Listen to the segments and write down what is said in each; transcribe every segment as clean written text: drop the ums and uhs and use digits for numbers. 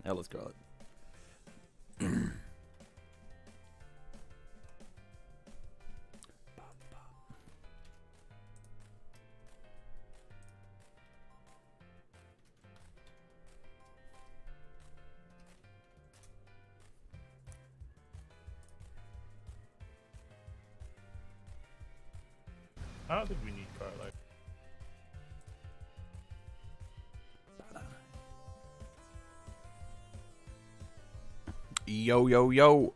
Hell, let's call it. I don't think we need car light. Yo, yo, yo.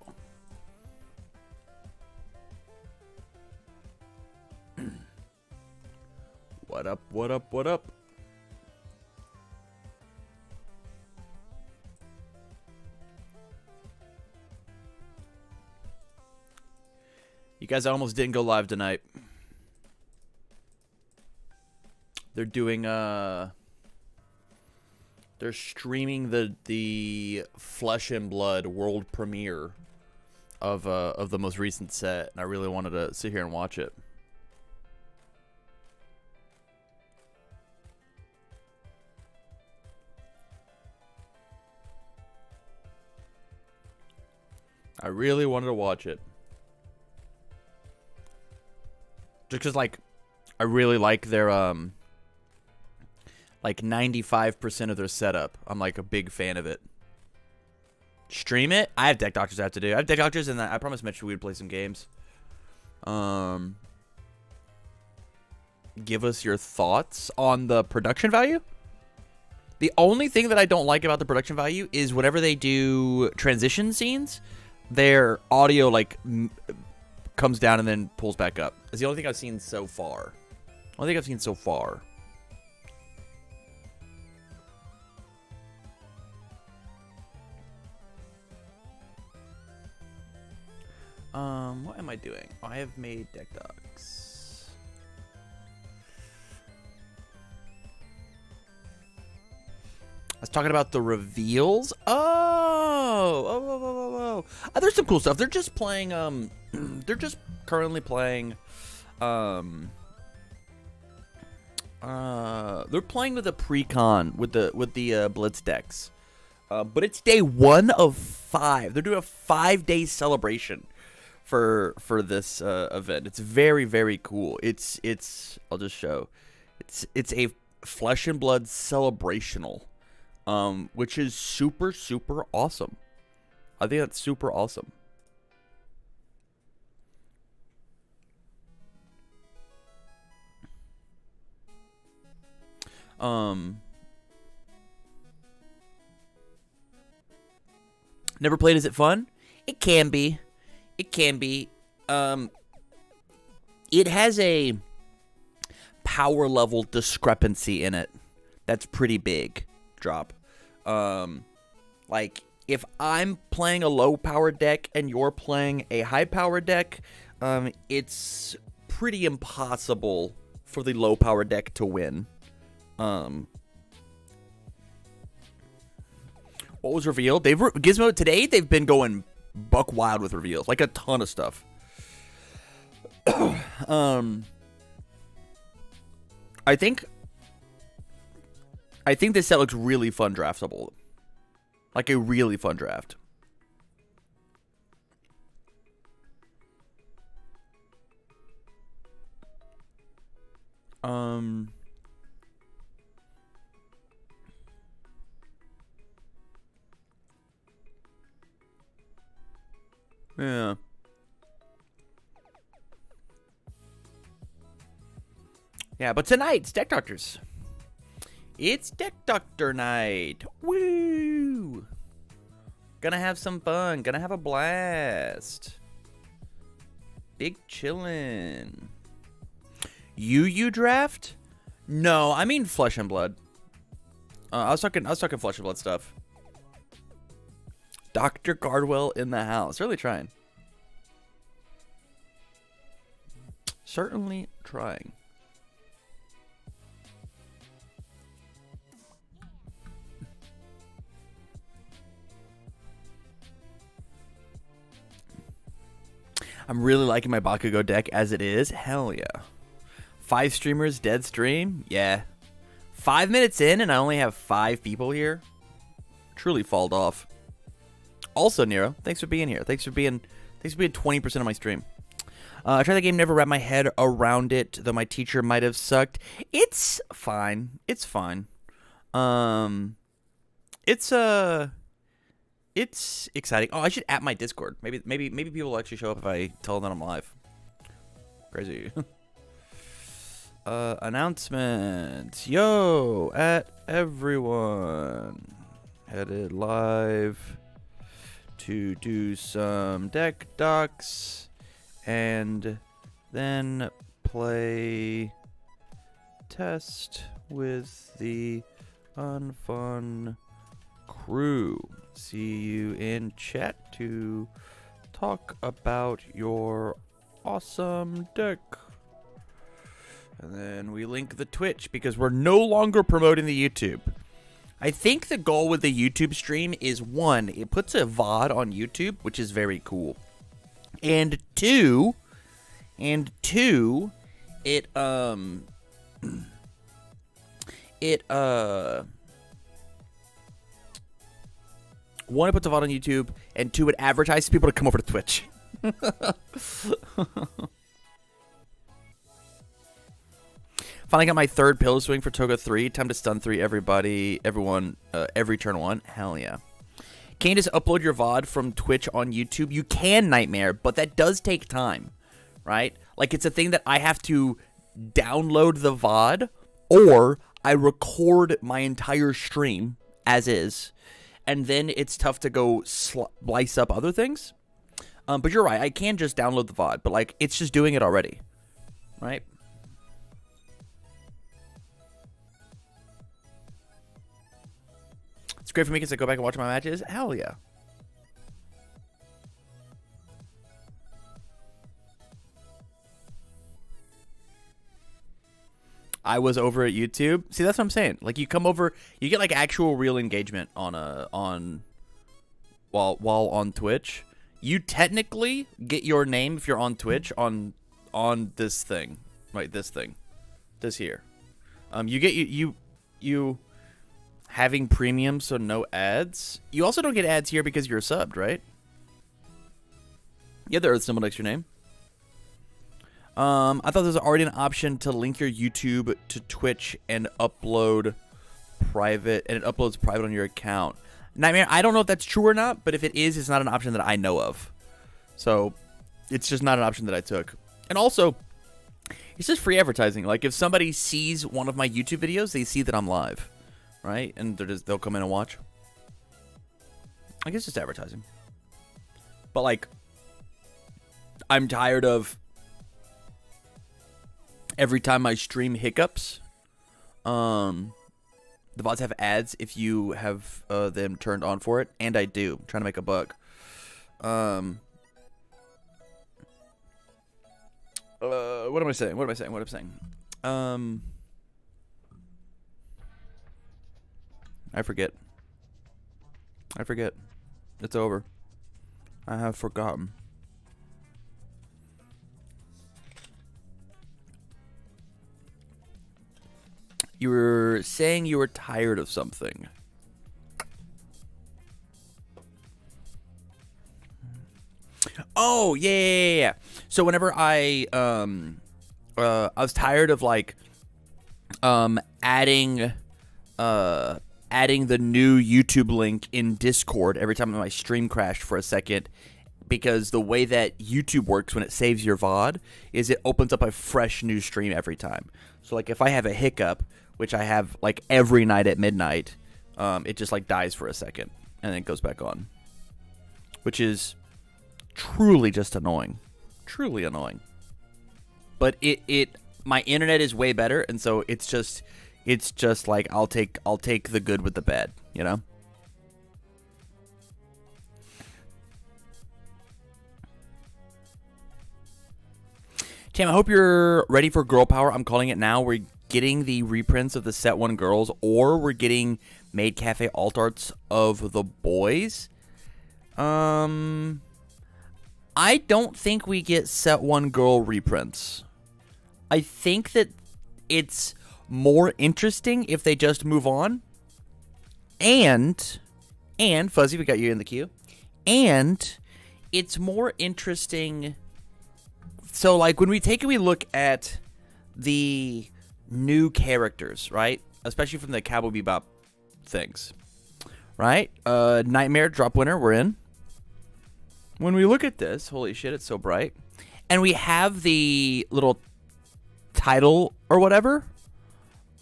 What up, what up, what up? You guys almost didn't go live tonight. They're doing they're streaming the Flesh and Blood world premiere of the most recent set, and I really wanted to sit here and watch it. I really wanted to watch it. Just because, like, I really like their like 95% of their setup. I'm like a big fan of it. Stream it? I have deck doctors I have to do. I have deck doctors, and I promised Mitch we would play some games. Give us your thoughts on the production value. The only thing that I don't like about the production value is whenever they do transition scenes, their audio like comes down and then pulls back up. It's the only thing I've seen so far. What am I doing? I have made deck docs. I was talking about the reveals. Oh. There's some cool stuff. They're just playing. They're just currently playing. They're playing with a pre-con with the Blitz decks. But it's day 1 of 5. They're doing a 5-day celebration for this event. It's very, very cool. It's I'll just show. It's a Flesh and Blood celebrational, which is super, super awesome. I think that's super awesome. Never played. Is it fun? It can be. It can be. It has a power level discrepancy in it that's pretty big. Drop. Like, if I'm playing a low power deck and you're playing a high power deck, it's pretty impossible for the low power deck to win. What was revealed? Gizmo today. They've been going buck wild with reveals, like a ton of stuff. I think this set looks really fun draftable, like a really fun draft. Yeah. Yeah, but tonight, it's Deck Doctors. It's Deck Doctor night. Woo! Gonna have some fun. Gonna have a blast. Big chillin'. You draft? No, I mean Flesh and Blood. I was talking Flesh and Blood stuff. Dr. Gardwell in the house. Really trying. Certainly trying. I'm really liking my Bakugo deck as it is. Hell yeah. 5 streamers, dead stream? Yeah. 5 minutes in and I only have 5 people here? truly falled off. Also, Nero, thanks for being here. Thanks for being 20% of my stream. I tried the game, never wrapped my head around it, though my teacher might have sucked. It's fine. It's fine. It's exciting. Oh, I should add my Discord. Maybe people will actually show up if I tell them that I'm live. Crazy. Announcements. Yo, at everyone. Headed live to do some deck docs and then play test with the unfun crew. See you in chat to talk about your awesome deck. And then we link the Twitch because we're no longer promoting the YouTube. I think the goal with the YouTube stream is, one, it puts a VOD on YouTube, which is very cool. And two, it one, it puts a VOD on YouTube, and two, it advertises people to come over to Twitch. Finally got my third pillow swing for Toga 3. Time to stun 3 everyone, every turn 1. Hell yeah. Can you just upload your VOD from Twitch on YouTube? You can, Nightmare, but that does take time, right? Like, it's a thing that I have to download the VOD, or I record my entire stream as is, and then it's tough to go slice up other things. But you're right, I can just download the VOD, but, like, it's just doing it already, right? It's great for me because I go back and watch my matches. Hell yeah. I was over at YouTube. See, that's what I'm saying. Like, you come over, you get like actual real engagement while on Twitch. You technically get your name if you're on Twitch on this thing, right? This thing, this here. You get you having premium, so no ads. You also don't get ads here because you're subbed, right? Yeah, there is someone next to your name. I thought there was already an option to link your YouTube to Twitch and upload private, and it uploads private on your account. Nightmare, I don't know if that's true or not, but if it is, it's not an option that I know of. So, it's just not an option that I took. And also, it's just free advertising. Like, if somebody sees one of my YouTube videos, they see that I'm live, right? And they'll come in and watch. I guess it's advertising. But, like, I'm tired of every time I stream hiccups. The VODs have ads if you have them turned on for it, and I do. I'm trying to make a buck. What am I saying? I forget. It's over. I have forgotten. You were saying you were tired of something. Oh, yeah. So whenever I was tired of like adding the new YouTube link in Discord every time my stream crashed for a second, because the way that YouTube works when it saves your VOD is it opens up a fresh new stream every time. So like if I have a hiccup, which I have like every night at midnight, it just like dies for a second and then it goes back on, which is truly just annoying. Truly annoying. But my internet is way better, and so it's just like I'll take the good with the bad, you know? Tam, I hope you're ready for Girl Power. I'm calling it now. We're getting the reprints of the Set 1 girls, or we're getting Maid Cafe alt arts of the boys. I don't think we get Set 1 girl reprints. I think that it's more interesting if they just move on. And And Fuzzy, we got you in the queue. And it's more interesting. So, like, when we look at the new characters, right? Especially from the Cowboy Bebop things, right? Nightmare drop winner, we're in. When we look at this, holy shit, it's so bright. And we have the little title or whatever.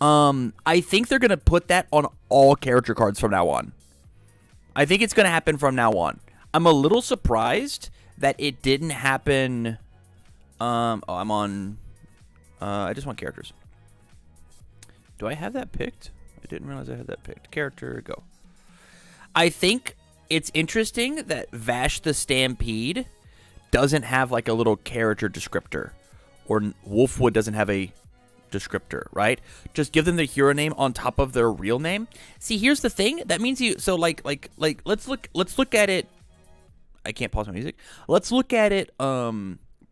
I think they're going to put that on all character cards from now on. I think it's going to happen from now on. I'm a little surprised that it didn't happen. I'm on. I just want characters. Do I have that picked? I didn't realize I had that picked. Character, go. I think it's interesting that Vash the Stampede doesn't have like a little character descriptor, or Wolfwood doesn't have a descriptor, right? Just give them the hero name on top of their real name. See, here's the thing. That means you. So like let's look at it. I can't pause my music. Let's look at it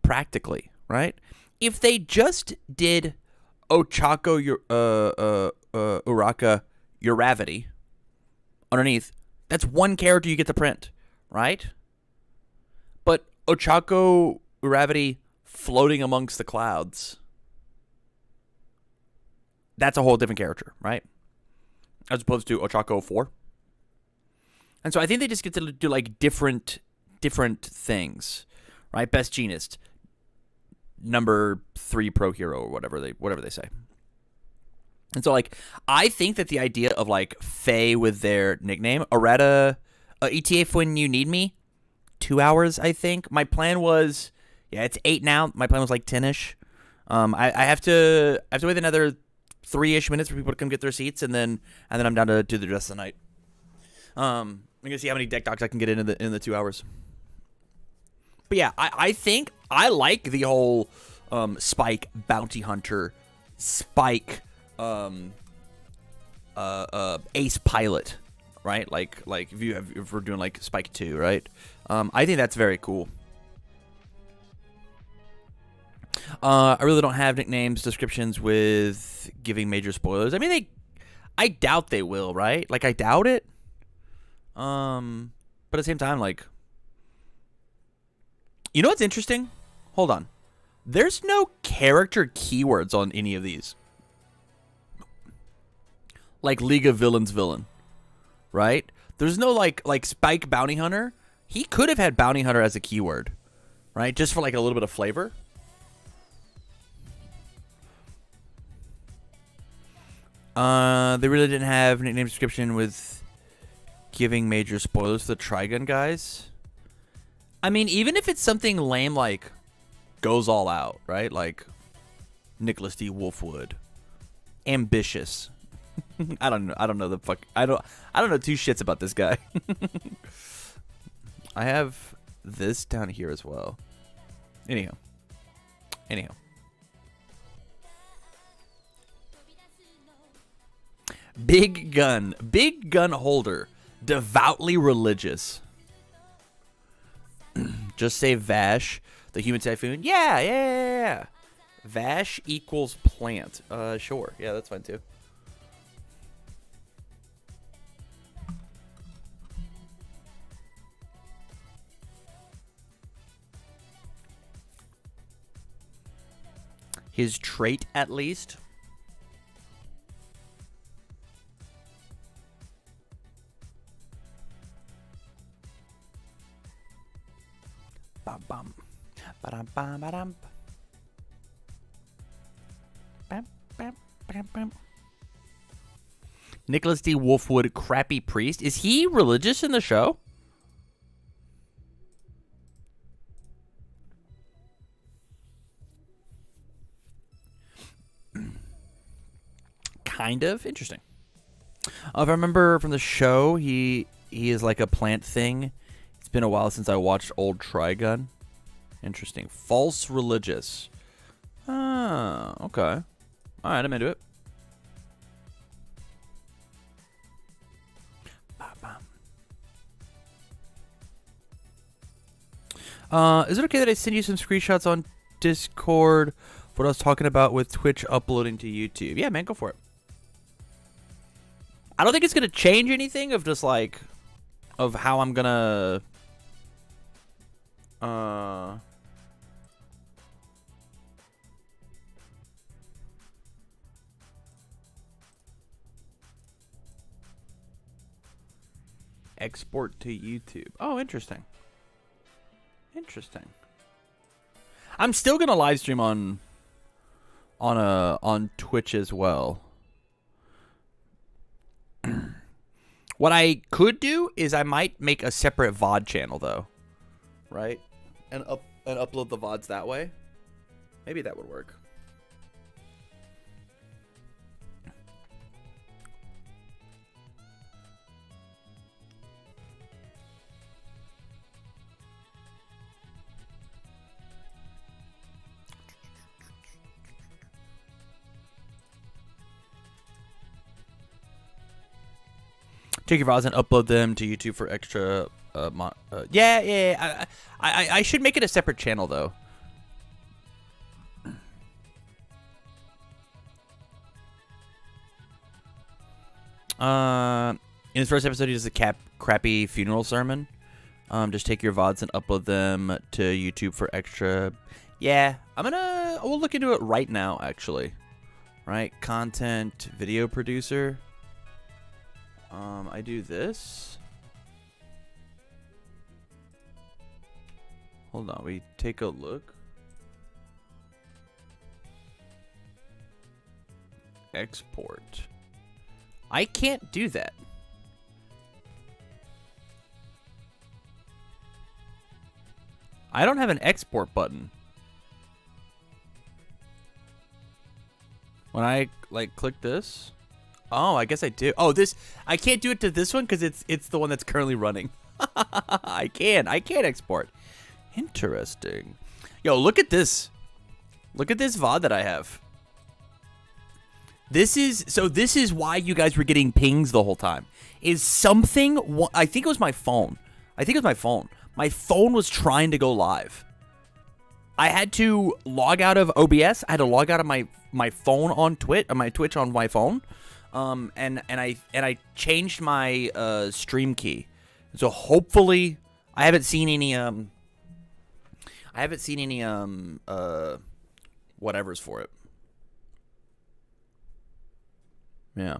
practically, right? If they just did Ochako Uraka Uravity underneath, that's one character you get to print, right? But Ochako Uravity floating amongst the clouds, that's a whole different character, right? As opposed to Ochako 4. And so I think they just get to do like different things, right? Best Genist, number 3 pro hero, or whatever they say. And so, like, I think that the idea of, like, Faye with their nickname, Areta, ETA when you need me, 2 hours, I think. My plan was, it's 8 now. My plan was, like, 10-ish. I have to wait another 3-ish minutes for people to come get their seats, and then I'm down to do the rest of the night. I'm going to see how many deck docs I can get in the 2 hours. But, yeah, I think I like the whole Spike Bounty Hunter, Spike Ace Pilot, right? Like if we're doing like Spike 2, right? I think that's very cool. I really don't have nicknames descriptions with giving major spoilers. I mean, I doubt they will, right? Like, I doubt it. But at the same time, like, you know what's interesting? Hold on. There's no character keywords on any of these. Like League of Villains villain, right? There's no like Spike Bounty Hunter. He could have had Bounty Hunter as a keyword, right? Just for like a little bit of flavor. They really didn't have nickname description with giving major spoilers to the Trigun guys. I mean, even if it's something lame like goes all out, right? Like Nicholas D. Wolfwood, ambitious. I don't know. I don't know the fuck. I don't know two shits about this guy. I have this down here as well. Anyhow. Big gun holder, devoutly religious. Just say Vash, the human typhoon. Yeah. Vash equals plant. Sure. Yeah, that's fine too. His trait, at least. Bum bum. Ba-dum bum ba-dum. Bam bam bam bam. Nicholas D. Wolfwood, crappy priest. Is he religious in the show? Kind of interesting. If I remember from the show, he is like a plant thing. It's been a while since I watched old Trigun. Interesting. False religious. Ah, okay. All right, I'm into it. Is it okay that I send you some screenshots on Discord? What I was talking about with Twitch uploading to YouTube. Yeah, man, go for it. I don't think it's going to change anything of just like, of how I'm gonna export to YouTube. Oh, interesting. Interesting. I'm still gonna live stream on Twitch as well. What I could do is I might make a separate VOD channel though, right? And upload the VODs that way. Maybe that would work. Take your VODs and upload them to YouTube for extra. Yeah. I should make it a separate channel though. In his first episode, he does a crappy funeral sermon. Just take your VODs and upload them to YouTube for extra. Yeah, we'll look into it right now, actually. Right, content video producer. I do this. Hold on, we take a look. Export. I can't do that. I don't have an export button. When I click this. Oh, I guess I do. Oh, I can't do it to this one because it's the one that's currently running. I can't export. Interesting. Yo, look at this. Look at this VOD that I have. This is why you guys were getting pings the whole time. Is something, I think it was my phone. My phone was trying to go live. I had to log out of OBS. I had to log out of my phone on Twitch, my Twitch on my phone. And I changed my stream key. So hopefully I haven't seen any whatevers for it. Yeah.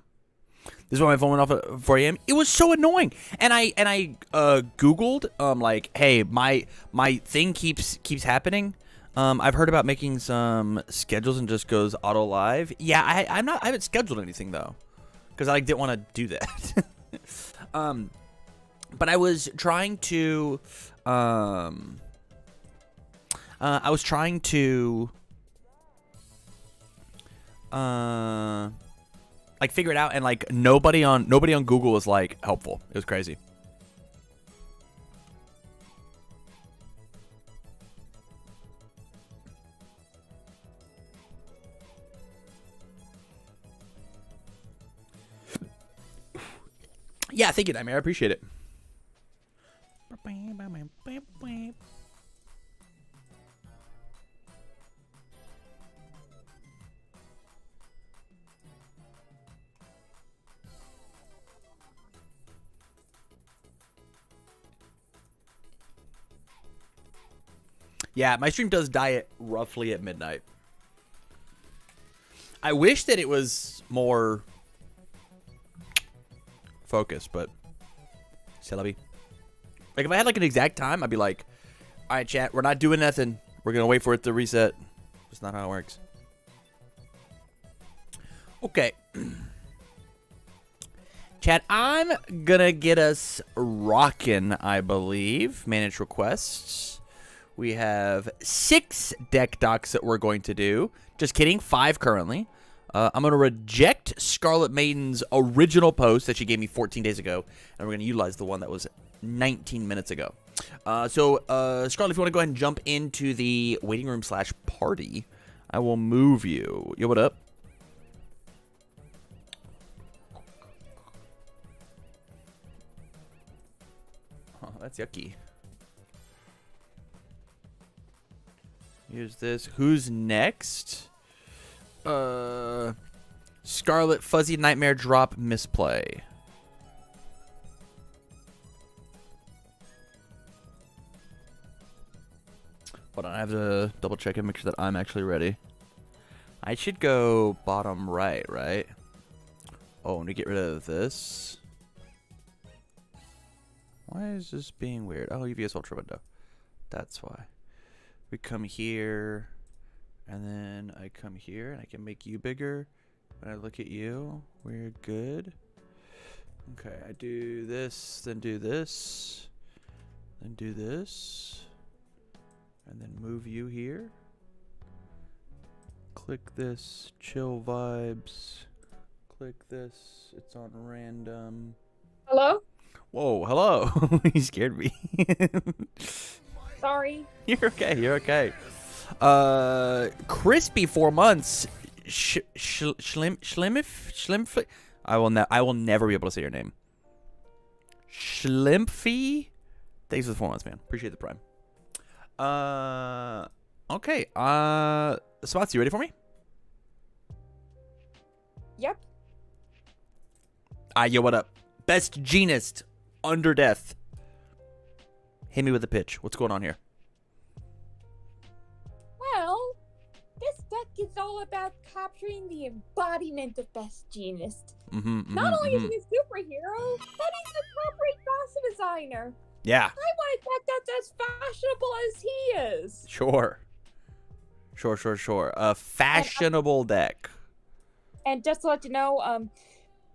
This is why my phone went off at 4 a.m. It was so annoying. And I Googled like, hey, my thing keeps happening. I've heard about making some schedules and just goes auto live. Yeah, I haven't scheduled anything though, because I didn't want to do that. But I was trying to like figure it out, and like nobody on Google was like helpful. It was crazy. Yeah, thank you, Nightmare. I appreciate it. Yeah, my stream does die at roughly at midnight. I wish that it was more focused, but c'est la vie. Like if I had like an exact time, I'd be like, all right, chat, we're not doing nothing. We're gonna wait for it to reset. That's not how it works. Okay. Chat, I'm gonna get us rocking, I believe. Manage requests. We have 6 deck docs that we're going to do. Just kidding, 5 currently. I'm going to reject Scarlet Maiden's original post that she gave me 14 days ago, and we're going to utilize the one that was 19 minutes ago. So, Scarlet, if you want to go ahead and jump into the waiting room / party, I will move you. Yo, what up? Oh, that's yucky. Use this. Who's next? Scarlet Fuzzy Nightmare Drop Misplay. Hold on, I have to double check and make sure that I'm actually ready. I should go bottom right? Oh, let me get rid of this. Why is this being weird? Oh, UVS Ultra window. That's why. We come here, and then I come here, and I can make you bigger. When I look at you, we're good. Okay, I do this, then do this, then do this, and then move you here. Click this, chill vibes. Click this, it's on random. Hello? Whoa, hello. You scared me. Sorry. You're okay, you're okay. Crispy 4 months. Schlimpf. I will never be able to say your name. Schlimpfy. Thanks for the 4 months, man. Appreciate the prime. Okay. Spots, you ready for me? Yep. Yo, what up? Best genist under death. Hit me with a pitch. What's going on here? Well, this deck is all about capturing the embodiment of Best Genist. Not only is he a superhero, but he's a appropriate fashion designer. Yeah. I want a deck that's as fashionable as he is. Sure. A fashionable deck. And just to let you know,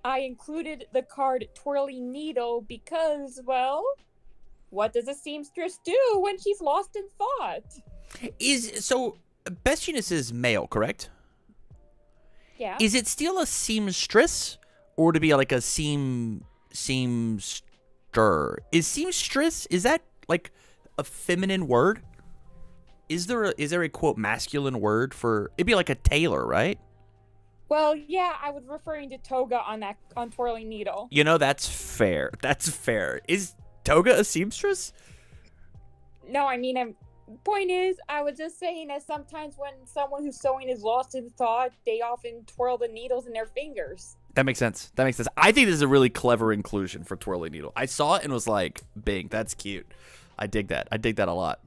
I included the card Twirling Needle because, well, what does a seamstress do when she's lost in thought? Best Genus is male, correct? Yeah. Is it still a seamstress, or to be like a seamster? Is seamstress, is that like a feminine word? Is there a quote masculine word for? It'd be like a tailor, right? Well, yeah, I was referring to Toga on Twirling Needle. You know, that's fair. That's fair. Is Toga a seamstress? No, I mean, point is, I was just saying that sometimes when someone who's sewing is lost in thought, they often twirl the needles in their fingers. That makes sense. I think this is a really clever inclusion for Twirling Needle. I saw it and was like, bing, that's cute. I dig that a lot.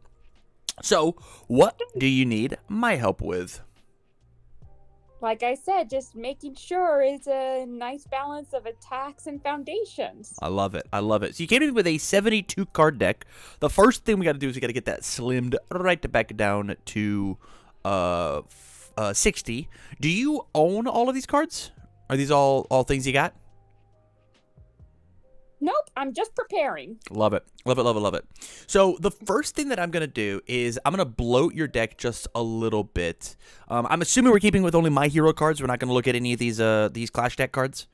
So, what do you need my help with? Like I said, just making sure it's a nice balance of attacks and foundations. I love it. So you came in with a 72 card deck. The first thing we got to do is we got to get that slimmed right back down to 60. Do you own all of these cards? Are these all things you got? Nope, I'm just preparing. Love it. So the first thing that I'm going to do is I'm going to bloat your deck just a little bit. I'm assuming we're keeping with only My Hero cards. We're not going to look at any of these Clash deck cards?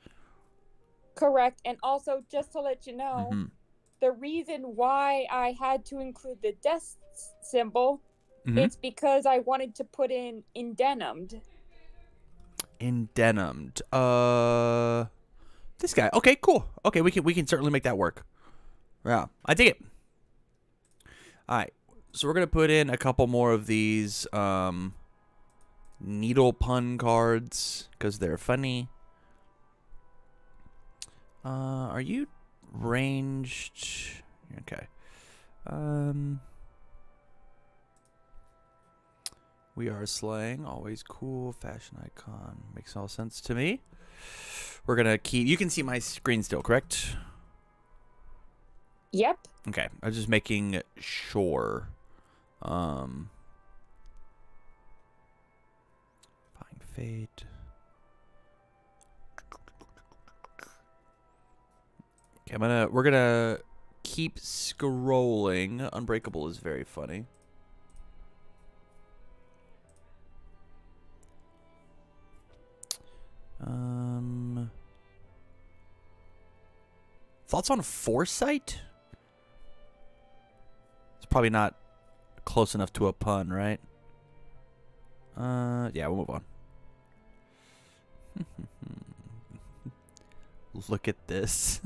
Correct. And also, just to let you know, the reason why I had to include the death symbol, it's because I wanted to put in Indenimed. Indenimed. This guy. Okay, cool. Okay, we can certainly make that work. Yeah, I dig it. All right, so we're gonna put in a couple more of these needle pun cards because they're funny. Are you ranged? Okay. We are slaying. Always cool. Fashion icon. Makes all sense to me. We're going to keep... You can see my screen still, correct? Yep. Okay. I was just making sure. Find Fate. Okay, we're going to keep scrolling. Unbreakable is very funny. Thoughts on Foresight? It's probably not close enough to a pun, right? Yeah, we'll move on. Look at this.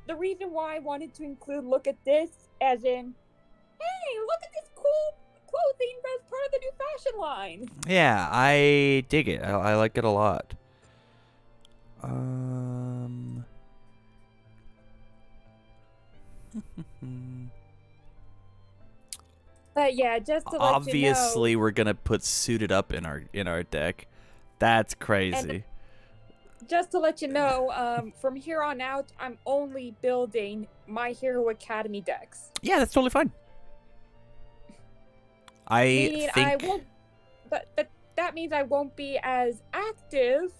The reason why I wanted to include look at this as in, hey, look at this cool clothing as part of the new fashion line. Yeah, I dig it. I like it a lot. But yeah, just to let you know. Obviously, we're gonna put suited up in our deck. That's crazy. And just to let you know, from here on out, I'm only building My Hero Academy decks. Yeah, that's totally fine. Meaning I won't, but that means I won't be as active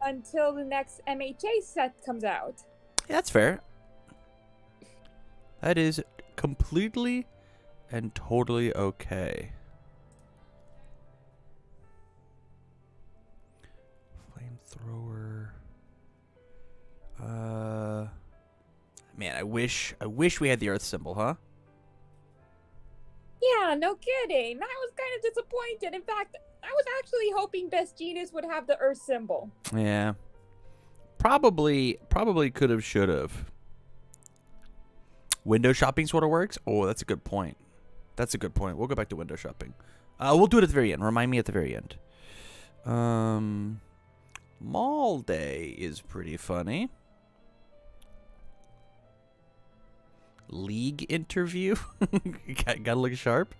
until the next MHA set comes out. Yeah, that's fair. That is completely and totally okay. Flamethrower. Man, I wish we had the Earth symbol, huh? Yeah, no kidding. I was kind of disappointed. In fact, I was actually hoping Best Genius would have the Earth symbol. Yeah. Probably could have, should have. Window shopping sort of works? Oh, that's a good point. That's a good point. We'll go back to window shopping. We'll do it at the very end. Remind me at the very end. Mall Day is pretty funny. League interview. Gotta look sharp.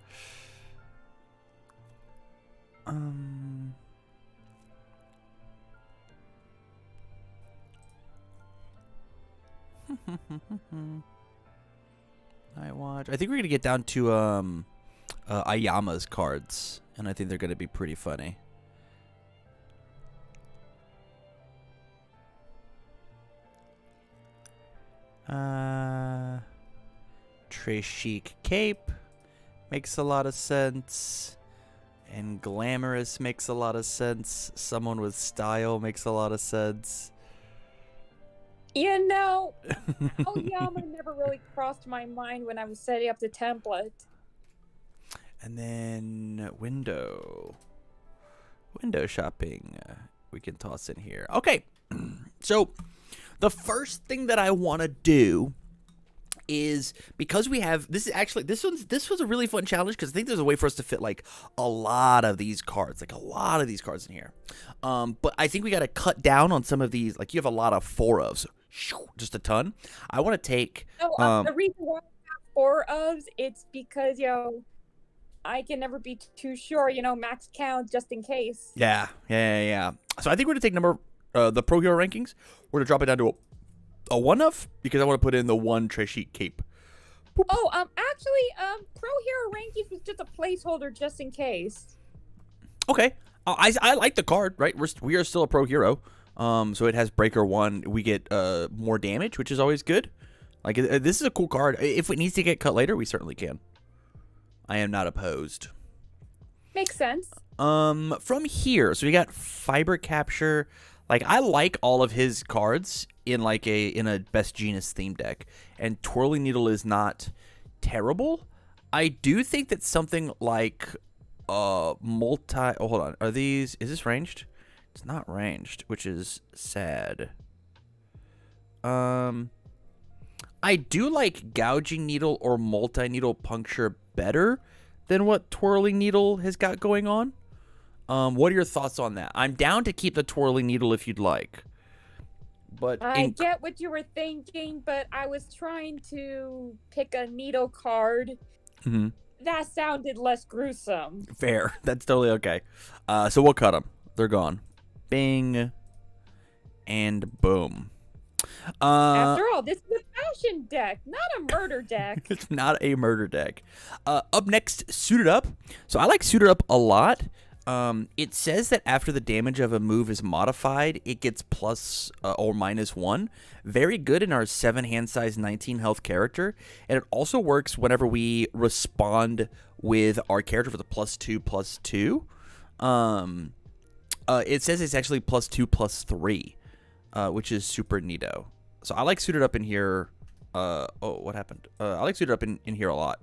Night Watch. I think we're gonna get down to Ayama's cards, and I think they're gonna be pretty funny. Trishik Cape makes a lot of sense, and Glamorous makes a lot of sense. Someone with style makes a lot of sense. You know, Aoyama never really crossed my mind when I was setting up the template. And then window shopping, we can toss in here. Okay, so the first thing that I want to do is, because we have this was a really fun challenge, because I think there's a way for us to fit like a lot of these cards in here. But I think we got to cut down on some of these. Like, you have a lot of 4-ofs, just a ton. I want to take. The reason why I have 4-ofs, it's because I can never be too sure. Max count just in case. Yeah. So I think we're gonna take the Pro Hero rankings. We're gonna drop it down to a 1-of, because I want to put in the 1 Trishik Cape. Boop. Oh, actually, Pro Hero rankings was just a placeholder just in case. Okay. I like the card, right? We are still a Pro Hero. So it has Breaker 1. We get more damage, which is always good. Like, this is a cool card. If it needs to get cut later, we certainly can. I am not opposed. Makes sense. From here, so we got Fiber Capture. Like, I like all of his cards in a Best Genius theme deck, and Twirling Needle is not terrible. I do think that something like hold on. Is this ranged? It's not ranged, which is sad. I do like Gouging Needle or Multi-Needle Puncture better than what Twirling Needle has got going on. What are your thoughts on that? I'm down to keep the Twirling Needle if you'd like. But I get what you were thinking, but I was trying to pick a needle card. Mm-hmm. That sounded less gruesome. Fair. That's totally okay. So we'll cut them. They're gone. Bing. And boom. After all, this is a fashion deck, not a murder deck. It's not a murder deck. Up next, Suited Up. So I like Suited Up a lot. It says that after the damage of a move is modified, it gets plus or minus 1. Very good in our 7 hand size, 19 health character. And it also works whenever we respond with our character for the +2/+2. It says it's actually +2/+3, which is super neato. So I like Suited Up in here. What happened? I like Suited Up in here a lot.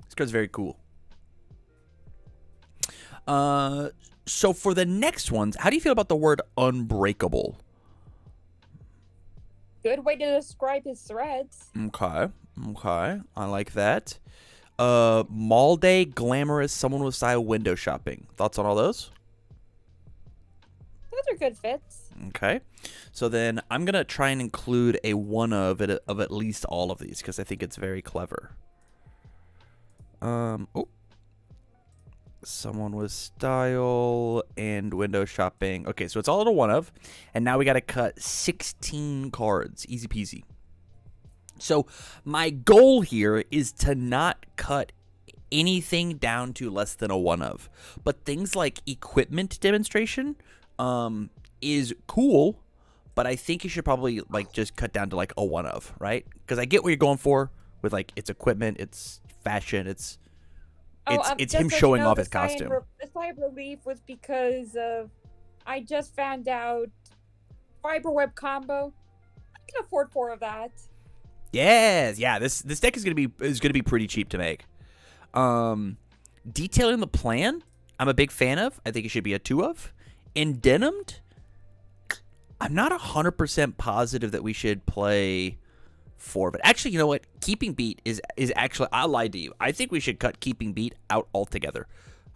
This card's very cool. So for the next ones, how do you feel about the word Unbreakable? Good way to describe his threads. Okay. I like that. Mall Day, Glamorous, Someone with Style, Window Shopping. Thoughts on all those? That's are good fits. Okay. So then I'm going to try and include a one of at least all of these because I think it's very clever. Oh. Someone with style and window shopping. Okay, so it's all at a one of. And now we got to cut 16 cards. Easy peasy. So my goal here is to not cut anything down to less than a one of. But things like equipment demonstration is cool, but I think you should probably like just cut down to like a one of, right? Because I get what you're going for with like it's equipment, it's fashion, it's him showing off his costume. The sigh of relief was because of I just found out fiber web combo. I can afford 4 of that. Yes, yeah. This deck is gonna be pretty cheap to make. Detailing the plan, I'm a big fan of. I think it should be a 2 of. Endenimed, I'm not 100% positive that we should play 4 of it. Actually, you know what? Keeping Beat is actually, I lied to you. I think we should cut Keeping Beat out altogether.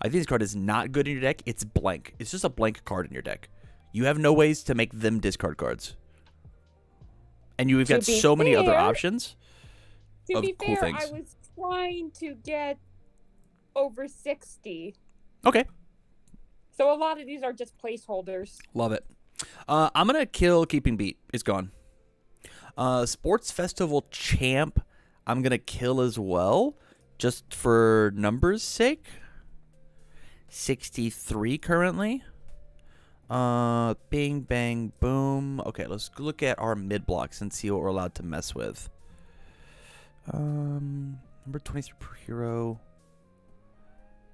I think this card is not good in your deck. It's blank. It's just a blank card in your deck. You have no ways to make them discard cards. And you've got so many other options of cool things. I was trying to get over 60. Okay. So a lot of these are just placeholders. Love it. I'm going to kill Keeping Beat. It's gone. Sports Festival Champ, I'm going to kill as well, just for numbers' sake. 63 currently. Bing, bang, boom. Okay, let's look at our mid blocks and see what we're allowed to mess with. Number 23 per hero.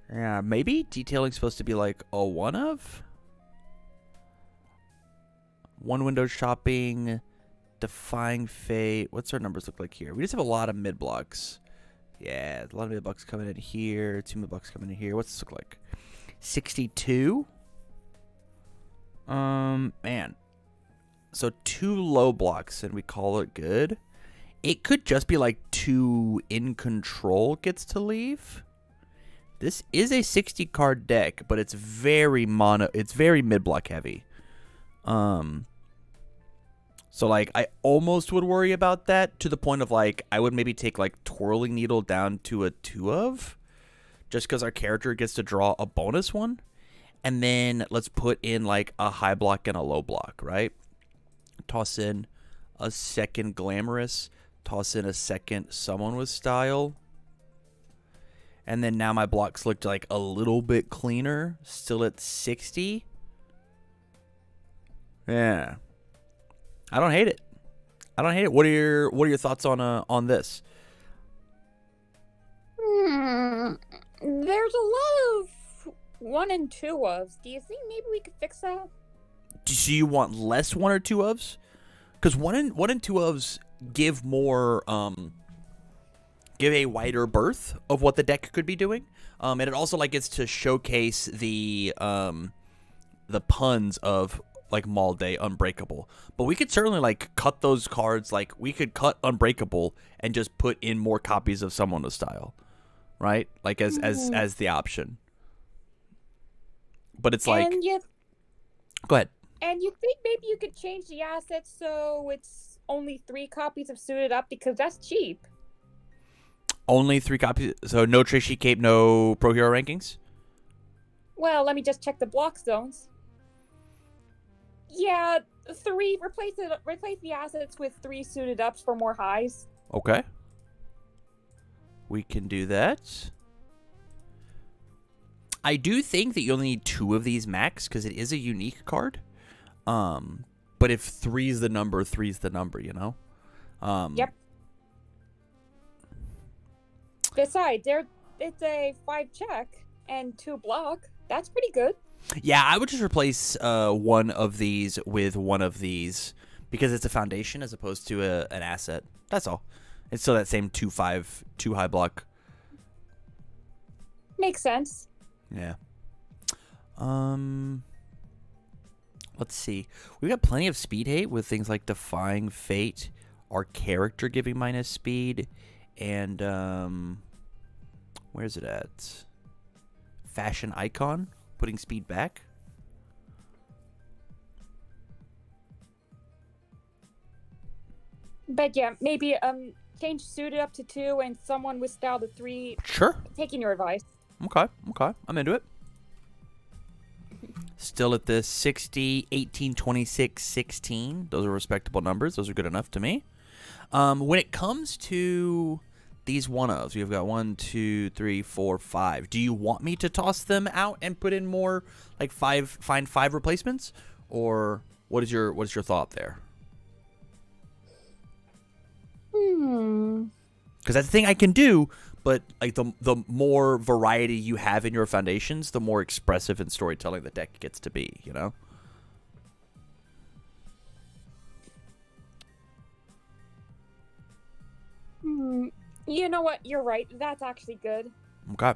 Yeah, maybe detailing's supposed to be like a one of. One window shopping, defying fate. What's our numbers look like here? We just have a lot of mid blocks. Yeah, a lot of mid blocks coming in here. 2 mid blocks coming in here. What's this look like? 62. Man. So 2 low blocks and we call it good. It could just be like 2 in control gets to leave. This is a 60 card deck, but it's very mid block heavy. So like I almost would worry about that to the point of like I would maybe take like Twirling Needle down to a 2 of, just because our character gets to draw a bonus one. And then let's put in like a high block and a low block, right? Toss in a second Glamorous, toss in a second Someone with Style. And then now my blocks looked like a little bit cleaner, still at 60. Yeah. I don't hate it. What are your thoughts on this? There's a lot of 1 and 2 ofs. Do you think maybe we could fix that? Do you want less 1 or 2 ofs? Because 1 and 2 ofs give more, give a wider berth of what the deck could be doing, and it also like gets to showcase the puns of like Mall Day, Unbreakable. But we could certainly like cut those cards. Like we could cut Unbreakable and just put in more copies of Someone with Style, right? Like as the option. But it's like, go ahead. And you think maybe you could change the assets so it's only 3 copies of Suited Up, because that's cheap. Only 3 copies. So no Trachy Cape, no Pro Hero rankings? Well, let me just check the block zones. Yeah, 3. Replace the assets with 3 Suited Ups for more highs. Okay. We can do that. I do think that you only need 2 of these max because it is a unique card. But if 3's the number, 3's the number, you know? Yep. Besides, it's a 5 check and 2 block. That's pretty good. Yeah, I would just replace 1 of these with 1 of these because it's a foundation as opposed to an asset. That's all. It's still that same 2/5, 2 high block. Makes sense. Yeah. Let's see. We've got plenty of speed hate with things like Defying Fate, our character giving minus speed, and where's it at? Fashion Icon, putting speed back. But yeah, maybe change suited up to 2 and someone with style to 3. Sure. Taking your advice. Okay. I'm into it. Still at the 60, 18, 26, 16. Those are respectable numbers. Those are good enough to me. When it comes to these one-ofs, we've got 1, 2, 3, 4, 5. Do you want me to toss them out and put in more, like find 5 replacements? Or what is your thought there? Because that's the thing I can do, but like the more variety you have in your foundations, the more expressive in storytelling the deck gets to be, you know? You know what? You're right. That's actually good. Okay.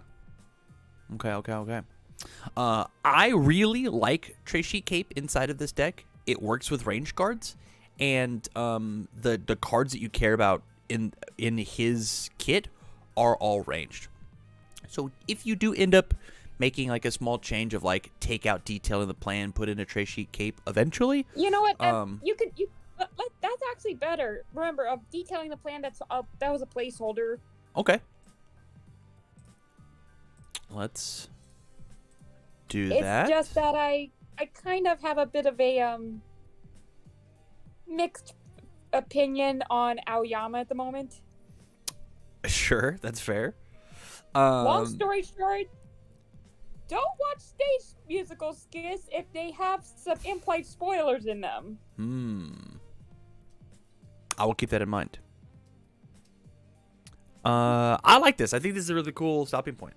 I really like Trace Sheet Cape inside of this deck. It works with range cards, and the cards that you care about in his kit are all ranged. So if you do end up making like a small change of like take out detail in the plan, put in a Trace Sheet Cape eventually. You know what? That's actually better. Remember, detailing the plan. That was a placeholder. Okay. Let's do that. It's just that I kind of have a bit of a mixed opinion on Aoyama at the moment. Sure, that's fair. Long story short, don't watch stage musical skits if they have some implied spoilers in them. I will keep that in mind. I like this. I think this is a really cool stopping point.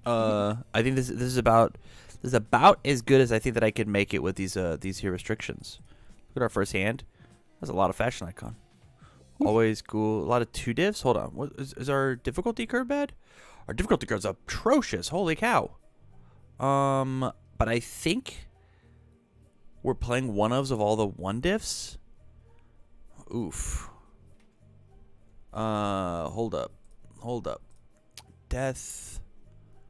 I think this is about as good as I think that I could make it with these here restrictions. Look at our first hand. That's a lot of fashion icon. Always cool. A lot of 2 diffs. Hold on. What is our difficulty curve bad? Our difficulty curve's atrocious. Holy cow. But I think we're playing one-ofs of all the 1 diffs. Oof. Hold up. Death.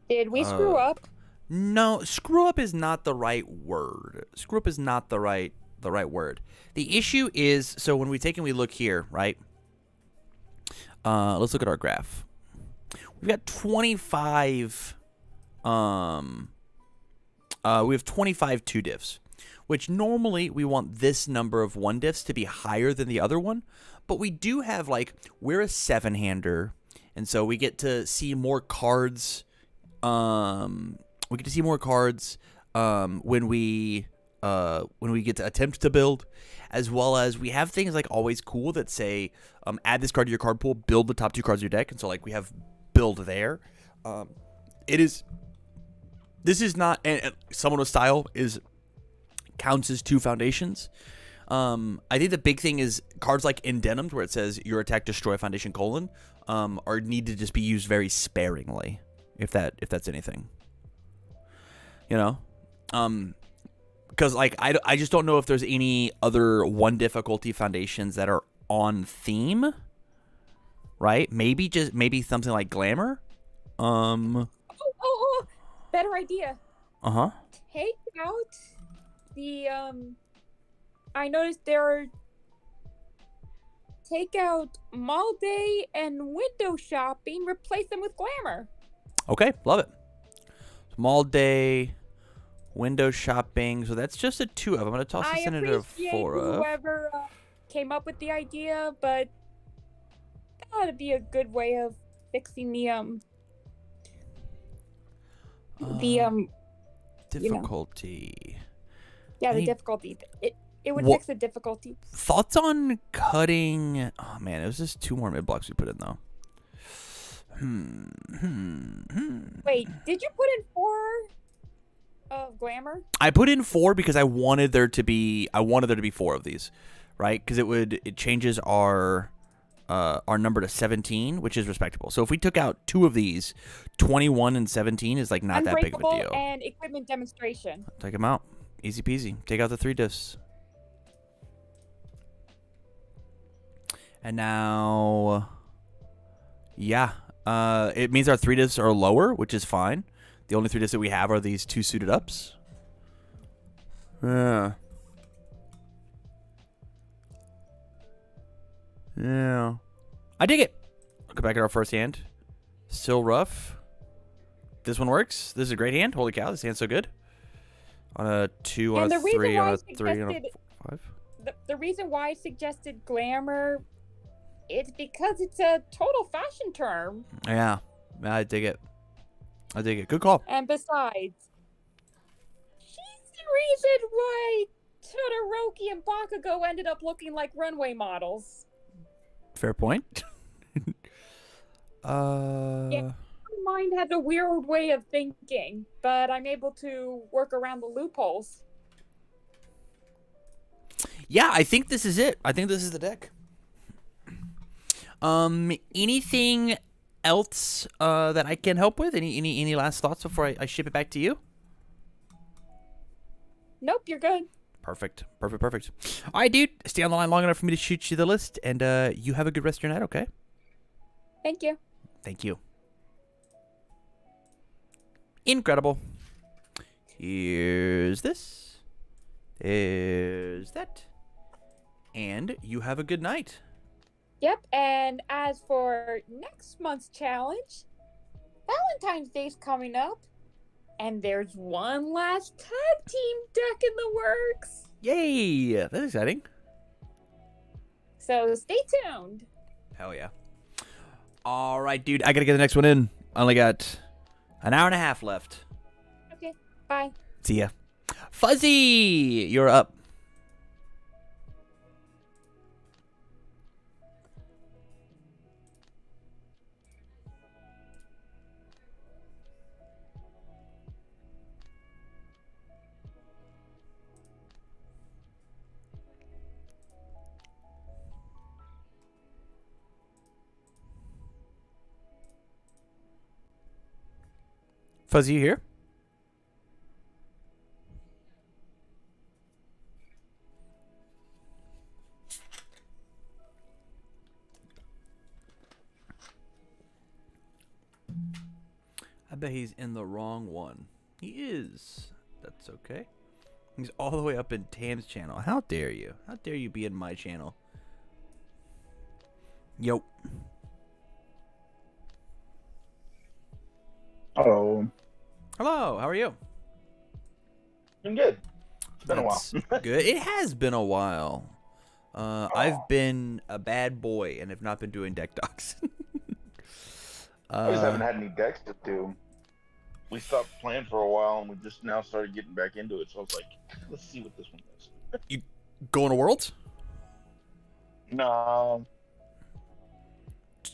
Did we screw up? No, screw up is not the right word. Screw up is not the right word. The issue is, so when we take and we look here, right? Let's look at our graph. We've got 25 we have 25 2 diffs, which normally we want this number of 1 diffs to be higher than the other one, but we do have, like, we're a 7-hander, and so we get to see more cards. When we get to attempt to build, as well as we have things like Always Cool that say add this card to your card pool, build the top 2 cards of your deck, and so like we have build there. This is not, and someone with style counts as 2 foundations. I think the big thing is cards like Indenimed, where it says your attack destroy foundation : are need to just be used very sparingly, if that's anything, you know. Because like I just don't know if there's any other 1 difficulty foundations that are on theme, right? Maybe something like Glamour. Better idea. Uh-huh. Take out the I noticed there are take out Mall Day and Window Shopping, replace them with Glamour. Okay, love it. Small Day, Window Shopping. So that's just a 2 of. I'm gonna toss this into a 4 of. Whoever came up with the idea, but that ought to be a good way of fixing the difficulty. The difficulty. It would fix the difficulty. Thoughts on cutting? Oh man, it was just 2 more mid blocks we put in though. Wait, did you put in 4 of Glamour? I put in 4 because I wanted there to be 4 of these, right? Because it changes our number to 17, which is respectable. So if we took out 2 of these, 21 and 17 is like not that big of a deal. And equipment demonstration. Take them out, easy peasy. Take out the 3 diffs. And now, yeah, it means our 3 diffs are lower, which is fine. The only 3 diffs that we have are these 2 suited ups. Yeah. I dig it. I'll go back at our first hand. Still rough. This one works. This is a great hand. Holy cow, this hand's so good. On a 2, on And a the reason 3, on why I a 3, on a suggested 5. the reason why I suggested glamour, it's because it's a total fashion term. Yeah. I dig it. I dig it. Good call. And besides, she's the reason why Todoroki and Bakugo ended up looking like runway models. Fair point. Yeah. My mind has a weird way of thinking, but I'm able to work around the loopholes. Yeah, I think this is it. I think this is the deck. Anything else that I can help with? Any last thoughts before I ship it back to you? Nope, you're good. Perfect. All right, dude. Stay on the line long enough for me to shoot you the list, and you have a good rest of your night, okay? Thank you. Thank you. Incredible. Here's this. There's that. And you have a good night. Yep, and as for next month's challenge, Valentine's Day's coming up, and there's one last tag team deck in the works. Yay! That's exciting. So stay tuned. Hell yeah. All right, dude. I gotta get the next one in. I only got an hour and a half left. Okay, bye. See ya. Fuzzy, you're up. Fuzzy, you here? I bet he's in the wrong one. He is. That's okay. He's all the way up in Tam's channel. How dare you? How dare you be in my channel? Yo. Hello. Hello, how are you? I'm good. It's been a while. Good. It has been a while. I've been a bad boy and have not been doing deck docs. I just haven't had any decks to do. We stopped playing for a while and we just now started getting back into it. So I was like, let's see what this one does. You going to Worlds? No.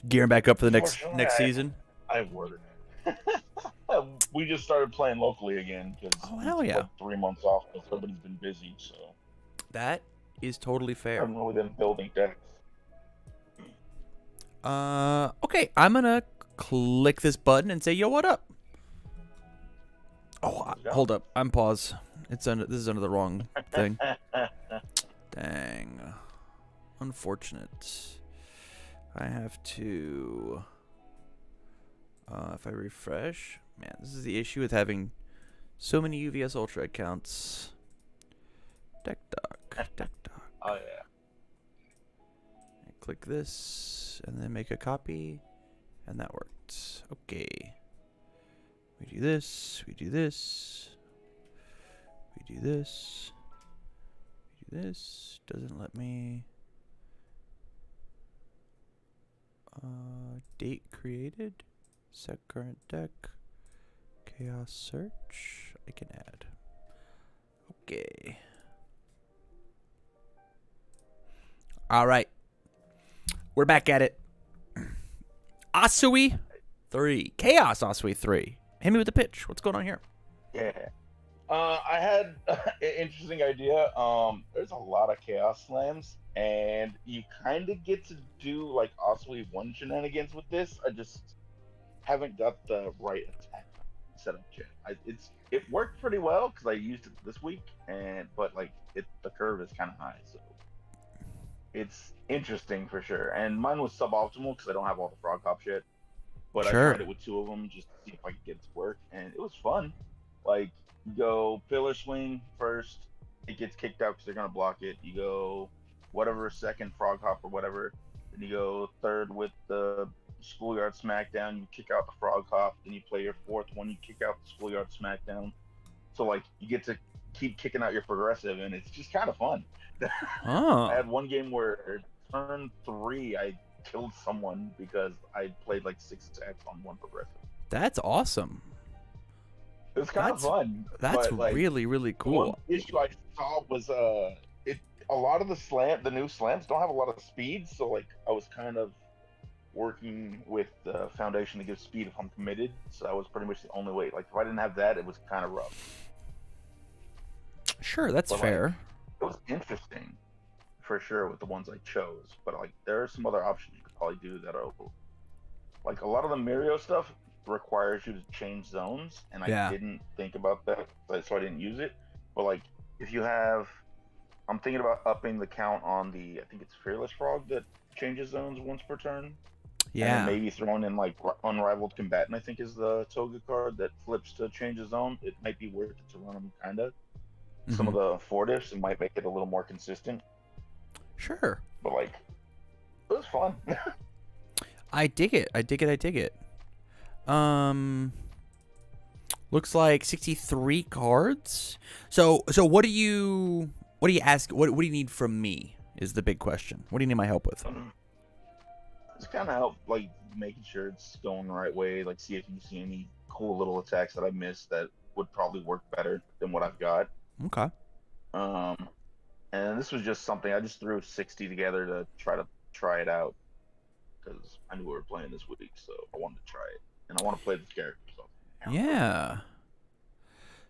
Gearing back up for the next season? I've ordered it. We just started playing locally again because hell yeah. 3 months off because everybody's been busy. So That is totally I fair. haven't really been building decks. Okay, I'm gonna click this button and say, yo, what up? Oh, hold up. I'm pause. This is under the wrong thing. Dang. Unfortunate. I have to... if I refresh... Man, this is the issue with having so many UVS Ultra accounts. Deck doc. Oh, yeah. I click this, and then make a copy, and that worked. Okay. We do this, we do this, we do this, we do this. Doesn't let me... date created, set current deck, chaos search, I can add. Okay. Alright. We're back at it. Asui 3. Chaos Asui 3. Hit me with the pitch. What's going on here? Yeah. I had an interesting idea. There's a lot of Chaos Slams, and you kind of get to do like Oswey 1 shenanigans with this. I just haven't got the right attack setup yet. It worked pretty well because I used it this week, but the curve is kind of high, so it's interesting for sure. And mine was suboptimal because I don't have all the frog hops yet. But I tried it with 2 of them just to see if I could get it to work, and it was fun. Like, you go pillar swing first, it gets kicked out because they're gonna block it. You go whatever second frog hop or whatever, Then you go third with the Schoolyard Smackdown. You kick out the Frog Hop. Then you play your fourth one. You kick out the Schoolyard Smackdown. So like you get to keep kicking out your progressive, and it's just kind of fun. I Oh, had one game where turn 3 I killed someone because I played like 6 attacks on one progressive. that's awesome. It was kind of fun, That's but like really, really one cool. issue I saw was it a lot of the new slams don't have a lot of speed, so like I was kind of working with the foundation to give speed if I'm committed. So that was pretty much the only way. Like if I didn't have that, it was kind of rough. Sure, that's But fair. like it was interesting for sure with the ones I chose. But like there are some other options you could probably do that are like a lot of the Mirio stuff requires you to change zones, and I Yeah. didn't think about that, so I didn't use it. But like if you have, I'm thinking about upping the count on the I think it's Fearless Frog that changes zones once per turn. And then Yeah. maybe throwing in like Unrivaled Combatant, I think is the Toga card that flips to change his zone. It might be worth it to run them kind of. Some Hmm. of the Fortifs, it might make it a little more consistent. Sure. But like, it was fun. I dig it. I dig it. I dig it. Um, looks like 63 cards. So what do you ask? What do you need from me? Is the big question. What do you need my help with? It's kind of help like making sure it's going the right way. Like, see if you see any cool little attacks that I missed that would probably work better than what I've got. Okay. Um, and this was just something I just threw 60 together to try it out because I knew we were playing this week, so I wanted to try it, and I want to play this character. So Yeah.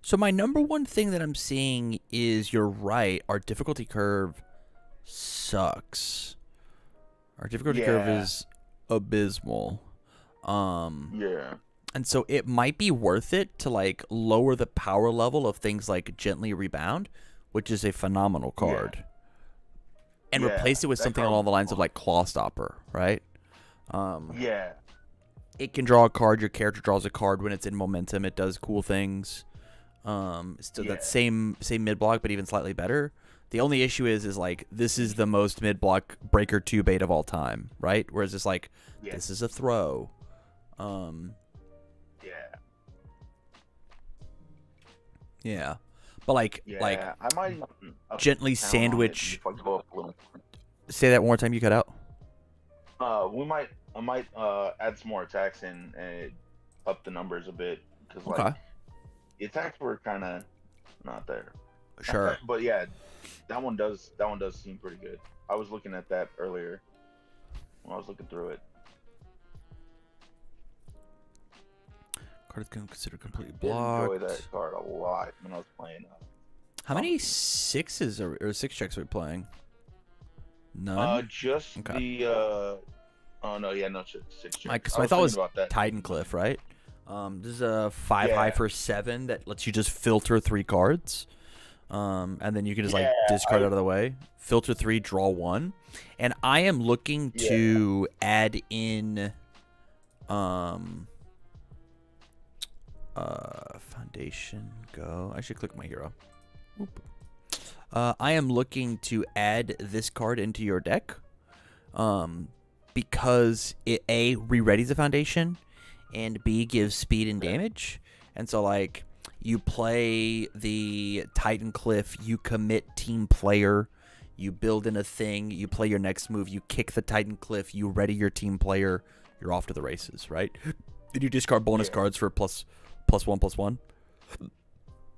So my number one thing that I'm seeing is you're right. Our difficulty curve sucks. Our difficulty curve yeah, is abysmal. yeah, And so it might be worth it to like lower the power level of things like Gently Rebound, which is a phenomenal yeah, card, and yeah. replace it with That something card along the was lines of fun. like Claw Stopper, right? Yeah, It can draw a card. Your character draws a card when it's in momentum. It does cool things. Still yeah, that same mid block, but even slightly better. The only issue is like this is the most mid block breaker 2 bait of all time, right? Whereas it's like yeah, this is a throw. Um, yeah, yeah, but like yeah. I might up gently the count on it sandwich. if I go up a little. Say that one more time. You cut out. I might add some more attacks in and up the numbers a bit because like Okay, the attacks were kind of not there. sure. But yeah, that one does seem pretty good. I was looking at that earlier when I was looking through it. Card is considered completely Did enjoy blocked. that card a lot when I was playing. How many sixes or six checks are we playing? None. Just Okay. the oh no, yeah, no, six checks. Like, so I I was thought it thinking was about that. Titan Cliff, right? This is a 5 high Yeah. for 7 that lets you just filter 3 cards. And then you can just like Yeah, discard out of the way. Filter 3, draw 1. And I am looking Yeah. to add in foundation go. I should click my hero. Whoop. I am looking to add this card into your deck. Because it A re-readies the foundation and B gives speed and damage. And so like you play the Titan Cliff, you commit team player, you build in a thing, you play your next move, you kick the Titan Cliff, you ready your team player, you're off to the races, right? Did you discard bonus Yeah. cards for plus 1/+1?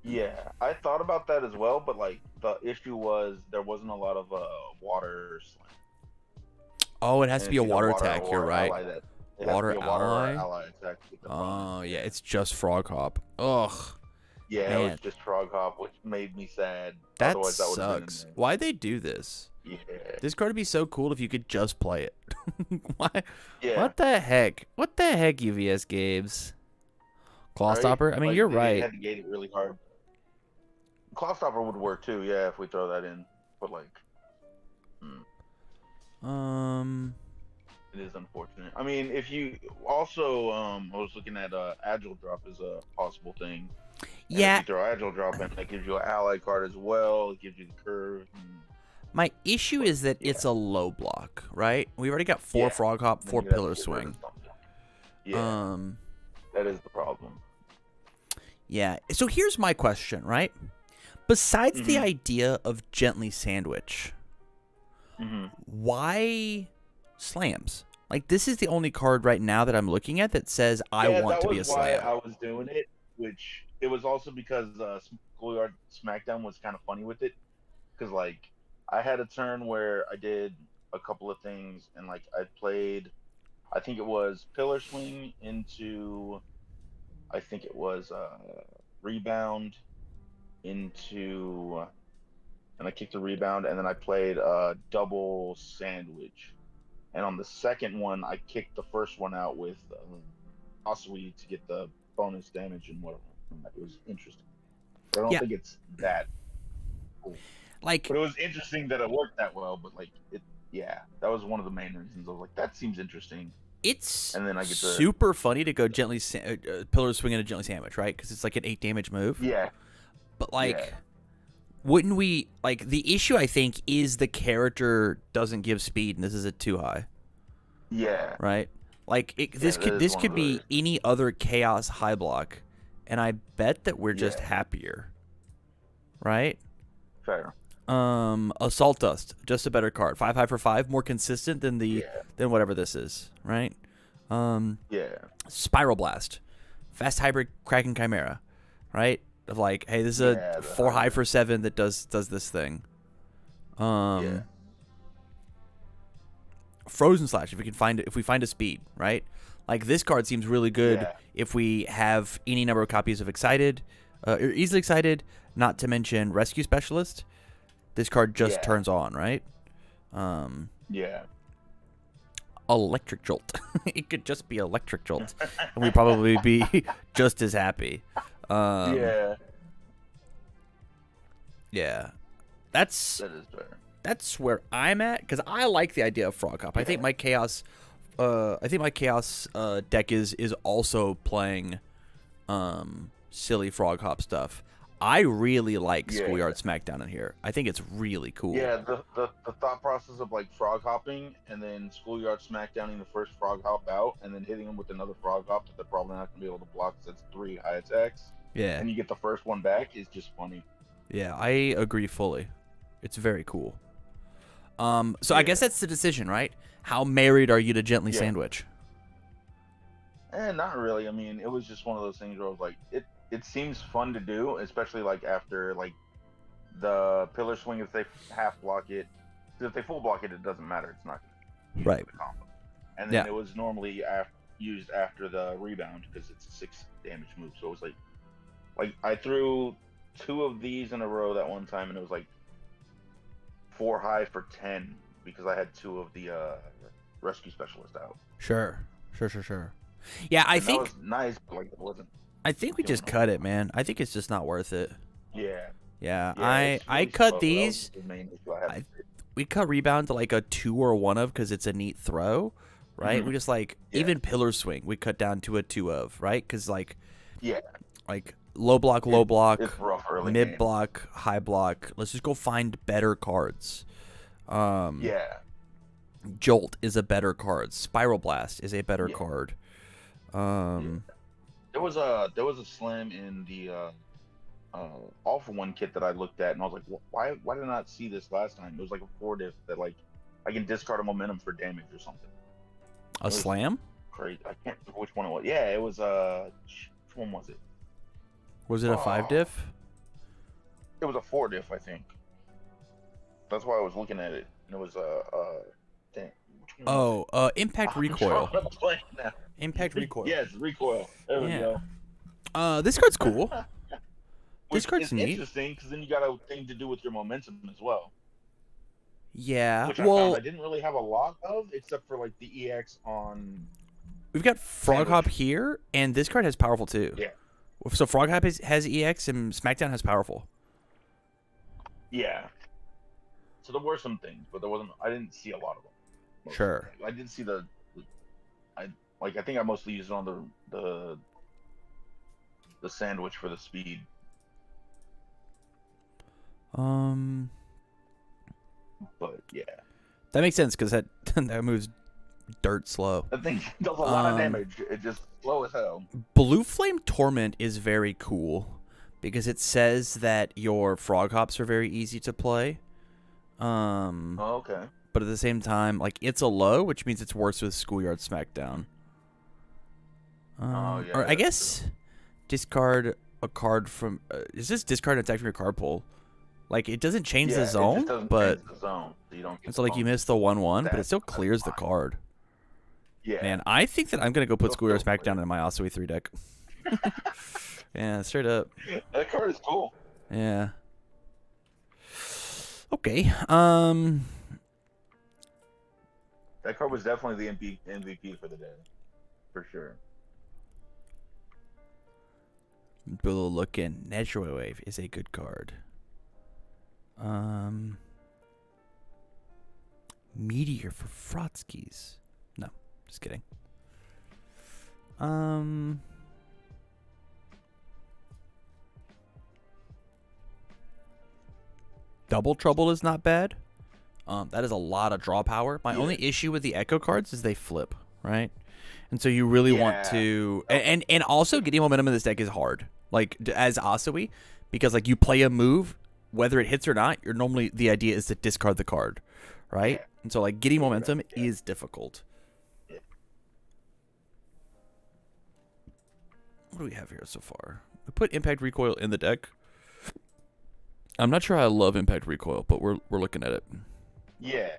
Yeah, I thought about that as well, but like the issue was there wasn't a lot of water slam. Oh, it has And to be it's a either water water attack. or You're right. ally that it Water has to be a water or ally? ally attack. to get the bond. Oh, yeah, it's just Frog Hop. Ugh, Yeah, it man. was just Frog Hop, which made me sad. that Otherwise, that would have been sucks. in Why'd they do this? there. Yeah, This card would be so cool if you could just play it. Why? yeah. What the heck? What the heck, UVS Games? Claw Right? Stopper? I mean, Like, you're they right. had to gate it really hard. Claw Stopper would work too, yeah, if we throw that in. But like, it is unfortunate. I mean, if you also, I was looking at Agile Drop as a possible thing. And Yeah, If you throw Agile Drop in, that gives you an ally card as well. It gives you the curve. My issue is that it's a low block, right? We already got 4 Frog Hop, 4 Pillar Swing. Yeah, that is the problem. Yeah. So here's my question, right? Besides the idea of Gently Sandwich, why slams? Like, this is the only card right now that I'm looking at that says I want to be a slam. That was why I was doing it, which it was also because Schoolyard SmackDown was kind of funny with it. Because, like, I had a turn where I did a couple of things, and, like, I played, I think it was Pillar Swing into, I think it was Rebound into, and I kicked a Rebound, and then I played Double Sandwich. And on the second one, I kicked the first one out with Osui to get the bonus damage and whatever. It was interesting. I don't think it's that cool. Like, but it was interesting that it worked that well. But like, that was one of the main reasons. I was like, that seems interesting. It's and then I get super funny to go gently Pillar Swing and a Gently Sandwich, right? Because it's like an 8 damage move. Yeah. But like, wouldn't we like the issue? I think is the character doesn't give speed, and this is a too high. Yeah. Right. Like this could be any other chaos high block, and I bet that we're just happier. Right. Fair. Assault Dust, just a better card. 5 high for 5, more consistent than than whatever this is, right? Spiral Blast, fast hybrid Kraken Chimera, right? Of like, hey, this is a 4 high for 7 that does this thing. Frozen Slash, if we find a speed, right? Like this card seems really good if we have any number of copies of Excited, or Easily Excited, not to mention Rescue Specialist. This card just turns on, right? Electric Jolt. It could just be Electric Jolt, and we'd probably be just as happy. That is fair. That's where I'm at, because I like the idea of Frog Hop. I think my Chaos, deck is also playing, silly Frog Hop stuff. I really like Schoolyard SmackDown in here. I think it's really cool. Yeah, the thought process of like frog hopping and then Schoolyard SmackDowning the first frog hop out and then hitting them with another frog hop that they're probably not going to be able to block because it's 3 high attacks. Yeah. And you get the first one back is just funny. Yeah, I agree fully. It's very cool. So I guess that's the decision, right? How married are you to Gently Sandwich? Not really. I mean, it was just one of those things where I was like, it seems fun to do, especially like after like the Pillar Swing. If they half block it, if they full block it, it doesn't matter. It's not right. The combo. And then it was normally used after the Rebound because it's a 6 damage move. So it was like I threw 2 of these in a row that one time, and it was like 4 high for 10 because I had 2 of the Rescue Specialist out. Sure. Yeah, I think that was nice, but like it wasn't. I think we just cut it, man. I think it's just not worth it. Yeah. I cut these. We cut Rebound to like a 2 or 1 of because it's a neat throw, right? Mm-hmm. We just like even Pillar Swing we cut down to a 2 of, right? Because like low block, it's rough early mid game. block, high block. Let's just go find better cards. Jolt is a better card. Spiral Blast is a better card. There was a slam in the All for One kit that I looked at, and I was like, why did I not see this last time? It was like a 4 diff that like I can discard a momentum for damage or something. A slam? Crazy. I can't remember which one it was. Yeah, it was which one was it? Was it a 5 diff? It was a 4 diff, I think. That's why I was looking at it. And it was Impact Recoil. Impact Recoil. Yes, Recoil. There we go. This card's cool. This card's neat. Interesting because then you got a thing to do with your momentum as well. Yeah. Which I found I didn't really have a lot of, except for like the EX on. We've got Frog Hop here, and this card has powerful too. Yeah. So Frog Hop has EX, and SmackDown has powerful. Yeah. So there were some things, but I didn't see a lot of them. Sure. I did see I think I mostly used it on the sandwich for the speed. But yeah, That makes sense because that that moves dirt slow. that thing does a lot of damage. It just slow as hell. Blue Flame Torment is very cool because it says that your frog hops are very easy to play. Oh, okay. But at the same time, like it's a low, which means it's worse with Schoolyard Smackdown. Yeah, Or I that's guess discard a card from. Is this discard an attack from your card pool? Like it doesn't change Yeah, the it just zone, doesn't but change the zone, so you don't get it's like you bonus. miss the 1/1, but it That's still clears the fine. card. Yeah. Man, I think that I'm gonna go put Still Schoolyard clear. Smackdown in my Asui 3 deck. Yeah, straight up. That card is cool. Yeah. Okay. That card was definitely the MVP for the day, for sure. We'll look in. Nedroy Wave is a good card. Meteor for Frotskis. No, just kidding. Double Trouble is not bad. That is a lot of draw power. My only issue with the Echo cards is they flip, right? And so you really want to, and also getting momentum in this deck is hard. Like as Asui, because like you play a move, whether it hits or not, you're normally the idea is to discard the card, right? Yeah. And so like getting momentum is difficult. Yeah. What do we have here so far? We put Impact Recoil in the deck. I'm not sure I love Impact Recoil, but we're looking at it. Yeah.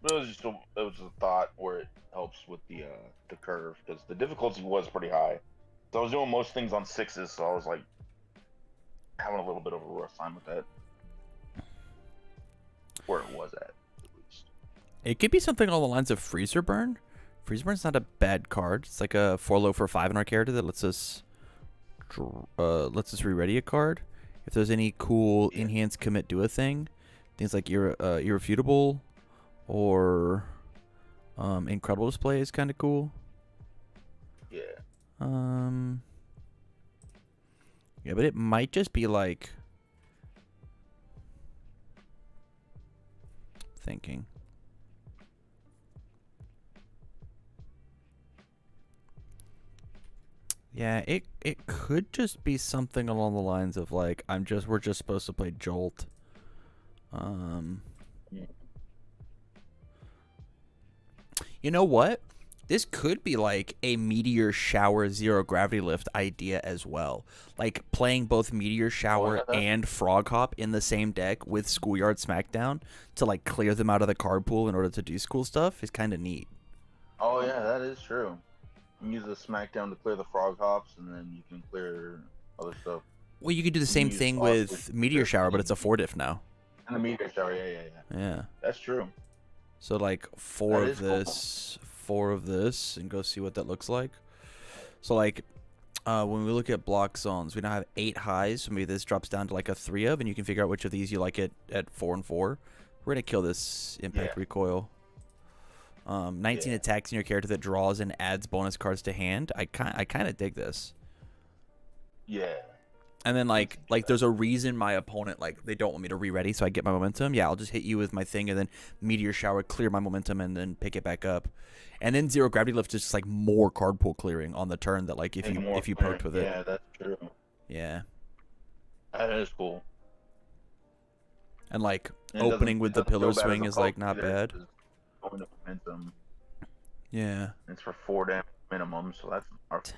But it was just a thought where it helps with the curve because the difficulty was pretty high. So I was doing most things on 6s, so I was like having a little bit of a rough time with that. Where it was at least. It could be something along the lines of Freezer Burn. Freezer Burn's not a bad card. It's like a 4 for 5 in our character that lets us re-ready a card. If there's any cool enhance commit do a thing, things like irrefutable or incredible display is kind of cool. Yeah. Yeah, but it might just be like thinking. Yeah, it could just be something along the lines of like we're just supposed to play Jolt. You know what? This could be like a Meteor Shower Zero Gravity Lift idea as well. Like playing both Meteor Shower and Frog Hop in the same deck with Schoolyard Smackdown to like clear them out of the card pool in order to do school stuff is kind of neat. Oh yeah, that is true. You use the Smackdown to clear the Frog Hops, and then you can clear other stuff. Well, you could do the same thing with Meteor Shower, but it's a 4-diff now. And the Meteor Shower, yeah. Yeah. That's true. So like 4 of this, 4 of this, and go see what that looks like. So like when we look at block zones, we now have 8 highs. So maybe this drops down to like a 3 of, and you can figure out which of these you like it at 4 and 4. We're gonna kill this Impact Recoil. 19 attacks in your character that draws and adds bonus cards to hand. I kind of dig this. Yeah. And then like there's a reason my opponent like they don't want me to re-ready, so I get my momentum. Yeah, I'll just hit you with my thing and then Meteor Shower, clear my momentum, and then pick it back up. And then Zero Gravity Lift is just like more card pool clearing on the turn that like if you poked with it. Yeah, that's true. Yeah. That is cool. And like opening with the pillar swing is like not bad. Going to momentum. Yeah. It's for 4 damage minimum, so that's not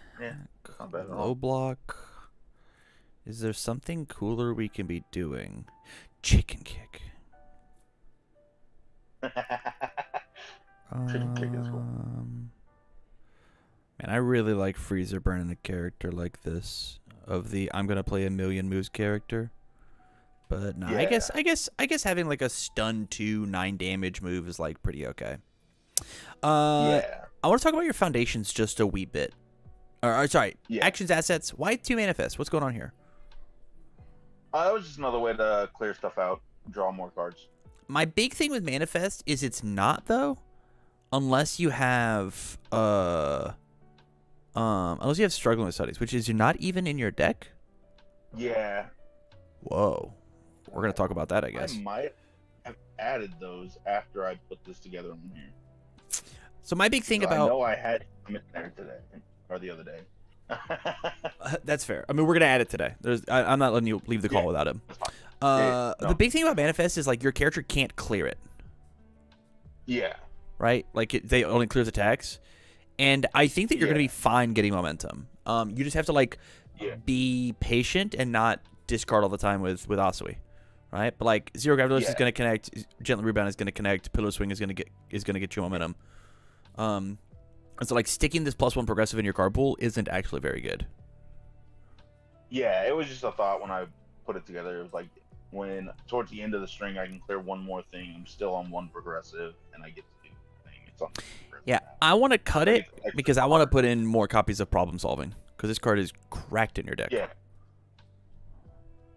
bad at all. Low block. Is there something cooler we can be doing? Chicken kick. Chicken kick is cool. Man, I really like Freezer Burn in a character like this. Of the I'm gonna play a million moves character. But no, I guess having like a stun 2 9 damage move is like pretty okay. I want to talk about your foundations just a wee bit. Or sorry, actions, assets. Why 2 manifest? What's going on here? That was just another way to clear stuff out, draw more cards. My big thing with manifest is it's not though, unless you have struggling with studies, which is you're not even in your deck. Yeah. Whoa. We're gonna talk about that, I guess. I might have added those after I put this together on here. So my big thing So about I know I had them in there today or the other day. that's fair. I mean, we're gonna add it today. I'm not letting you leave the call without him. That's fine. The big thing about manifest is like your character can't clear it. Yeah. Right? Like they only clears attacks, and I think that you're gonna be fine getting momentum. You just have to like be patient and not discard all the time with Asui, right? But like Zero Gravity is gonna connect, Gently Rebound is gonna connect, Pillar Swing is gonna get you momentum. And so like sticking this +1 progressive in your card pool isn't actually very good. Yeah, it was just a thought when I put it together. It was like when towards the end of the string I can clear one more thing. I'm still on 1 progressive, and I get to do the thing. It's on. Yeah, I want to cut it because I want to put in more copies of Problem Solving because this card is cracked in your deck.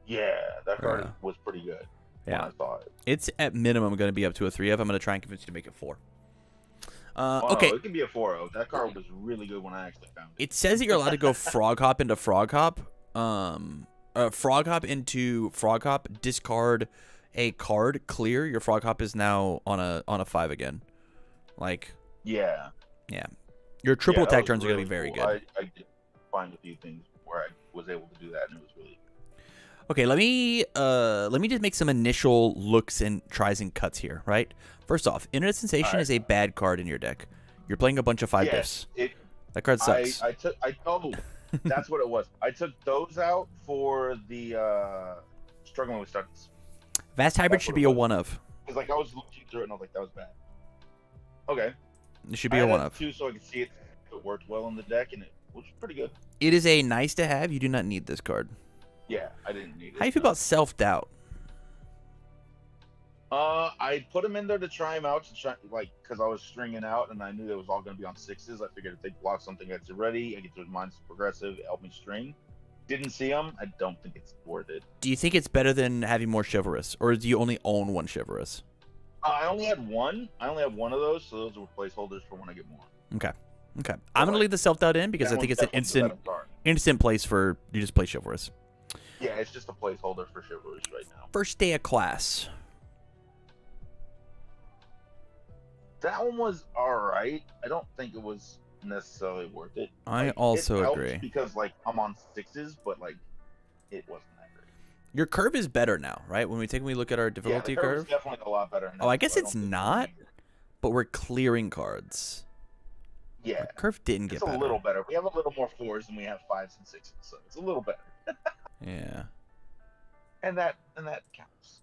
Yeah, that card was pretty good. Yeah, I saw it. It's at minimum going to be up to a 3 of. I'm going to try and convince you to make it 4. Oh, okay. It can be a 4-0. That card was really good when I actually found it. It says that you're allowed to go Frog Hop into Frog Hop. Frog Hop into Frog Hop, discard a card, clear. Your Frog Hop is now on a 5 again. Like. Yeah. Your triple attack turns are going to be very cool. good. I did find a few things where I was able to do that, and it was really. Okay, let me just make some initial looks and tries and cuts here, right? First off, Internet Sensation is a bad card in your deck. You're playing a bunch of 5 diffs. That card sucks. That's what it was. I took those out for the struggling with studies. Vast Hybrid should be a 1 of. Because like I was looking through it and I was like, that was bad. Okay. It should be a 1 of. Too, so I could see it. It worked well in the deck and it was pretty good. It is a nice to have. You do not need this card. Yeah, I didn't need it. How do you feel about Self Doubt? I put him in there to try him out, because I was stringing out and I knew it was all going to be on 6s. I figured if they block something that's ready, I get to mine progressive, help me string. Didn't see him. I don't think it's worth it. Do you think it's better than having more Chivalrous, or do you only own 1 Chivalrous? I only had 1. I only have 1 of those, so those were placeholders for when I get more. Okay. I'm going to leave the Self Doubt in because I think it's an instant place for you just play Chivalrous. Yeah, it's just a placeholder for Chivalrous right now. First day of class. That one was alright. I don't think it was necessarily worth it. I also agree. Because like I'm on 6s, but like it wasn't that great. Your curve is better now, right? When we look at our difficulty curve. It's definitely a lot better now. Oh, I guess it's not, but we're clearing cards. Yeah. Our curve didn't get better. It's a little better. We have a little more 4s than we have 5s and 6s, so it's a little better. Yeah. And that counts.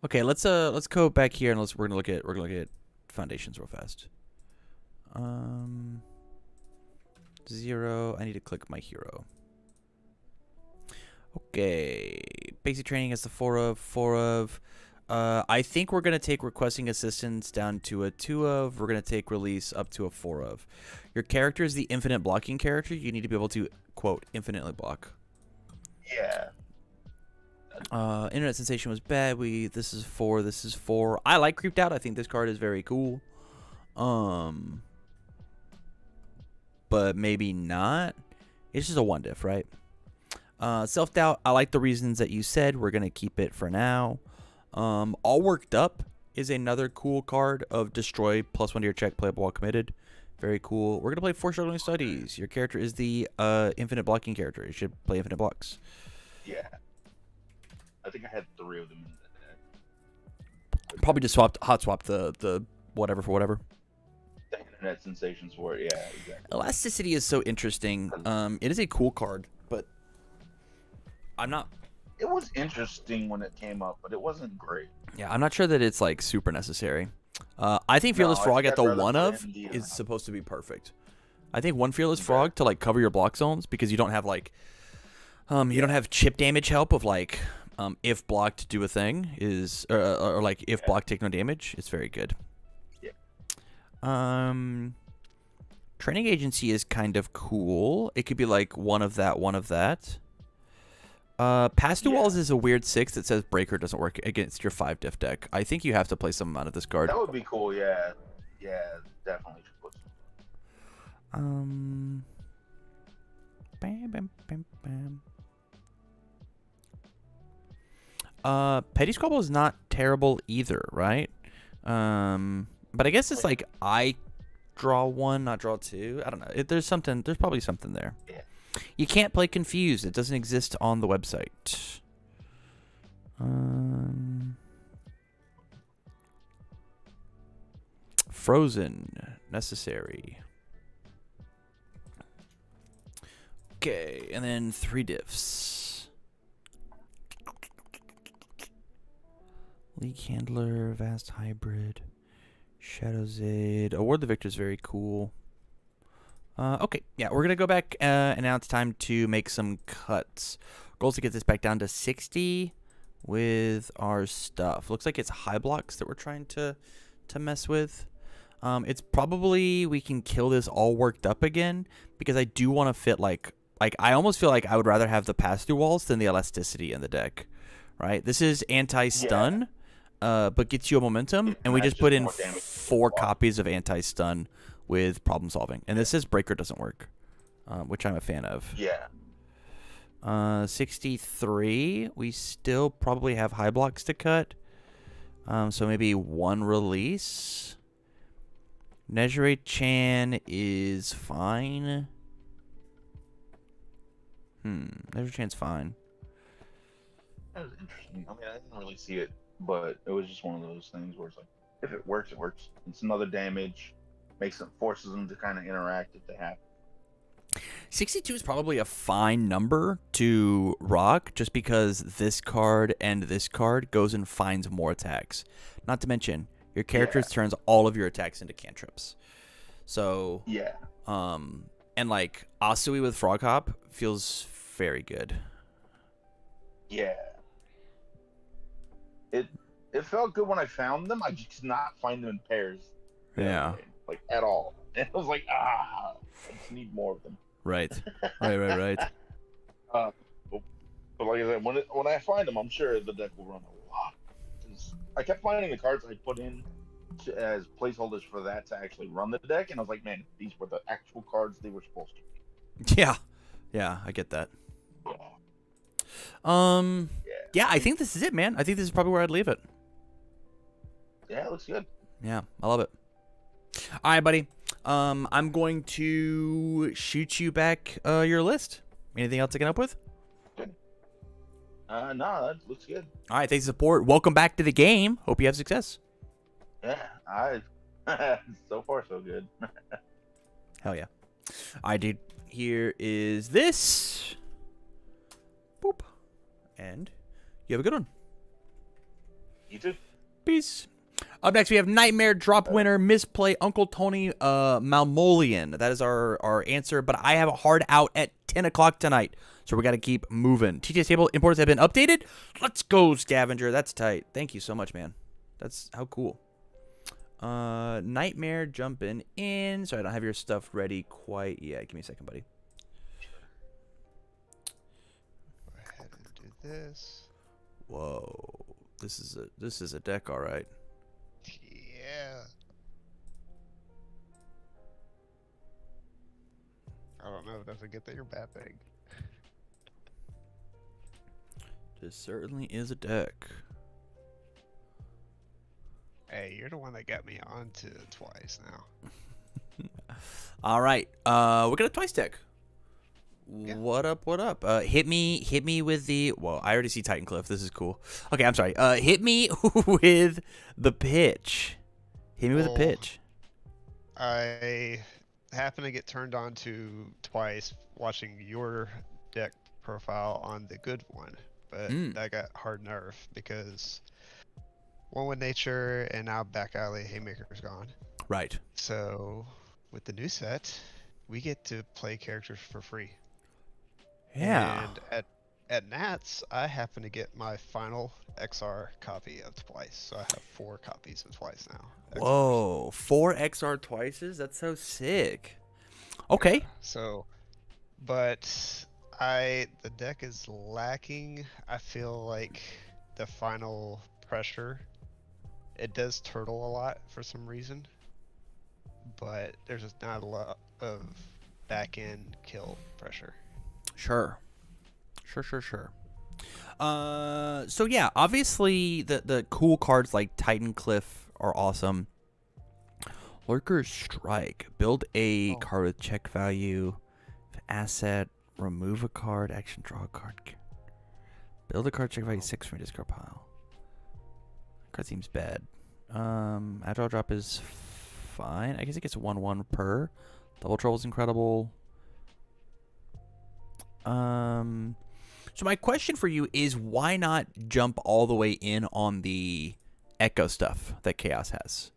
Okay, let's go back here and we're gonna look at foundations real fast. 0. I need to click my hero. Okay, basic training is the 4 of. I think we're gonna take requesting assistance down to a 2 of. We're gonna take release up to a 4 of. Your character is the infinite blocking character. You need to be able to quote infinitely block. Yeah. Internet Sensation was bad. This is 4. This is 4. I like Creeped Out. I think this card is very cool. But maybe not. It's just a 1 diff, right? Self Doubt. I like the reasons that you said. We're gonna keep it for now. All Worked Up is another cool card of destroy +1 to your check, playable while committed. Very cool. We're gonna play 4 struggling studies. Your character is the infinite blocking character. You should play infinite blocks. Yeah. I think I had 3 of them in the deck. Probably just hot swap the whatever for whatever. The Internet Sensations for it, yeah, exactly. Elasticity is so interesting. It is a cool card, but I'm not. It was interesting when it came up, but it wasn't great. Yeah, I'm not sure that it's like super necessary. I think Fearless Frog at the 1 of is supposed to be perfect. I think 1 Fearless Frog to like cover your block zones because you don't have like you don't have chip damage help of like if blocked do a thing is or like if blocked take no damage. It's very good. Yeah. Training Agency is kind of cool. It could be like 1 of that, 1 of that. Pass Through Walls is a weird 6 that says Breaker doesn't work against your 5 diff deck. I think you have to play some amount of this card. That would be cool, yeah. Yeah, definitely should put some. Bam, bam, bam, bam. Petty Squabble is not terrible either, right? But I guess it's like I draw 1, not draw 2. I don't know. There's probably something there. Yeah. You can't play Confused. It doesn't exist on the website. Frozen. Necessary. Okay, and then 3 diffs. League Handler, Vast Hybrid, Shadows Aid. Award the Victor is very cool. Okay, yeah, we're going to go back, and now it's time to make some cuts. Goal is to get this back down to 60 with our stuff. Looks like it's high blocks that we're trying to mess with. It's probably we can kill this all worked up again because I do want to fit like I almost feel like I would rather have the pass-through walls than the elasticity in the deck, right? This is anti-stun, but gets you a momentum, and we just put in 4 copies of anti-stun with problem solving. And this says breaker doesn't work, which I'm a fan of. Yeah. 63, we still probably have high blocks to cut. So maybe 1 release. Nejire Chan is fine. Nejire Chan's fine. That was interesting. I mean, I didn't really see it, but it was just one of those things where it's like, if it works, it works. It's another damage, forces them to kind of interact if they have. 62 is probably a fine number to rock just because this card and this card goes and finds more attacks. Not to mention, your character turns all of your attacks into cantrips. So, and like Asui with Frog Hop feels very good. Yeah. It felt good when I found them. I just did not find them in pairs. Yeah. Like at all. And I was like, I just need more of them. Right. But like I said, when I find them, I'm sure the deck will run a lot. I kept finding the cards I put in as placeholders for that to actually run the deck, and I was like, man, these were the actual cards they were supposed to be. Yeah, I get that. Yeah. Yeah, I think this is it, man. I think this is probably where I'd leave it. Yeah, it looks good. Yeah, I love it. All right, buddy. I'm going to shoot you back your list. Anything else I can help with? Good. No, that looks good. All right, thanks for the support. Welcome back to the game. Hope you have success. Yeah, so far so good. Hell yeah. All right, dude. Here is this. Boop. And you have a good one. You too. Peace. Up next, we have Nightmare Drop winner, Misplay, Uncle Tony Malmolian. That is our answer, but I have a hard out at 10 o'clock tonight, so we got to keep moving. TTS table importers have been updated. Let's go, Scavenger. That's tight. Thank you so much, man. That's how cool. Nightmare jumping in. So I don't have your stuff ready quite yet. Give me a second, buddy. Go ahead and do this. Whoa. This is a deck, all right. Yeah. I don't know if that's a good thing or bad thing. This certainly is a deck. Hey, you're the one that got me onto it twice now. All right. We got a twice deck. Yeah. What up? Hit me with the. Well, I already see Titan Cliff. This is cool. Okay, I'm sorry. Hit me with the pitch. Hit me with a pitch. I happened to get turned on to twice watching your deck profile on the good one, but that got hard nerf because one with nature and now back alley haymaker's gone. Right. So with the new set, we get to play characters for free. Yeah. And at Nats, I happen to get my final XR copy of Twice. So I have 4 copies of Twice now. XRs. Whoa, 4 XR twices? That's so sick. Okay. Yeah, so, but the deck is lacking. I feel like the final pressure, it does turtle a lot for some reason, but there's just not a lot of back end kill pressure. Sure. So yeah, obviously the cool cards like Titan Cliff are awesome. Lurker's Strike. Build a card with check value, asset, remove a card, action, draw a card. Build a card, check value 6 from your discard pile. Card seems bad. Agile drop is fine. I guess it gets 1/1 per. Double Trouble's incredible. So my question for you is, why not jump all the way in on the Echo stuff that Chaos has?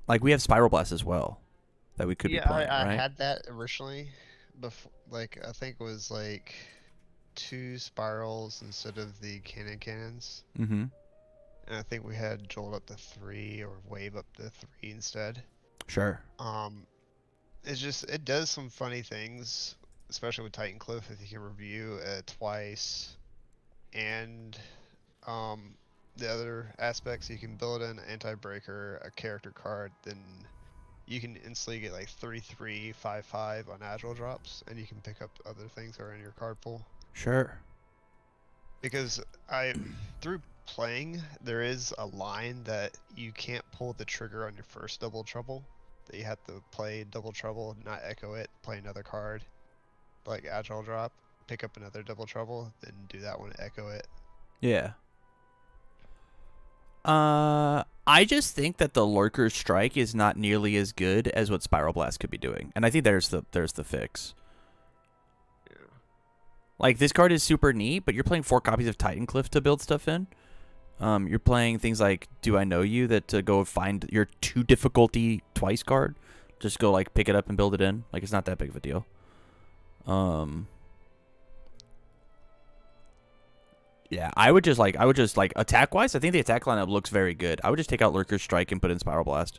Like we have Spiral Blast as well that we could be playing, I right? had that originally, before. Like I think it was like 2 spirals instead of the cannons. Mm-hmm. And I think we had Jolt up to 3 or Wave up to 3 instead. Sure. It's just, it does some funny things, especially with Titan Cliff, if you can review twice, and the other aspects. You can build an anti-breaker, a character card, then you can instantly get like 3/3, 5/5 on agile drops, and you can pick up other things that are in your card pool. Sure. Because through playing, there is a line that you can't pull the trigger on your first double trouble. That you have to play double trouble, not echo it, play another card, like agile drop, pick up another double trouble, then do that one, echo it. Yeah. I just think that the Lurker's Strike is not nearly as good as what Spiral Blast could be doing, and I think there's the fix. Yeah. Like, this card is super neat, but you're playing 4 copies of Titan Cliff to build stuff in. You're playing things like Do I Know You, that to go find your 2 difficulty twice card. Just go, like, pick it up and build it in. Like, it's not that big of a deal. Yeah, I would just like attack-wise, I think the attack lineup looks very good. I would just take out Lurker's Strike and put in Spiral Blast.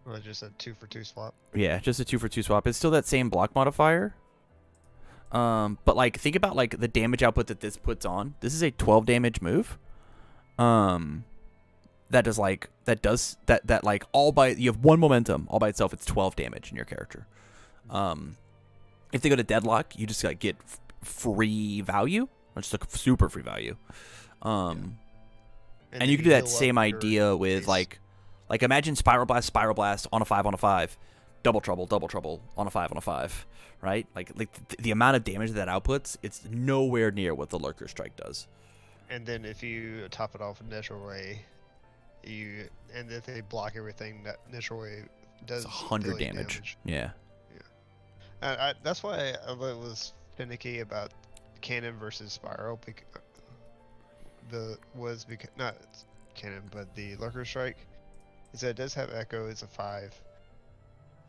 Or just a 2-for-2 swap. Yeah, just a 2-for-2 swap. It's still that same block modifier. But like, think about like the damage output that this puts on. This is a 12 damage move. That does like all by, you have 1 momentum all by itself. It's 12 damage in your character. If they go to Deadlock, you just like get free value, or just a super free value. And you can do that same idea with like imagine Spiral Blast on a 5/5, double trouble on a 5/5, right? Like the amount of damage that outputs, it's nowhere near what the Lurker Strike does. And then if you top it off with Natural Way, and if they block everything, that Natural Way does 100 damage. Yeah. That's why I was finicky about Cannon versus Spiral. Not Cannon, but the Lurker Strike, is that it does have Echo as a 5,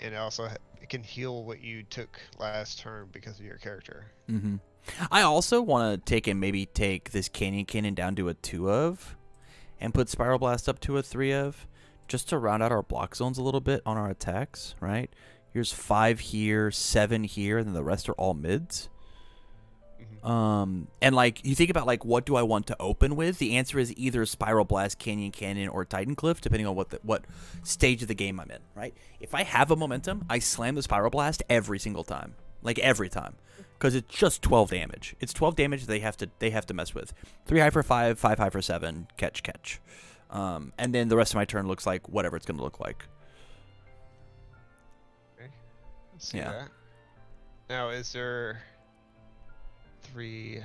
and it can heal what you took last turn because of your character. Mm-hmm. I also want to take this Cannon down to a 2 of, and put Spiral Blast up to a 3 of, just to round out our block zones a little bit on our attacks, right? Here's 5 here, 7 here, and then the rest are all mids. And like, you think about like, what do I want to open with? The answer is either Spiral Blast, Cannon, or Titan Cliff, depending on what stage of the game I'm in, right? If I have a momentum, I slam the Spiral Blast every single time, like every time, because it's just 12 damage. It's 12 damage they have to mess with. 3 high for 5, 5 high for 7, catch. And then the rest of my turn looks like whatever it's gonna look like. See that. Now, is there 3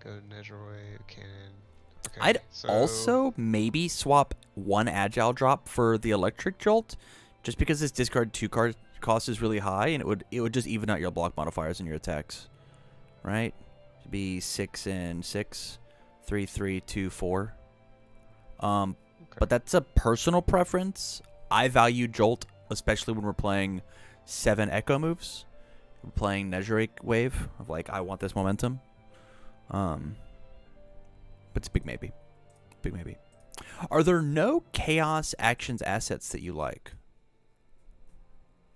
go Nedroy Cannon? Okay, I'd also maybe swap 1 Agile drop for the Electric Jolt, just because this discard 2 card cost is really high, and it would just even out your block modifiers in your attacks, right? It'd be 6 and 6, 3, 3, 2, 4. Okay. But that's a personal preference. I value Jolt, especially when we're playing 7 Echo moves. We're playing Nezhurich Wave of like, I want this momentum. But it's a big maybe. Big maybe. Are there no Chaos Actions assets that you like?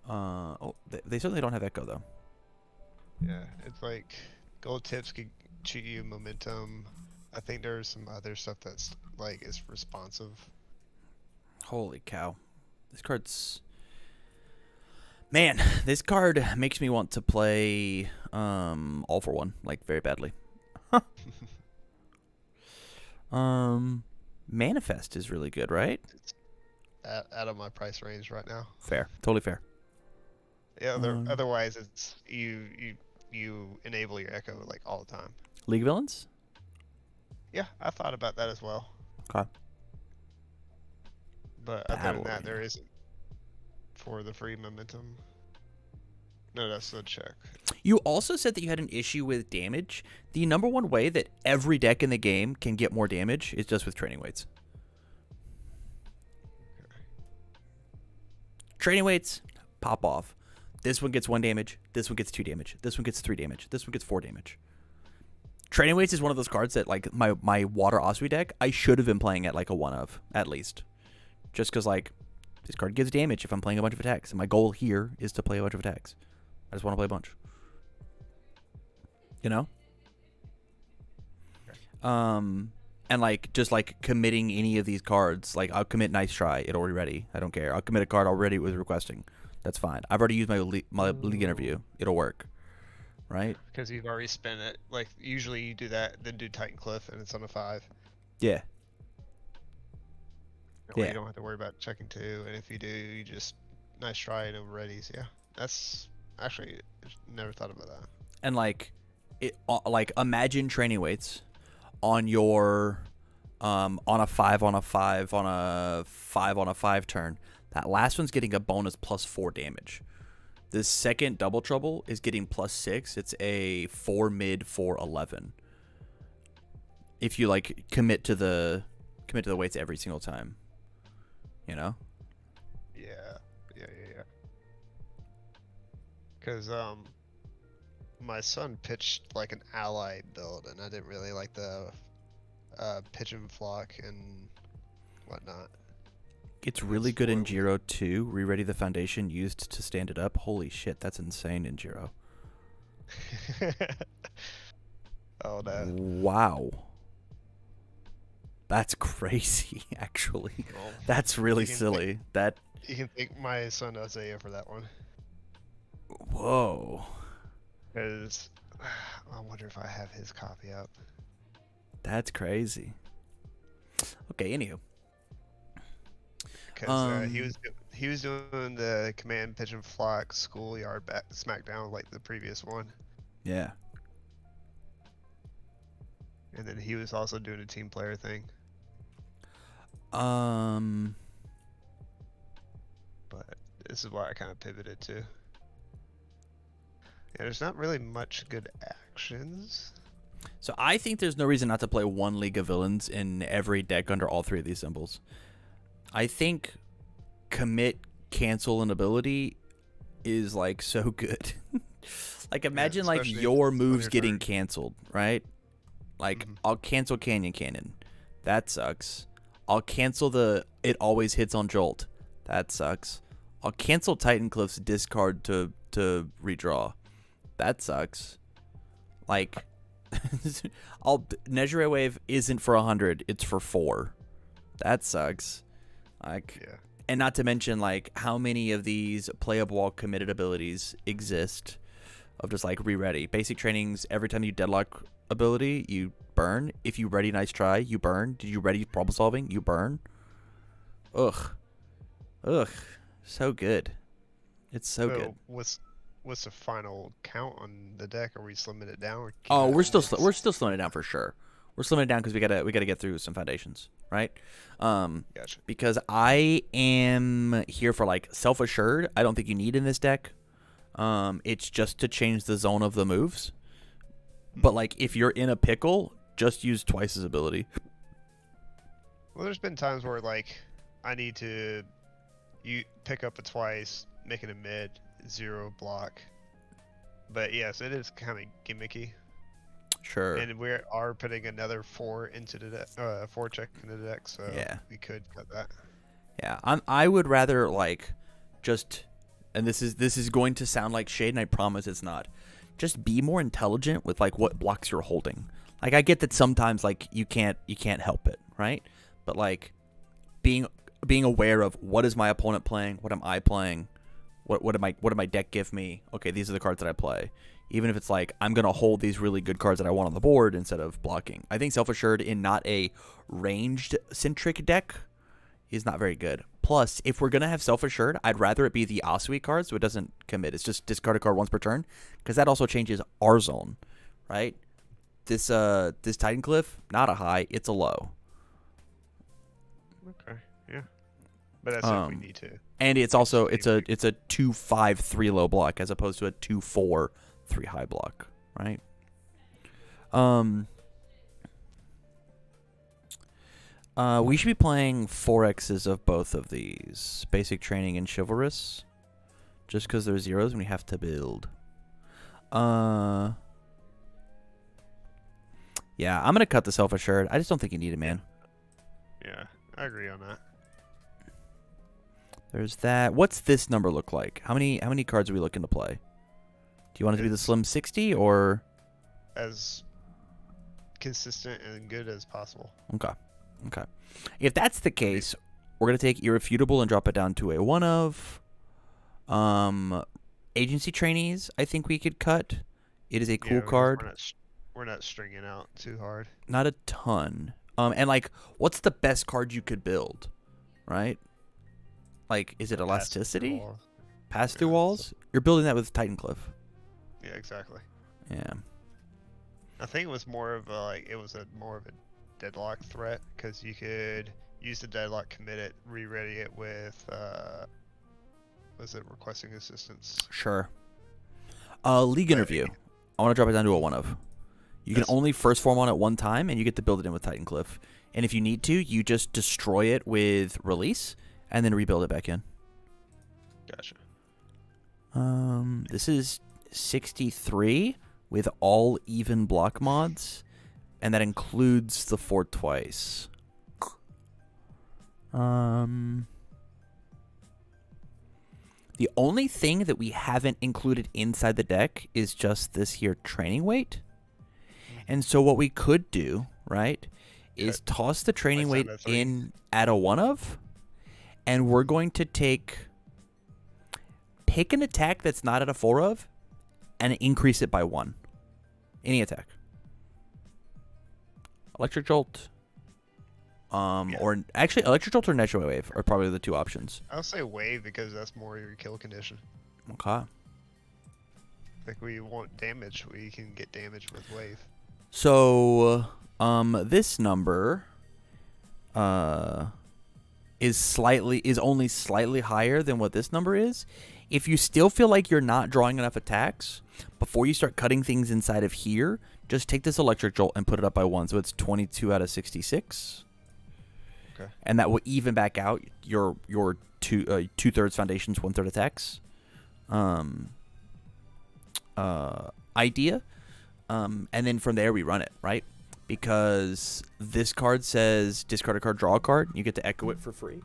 They certainly don't have Echo though. Yeah, it's like gold tips could cheat you momentum. I think there's some other stuff that's like is responsive. Holy cow. This card's... Man, this card makes me want to play All for One, like, very badly. Manifest is really good, right? It's out of my price range right now. Fair. Totally fair. Yeah, otherwise it's you enable your echo like all the time. League of Villains? Yeah, I thought about that as well. Okay. But Battle other than that, Arena. there isn't for the free momentum. No, that's the check. You also said that you had an issue with damage. The number one way that every deck in the game can get more damage is just with training weights. Training weights, pop off. This one gets 1 damage. This one gets 2 damage. This one gets 3 damage. This one gets 4 damage. Training weights is one of those cards that, like, my Water Osprey deck, I should have been playing at, like, a 1 of, at least. Just because, like, this card gives damage if I'm playing a bunch of attacks. And my goal here is to play a bunch of attacks. I just want to play a bunch. You know? And, like, just, like, committing any of these cards. Like, I'll commit Nice Try. It already ready. I don't care. I'll commit a card already with requesting. That's fine. I've already used my league interview. It'll work. Right? Because you've already spent it. Like, usually you do that, then do Titan Cliff, and it's on a 5. Yeah. That way Yeah. you don't have to worry about checking 2, and if you do, you just Nice Try and over readies. Yeah, that's actually never thought about that. And, like, imagine training weights on your on a 5 on a 5 on a 5 on a 5 turn. That last one's getting a bonus plus 4 damage. This second Double Trouble is getting plus 6. It's a 4 mid 4 11. If you, like, commit to the weights every single time. You know? Yeah. Because my son pitched like an ally build, and I didn't really like the pigeon flock and whatnot. It's really good in Giro too. Re-ready the foundation used to stand it up. Holy shit, that's insane in Giro. Oh no. Wow. That's crazy, actually. Well, That's really you can silly. That. You can thank my son Isaiah for that one. Whoa. Because I wonder if I have his copy up. That's crazy. Okay, anywho. Because he was doing the command pigeon flock schoolyard back smackdown like the previous one, Yeah. and then he was also doing a team player thing. But this is why I kind of pivoted to. Yeah, there's not really much good actions. So I think there's no reason not to play one League of Villains in every deck under all 3 of these symbols. I think commit, cancel, and ability is, like, so good. Like, imagine, like, especially your on moves your getting turn. canceled, right? Like, Mhm. I'll cancel Canyon. That sucks. I'll cancel it always hits on Jolt. That sucks. I'll cancel Titan Cliff's discard to redraw. That sucks. Like, Nezure Wave isn't for 100, it's for 4. That sucks. Like, Yeah. and not to mention, like, how many of these playable while committed abilities exist of just, like, re-ready. Basic trainings, every time you deadlock ability, you burn. If you ready Nice Try, you burn. Did you ready problem solving? You burn. Ugh. So good. It's so good. What's the final count on the deck? Are we slimming it down? Or Oh, keeping we're it still at we're still slowing it down for sure. We're slowing it down because we gotta get through some foundations, right? Gotcha. Because I am here for, like, self-assured. I don't think you need in this deck. It's just to change the zone of the moves. But, like, if you're in a pickle, just use twice his ability. Well, there's been times where, like, I need to pick up a twice, make it a mid, 0 block. But yes, it is kind of gimmicky. Sure. And we are putting another 4 into the deck, 4 check into the deck, so Yeah. we could cut that. Yeah, I would rather, like, just, and this is going to sound like shade, and I promise it's not. Just be more intelligent with, like, what blocks you're holding. Like, I get that sometimes, like, you can't help it, right? But, like, being aware of what is my opponent playing, what am I playing, What did my deck give me? Okay, these are the cards that I play. Even if it's like I'm gonna hold these really good cards that I want on the board instead of blocking. I think Self-Assured in not a ranged centric deck is not very good. Plus, if we're gonna have Self-Assured, I'd rather it be the Asui card so it doesn't commit. It's just discard a card once per turn, because that also changes our zone, right? This Titan Cliff, not a high, it's a low. Okay, yeah. But that's if we need to. And it's also it's a 2/5 3 low block as opposed to a 2/4 3 high block, right? We should be playing 4X's of both of these, Basic Training and Chivalrous, just because they're zeros and we have to build. Yeah, I'm gonna cut the Self-Assured. I just don't think you need it, man. Yeah, I agree on that. There's that. What's this number look like? How many cards are we looking to play? Do you want it to be the Slim 60 or as consistent and good as possible? Okay. If that's the case, we're gonna take Irrefutable and drop it down to a 1 of. Agency Trainees, I think we could cut. It is a cool card. We're not stringing out too hard. Not a ton. And like, what's the best card you could build, right? Like, is it Elasticity? Pass through walls? You're building that with Titan Cliff. Yeah, exactly. Yeah. I think it was more of a more of a deadlock threat, because you could use the deadlock, commit it, re-ready it with was it requesting assistance? Sure. League Interview. I want to drop it down to a 1 of. You can only first form on it one time, and you get to build it in with Titan Cliff. And if you need to, you just destroy it with Release, and then rebuild it back in. Gotcha. This is 63 with all even block mods, and that includes the 4 twice. The only thing that we haven't included inside the deck is just this here training weight. And so what we could do, right, is toss the training weight in at a 1 of, and we're going to pick an attack that's not at a 4 of, and increase it by 1. Any attack. Electric Jolt. Or actually, Electric Jolt or Nitro Wave are probably the 2 options. I'll say Wave because that's more your kill condition. Okay. Like, we want damage, we can get damage with Wave. So, this number is only slightly higher than what this number is. If you still feel like you're not drawing enough attacks, before you start cutting things inside of here, just take this Electric Jolt and put it up by 1. So it's 22 out of 66. Okay. And that will even back out your 2/3 foundations, 1/3 attacks idea. And then from there we run it, right? Because this card says discard a card, draw a card. You get to echo it for free.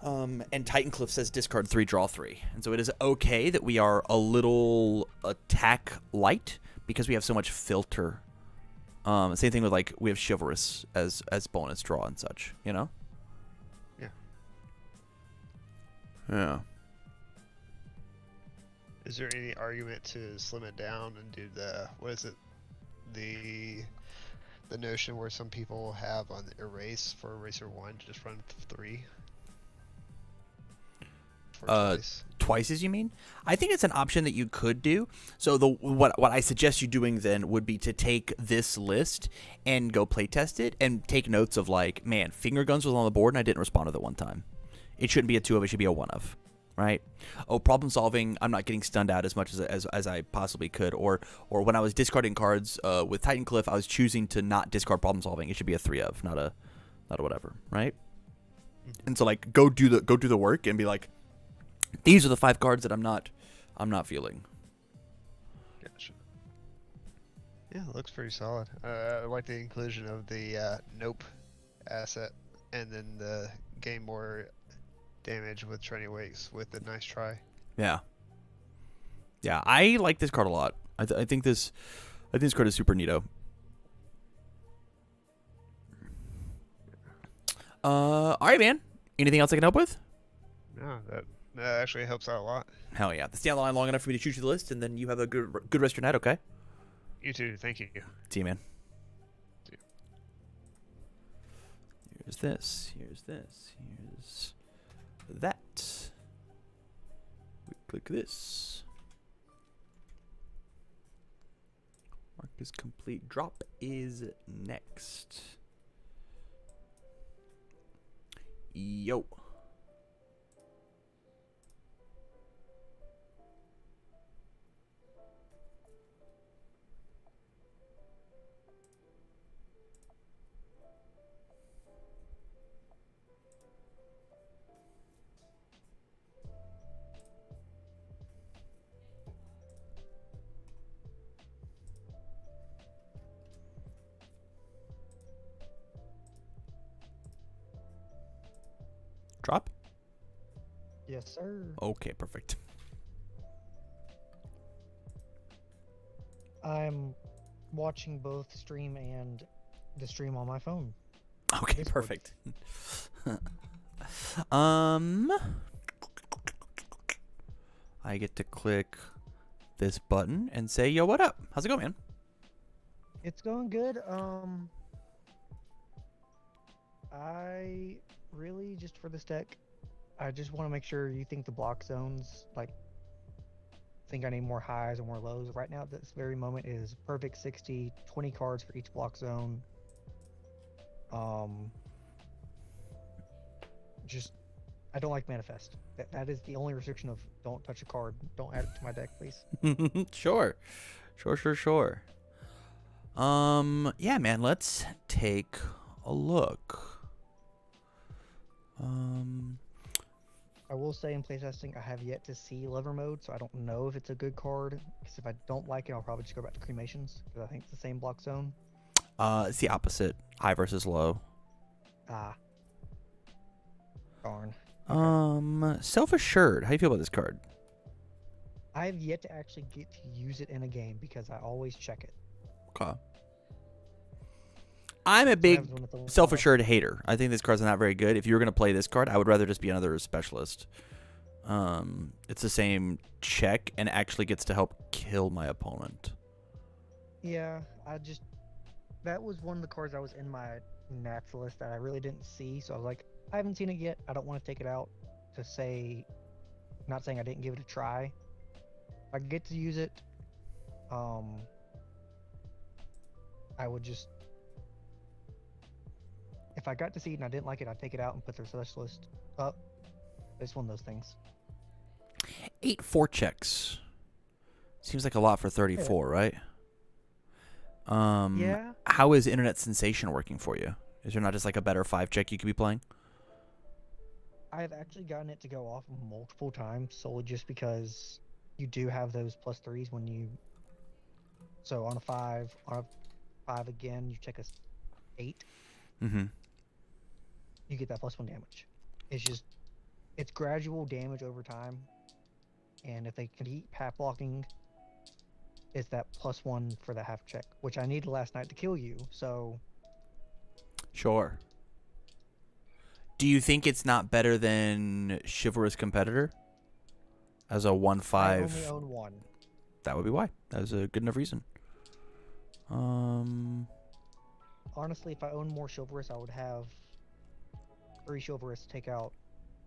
And Titan Cliff says discard 3, draw 3. And so it is okay that we are a little attack light because we have so much filter. Same thing with, like, we have Chivalrous as bonus draw and such, you know? Yeah. Yeah. Is there any argument to slim it down and do the notion where some people have on Erase for Eraser 1, just run 3? Twice as you mean? I think it's an option that you could do. So what I suggest you doing then would be to take this list and go play test it and take notes of, like, man, Finger Guns was on the board and I didn't respond to that one time. It shouldn't be a 2 of, it should be a 1 of, right? Oh, problem solving, I'm not getting stunned out as much as I possibly could. Or when I was discarding cards with Titan Cliff, I was choosing to not discard problem solving. It should be a 3 of, not a whatever, right? And so, like, go do the work and be like, these are the 5 cards that I'm not feeling. Gotcha. Yeah, it looks pretty solid. I like the inclusion of the Nope asset, and then the gain more damage with training weights with the nice try. Yeah, I like this card a lot. I think this card is super neato. All right, man. Anything else I can help with? No, That actually helps out a lot. Hell yeah. Stay on the line long enough for me to shoot you the list, and then you have a good rest of your night, okay? You too. Thank you. See you, man. See you. Here's this. Here's this. Here's that. We click this. Mark is complete. Drop is next. Yo. Drop? Yes, sir. Okay, perfect. I'm watching both stream and the stream on my phone. Okay, Discord. perfect. I get to click this button and say, yo, what up? How's it going, man? It's going good. I really just for this deck, I just want to make sure you think the block zones like think I need more highs or more lows. Right now, at this very moment is perfect 60, 20 cards for each block zone. Just I don't like manifest. That is the only restriction of don't touch a card. Don't add it to my deck, please. Sure. Sure. Yeah, man, let's take a look. I will say in playtesting, I have yet to see lever mode, so I don't know if it's a good card. Because if I don't like it, I'll probably just go back to cremations because I think it's the same block zone. It's the opposite. High versus low. Ah. Darn. Self-assured. How do you feel about this card? I have yet to actually get to use it in a game because I always check it. Okay. I'm a big Sometimes when it's a self-assured hater. I think this card's not very good. If you were going to play this card, I would rather just be another specialist. It's the same check and actually gets to help kill my opponent. Yeah, that was one of the cards that was in my nats list that I really didn't see, so I was like, I haven't seen it yet. I don't want to take it out to say, not saying I didn't give it a try. If I get to use it, I would just, if I got to see it and I didn't like it, I'd take it out and put their specialist up. It's one of those things. 8 4-checks. Seems like a lot for 34, right? Yeah. How is Internet Sensation working for you? Is there not just like a better 5-check you could be playing? I've actually gotten it to go off multiple times solely just because you do have those +3s when you. So on a 5 again, you check a 8. Mm-hmm. You get that +1 damage. It's gradual damage over time, and if they can keep half blocking, it's that +1 for the half check, which I needed last night to kill you. So. Sure. Do you think it's not better than Chivalrous Competitor? As a 1/5. I only own one. That would be why. That was a good enough reason. Honestly, if I owned more Chivalrous, I would have 3 Chivalrous to take out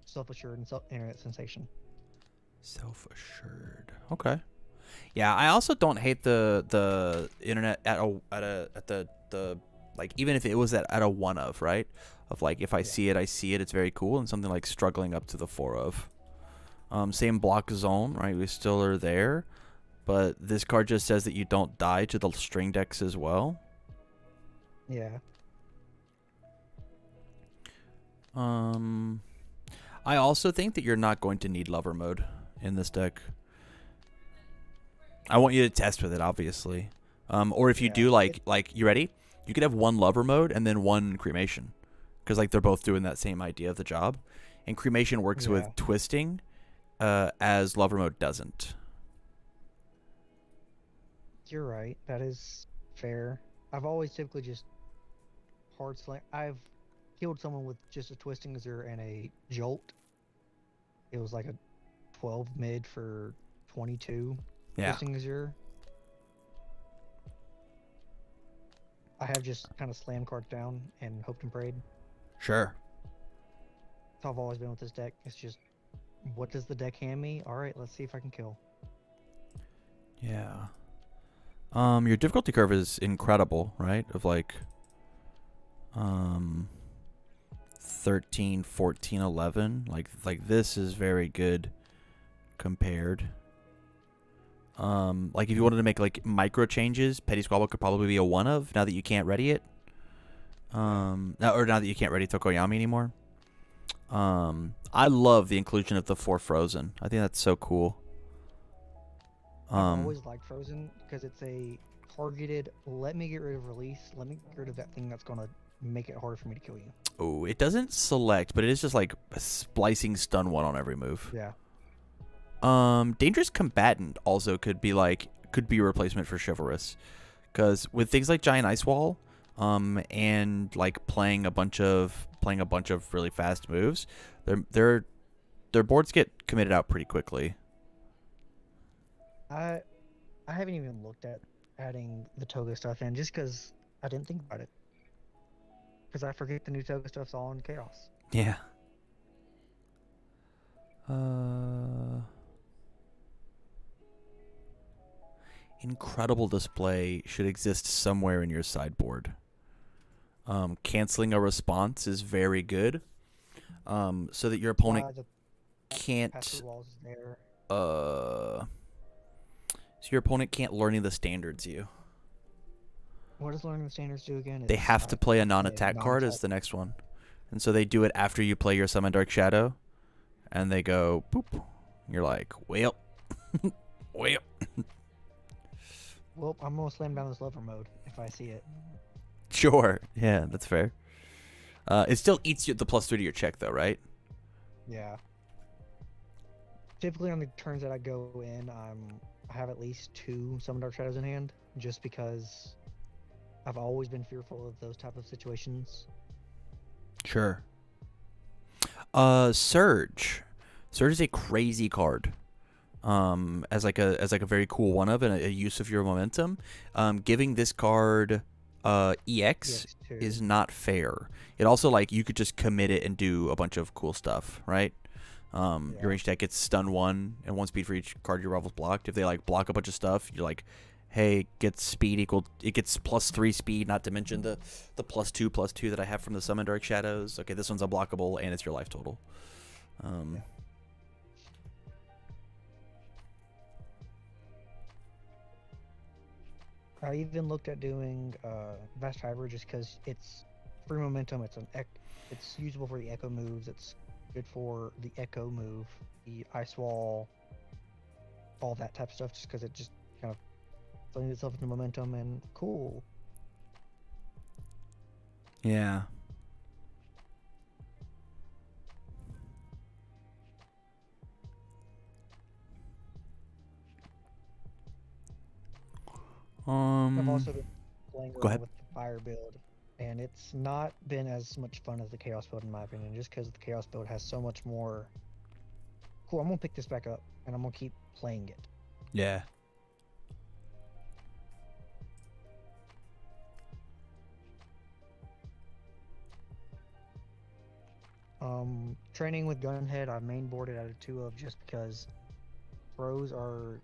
Self-Assured and Internet Sensation. Self-assured. Okay. Yeah, I also don't hate the internet at the like, even if it was at a 1 of, right? Of like, if I see it, I see it. It's very cool, and something like struggling up to the 4 of. Same block zone, right? We still are there, but this card just says that you don't die to the string decks as well. Yeah. I also think that you're not going to need lover mode in this deck. I want you to test with it, obviously. Or if you do, like you ready? You could have 1 lover mode and then 1 cremation, because like they're both doing that same idea of the job. And cremation works with twisting, as lover mode doesn't. You're right. That is fair. I've always typically just hard slam. I've killed someone with just a Twisting Azure and a Jolt. It was like a 12 mid for 22 Yeah. Twisting Azure. I have just kind of slammed cards down and hoped and prayed. Sure. That's how I've always been with this deck. It's just, what does the deck hand me? All right, let's see if I can kill. Yeah. Your difficulty curve is incredible, right? Of like 13, 14, 11. Like this is very good compared. Like if you wanted to make like micro changes, Petty Squabble could probably be a one of now that you can't ready it. Now that you can't ready Tokoyami anymore. I love the inclusion of the 4 Frozen. I think that's so cool. I've always liked Frozen because it's a targeted, let me get rid of release, let me get rid of that thing that's going to make it harder for me to kill you. Oh, it doesn't select, but it is just like a splicing stun 1 on every move. Yeah. Dangerous Combatant also could be a replacement for Chivalrous, because with things like Giant Ice Wall, and like playing a bunch of really fast moves, their boards get committed out pretty quickly. I haven't even looked at adding the Toga stuff in just because I didn't think about it. Because I forget the new Toga stuff's all in Chaos. Yeah. Incredible Display should exist somewhere in your sideboard. Canceling a response is very good, so that your opponent The can't. pass-through walls is there. So your opponent can't learning the standards you. What does learning the standards do again? They It's, have to play a play non-attack card as non-attack. the next one, and so they do it after you play your Summon Dark Shadow, and they go boop. You're like, well, well. Well, I'm gonna slam down this lever mode if I see it. Sure. Yeah, that's fair. It still eats you the +3 to your check, though, right? Yeah. Typically on the turns that I go in, I have at least 2 Summon Dark Shadows in hand, just because I've always been fearful of those type of situations. Sure. Surge. Surge is a crazy card. As like a very cool one of and a use of your momentum. Giving this card EX EX2. is not fair. It also like you could just commit it and do a bunch of cool stuff, right? Your range deck gets stun 1 and 1 speed for each card your rival's blocked. If they like block a bunch of stuff, you're like, hey, gets speed equal. It gets +3 speed, not to mention the +2/+2 that I have from the Summon Dark Shadows. Okay, this one's unblockable and it's your life total. I even looked at doing Vast Hybrid just because it's free momentum. It's usable for the Echo moves. It's good for the Echo move, the Ice Wall, all that type of stuff. Just because it just kind of flings itself into momentum and cool. Yeah. I've also been playing Go around ahead. with the Fire build, and it's not been as much fun as the Chaos build in my opinion, just because the Chaos build has so much more. Cool, I'm gonna pick this back up, and I'm gonna keep playing it. Yeah. Training with Gunhead, I mainboarded out of 2 of just because throws are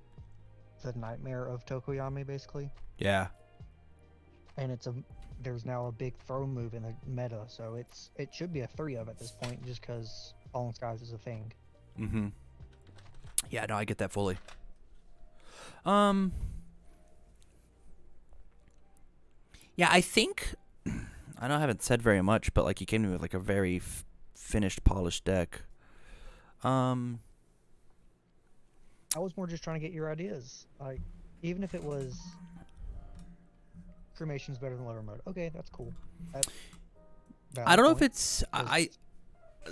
the nightmare of Tokoyami basically, Yeah. and there's now a big throw move in the meta, so it should be a 3 of at this point just because Fallen Skies is a thing. Mm-hmm. Yeah, no, I get that fully. Yeah, I think I know I haven't said very much, but like you came to me with like a very finished, polished deck. I was more just trying to get your ideas. Like, even if it was cremation's better than lever mode. Okay, that's cool. I don't know if point. it's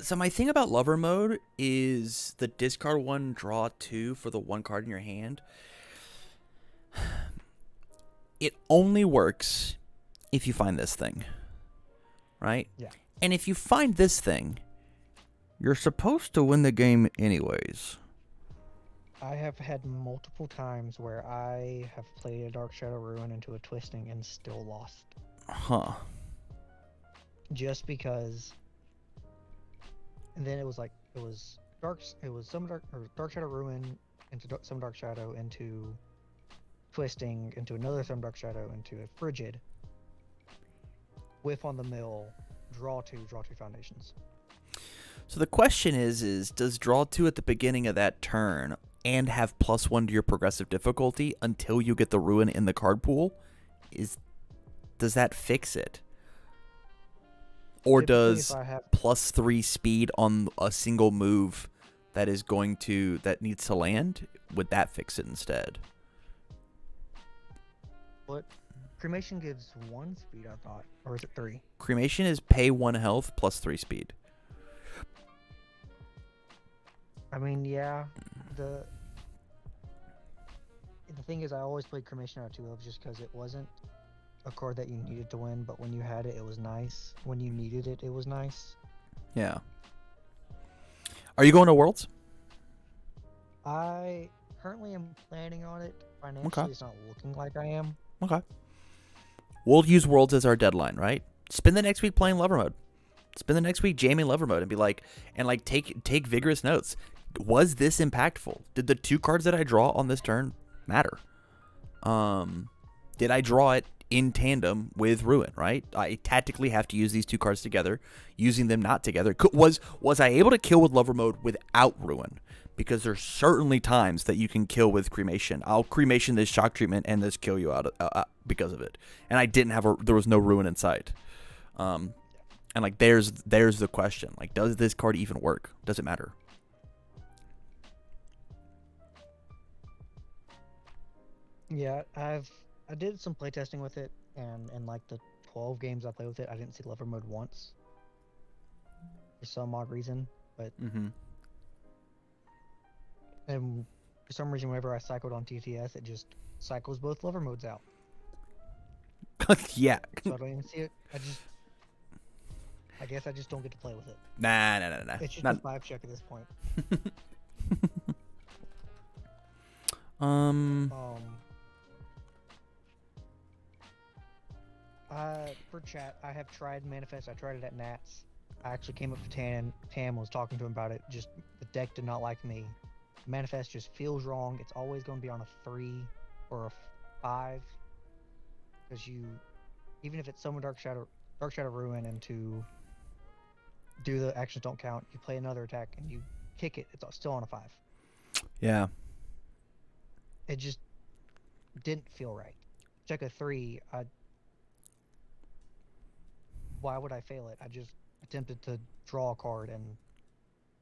So my thing about lover mode is the discard 1, draw 2 for the 1 card in your hand. It only works if you find this thing, right? Yeah. And if you find this thing, you're supposed to win the game anyways. I have had multiple times where I have played a Dark Shadow Ruin into a twisting and still lost. Huh. Just because. And then it was Dark Shadow Ruin into some Dark Shadow into twisting into another some Dark Shadow into a frigid. Whiff on the mill, draw two foundations. So the question is does draw 2 at the beginning of that turn and have +1 to your progressive difficulty until you get the ruin in the card pool? Does that fix it? Or Typically, does if I have +3 speed on a single move that needs to land, would that fix it instead? what cremation gives 1 speed, I thought, or is it 3? Cremation is pay 1 health +3 speed. I mean, yeah. The thing is, I always played cremation out of 2 of just because it wasn't a card that you needed to win, but when you had it, it was nice. When you needed it, it was nice. Yeah. Are you going to Worlds? I currently am planning on it. Financially, It's not looking like I am. Okay. We'll use Worlds as our deadline, right? Spend the next week playing Lover Mode. Spend the next week jamming Lover Mode and be like, take vigorous notes. Was this impactful? Did the 2 cards that I draw on this turn matter? Did I draw it in tandem with Ruin, right? I tactically have to use these 2 cards together. Using them not together. Was I able to kill with Lover Mode without Ruin? Because there's certainly times that you can kill with Cremation. I'll Cremation this shock treatment and this kill you out because of it. And I didn't have there was no Ruin in sight. And like there's the question. Like, does this card even work? Does it matter? Yeah, I did some playtesting with it, and in like the 12 games I played with it, I didn't see Lover Mode once. For some odd reason, but and for some reason, whenever I cycled on TTS, it just cycles both Lover Modes out. Yeah. So I don't even see it. I guess I just don't get to play with it. Nah. It's just Not... a 5 check at this point. For chat, I have tried Manifest. I tried it at Nats. I actually came up to Tam was talking to him about it. Just the deck did not like me. Manifest just feels wrong. It's always going to be on a 3 or a 5. Because even if it's Summon Dark Shadow Ruin and to do the actions don't count, you play another attack and you kick it, it's still on a 5. Yeah. It just didn't feel right. Check a 3, why would I fail it? I just attempted to draw a card and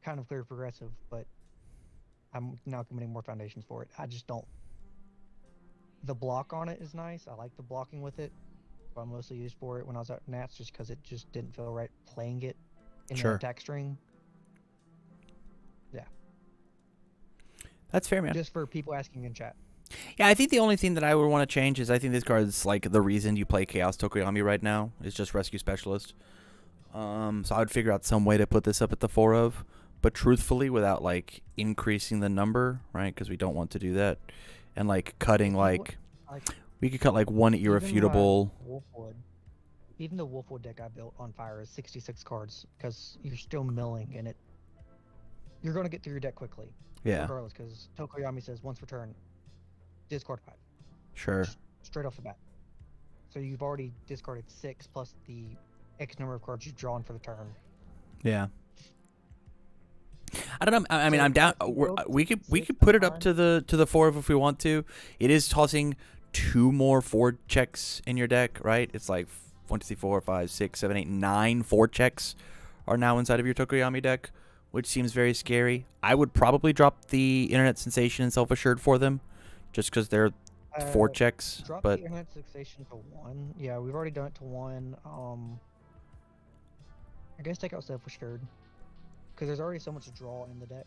kind of clear progressive, but I'm now committing more foundations for it. I just don't. The block on it is nice. I like the blocking with it. I mostly used for it when I was at Nats just because it just didn't feel right playing it in the attack string. Yeah. That's fair, man. Just for people asking in chat. Yeah, I think the only thing that I would want to change is I think this card is like the reason you play Chaos Tokoyami right now is just Rescue Specialist. So I would figure out some way to put this up at the 4 of, but truthfully without like increasing the number, right? Because we don't want to do that, and like cutting we could cut like 1 irrefutable. Even the Wolfwood deck I built on fire is 66 cards because you're still milling and you're going to get through your deck quickly. Yeah. Regardless, because Tokoyami says once per turn, discard 5. Sure. Straight off the bat. So you've already discarded 6 plus the X number of cards you've drawn for the turn. Yeah. I don't know. I mean, I'm down. We could put it up to the 4 if we want to. It is tossing 2 more 4 checks in your deck, right? It's like 1, 2, 3, 4, 5, 6, 7, 8, 9 4 checks are now inside of your Tokoyami deck, which seems very scary. I would probably drop the Internet Sensation and Self Assured for them, just because they're 4 checks. Drop but the Internet Sensation to 1. Yeah, we've already done it to 1. I guess take out Self Assured. Because there's already so much draw in the deck.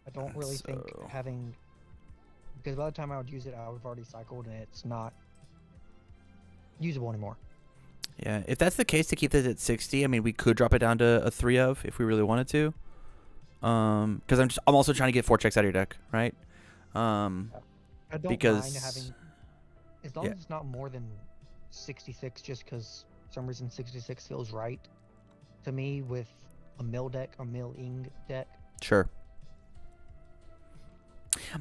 I don't really think having... Because by the time I would use it, I would have already cycled and it's not usable anymore. Yeah, if that's the case to keep this at 60, I mean, we could drop it down to a 3 of if we really wanted to. Because I'm also trying to get 4 checks out of your deck, right? I don't Because mind having, as long as it's not more than 66, just because for some reason 66 feels right to me with a mill-ing deck. Sure.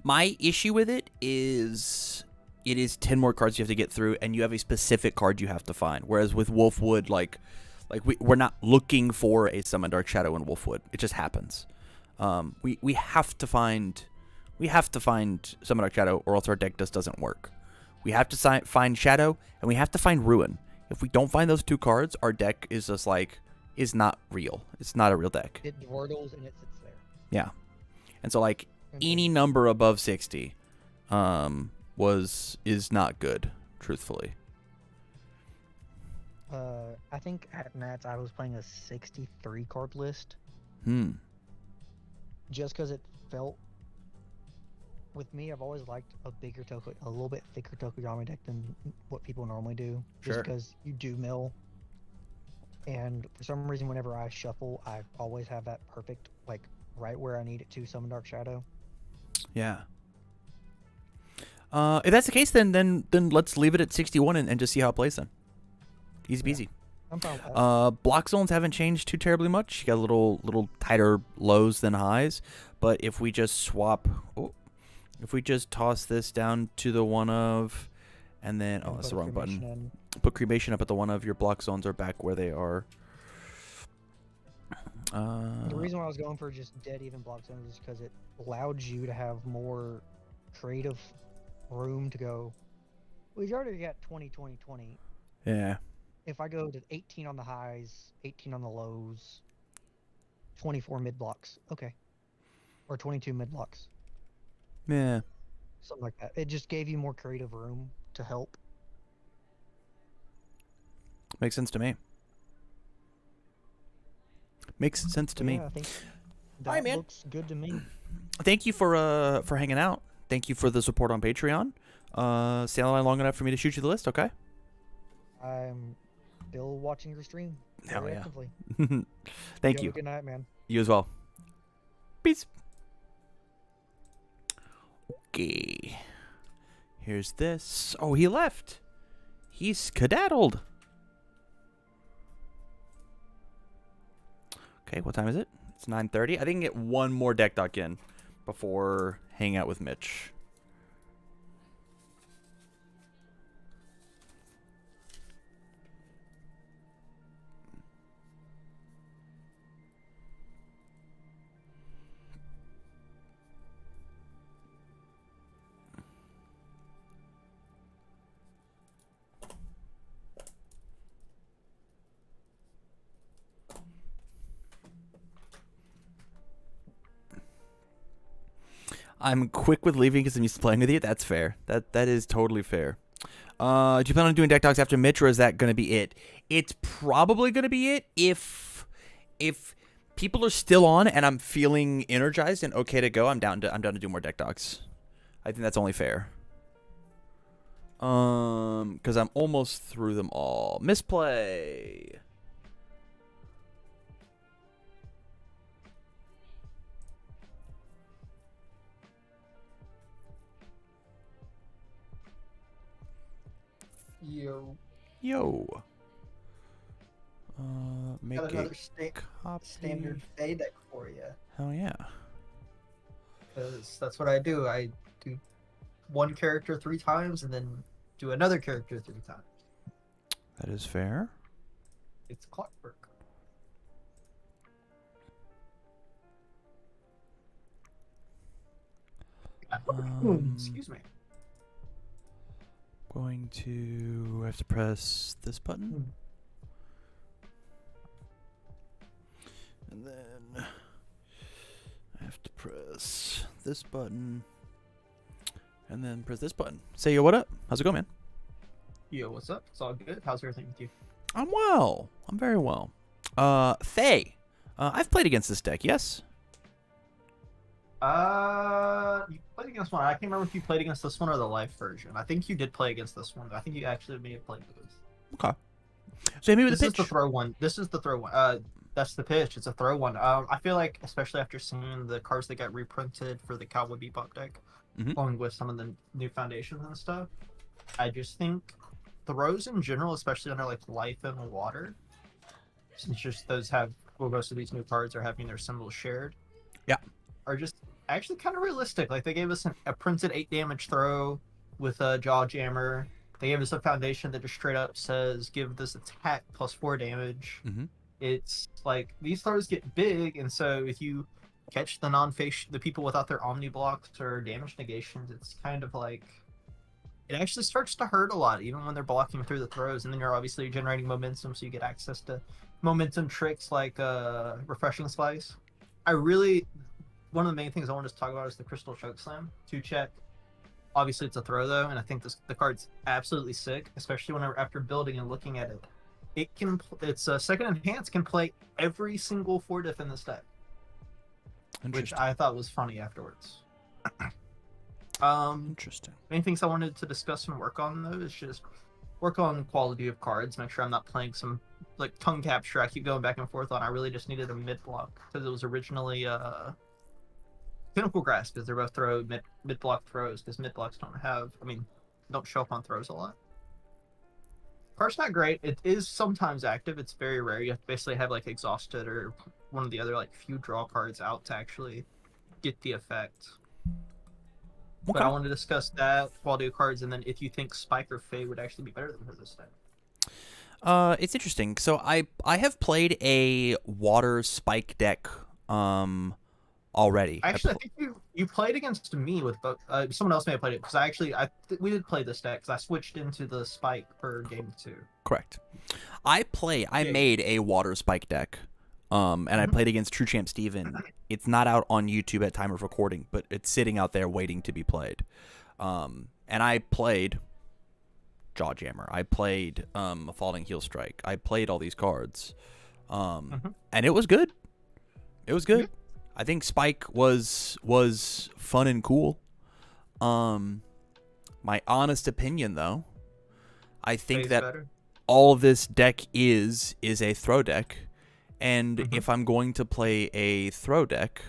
My issue with it is 10 more cards you have to get through, and you have a specific card you have to find. Whereas with Wolfwood, we're not looking for a Summon Dark Shadow in Wolfwood. It just happens. We have to find Summon Dark Shadow, or else our deck just doesn't work. We have to find Shadow, and we have to find Ruin. If we don't find those 2 cards, our deck is just is not real. It's not a real deck. It dwardles and it sits there. Yeah. And so any number above 60 is not good, truthfully. I think at Nats I was playing a 63 card list. Just because it felt, with me, I've always liked a little bit thicker Tokuyami deck than what people normally do. Just Sure. because you do mill. And for some reason, whenever I shuffle, I always have that perfect, right where I need it to summon Dark Shadow. Yeah. If that's the case, then let's leave it at 61 and just see how it plays then. Easy peasy. I'm fine with that. Block zones haven't changed too terribly much. You got little tighter lows than highs. But if we just if we just toss this down to the one of, and then And that's put the a wrong cremation button. in. Put cremation up at the one of, your block zones are back where they are. The reason why I was going for just dead even block zones is because it allowed you to have more creative room to go. We've already got 20, 20, 20. Yeah. If I go to 18 on the highs, 18 on the lows, 24 mid blocks, okay. Or 22 mid blocks, Yeah. something like that. It just gave you more creative room to help. Makes sense to me. Makes sense to me. Yeah, I think that Alright, man. looks good to me. Thank you for hanging out. Thank you for the support on Patreon. Stay on the line long enough for me to shoot you the list, okay? I'm still watching your stream. Hell very yeah. actively. Thank Have you. a good night, man. You as well. Peace. Okay. Here's this. Oh, he left. He's skedaddled. Okay, what time is it? It's 9:30. I think I can get one more deck dock in before hanging out with Mitch. I'm quick with leaving because I'm used to playing with you. That's fair. That is totally fair. Do you plan on doing deck dogs after Mitch, or is that going to be it? It's probably going to be it if people are still on and I'm feeling energized and okay to go. I'm down to do more deck dogs. I think that's only fair. Because I'm almost through them all. Misplay. Yo. Make Got a another copy. standard Fey deck for you. Hell yeah. Because that's what I do. I do one character 3 times and then do another character 3 times. That is fair. It's clockwork. Excuse me. Going to have to press this button. And then I have to press this button. And then press this button. Say yo, what up? How's it going, man? Yo, what's up? It's all good. How's everything with you? I'm well. I'm very well. Faye. I've played against this deck, yes? You played against one. I can't remember if you played against this one or the life version. I think you did play against this one. I think you actually may have played with this. Okay. So hit me with This the is pitch. the throw one. This is the throw one. that's the pitch. It's a throw one. I feel like, especially after seeing the cards that got reprinted for the Cowboy Bebop deck, along with some of the new foundations and stuff, I just think throws in general, especially under like life and water, since just those have most of these new cards are having their symbols shared. Yeah, are just actually kind of realistic. Like they gave us a printed 8 damage throw with a jaw jammer. They gave us a foundation that just straight up says give this attack plus 4 damage. It's like these throws get big, and so if you catch the people without their omni blocks or damage negations, it's kind of like it actually starts to hurt a lot, even when they're blocking through the throws. And then you're obviously generating momentum, so you get access to momentum tricks like refreshing slice. One of the main things I wanted to talk about is the Crystal Choke Slam 2-check. Obviously, it's a throw though, and I think the card's absolutely sick, especially after building and looking at it. Its second enhance can play every single 4-diff in this deck, which I thought was funny afterwards. Interesting. Main things I wanted to discuss and work on though is just work on quality of cards. Make sure I'm not playing some like tongue capture. I keep going back and forth on. I really just needed a mid block because it was originally Pinnacle Grasp, because they're both mid block throws, because mid blocks don't show up on throws a lot. Card's not great. It is sometimes active. It's very rare. You have to basically have like Exhausted or one of the other like few draw cards out to actually get the effect. Okay. But I want to discuss that, quality of cards, and then if you think Spike or Fae would actually be better than her this time. It's interesting. So I have played a water Spike deck already. Actually, I think you played against me with both. Someone else may have played it, because we did play this deck because I switched into the Spike for game 2. Correct. I made a water Spike deck, and I played against True Champ Steven. It's not out on YouTube at time of recording, but it's sitting out there waiting to be played. And I played Jawjammer. I played Falling Heel Strike. I played all these cards, and it was good. It was good. I think Spike was fun and cool. My honest opinion, though, I think that all this deck is a throw deck, and if I'm going to play a throw deck,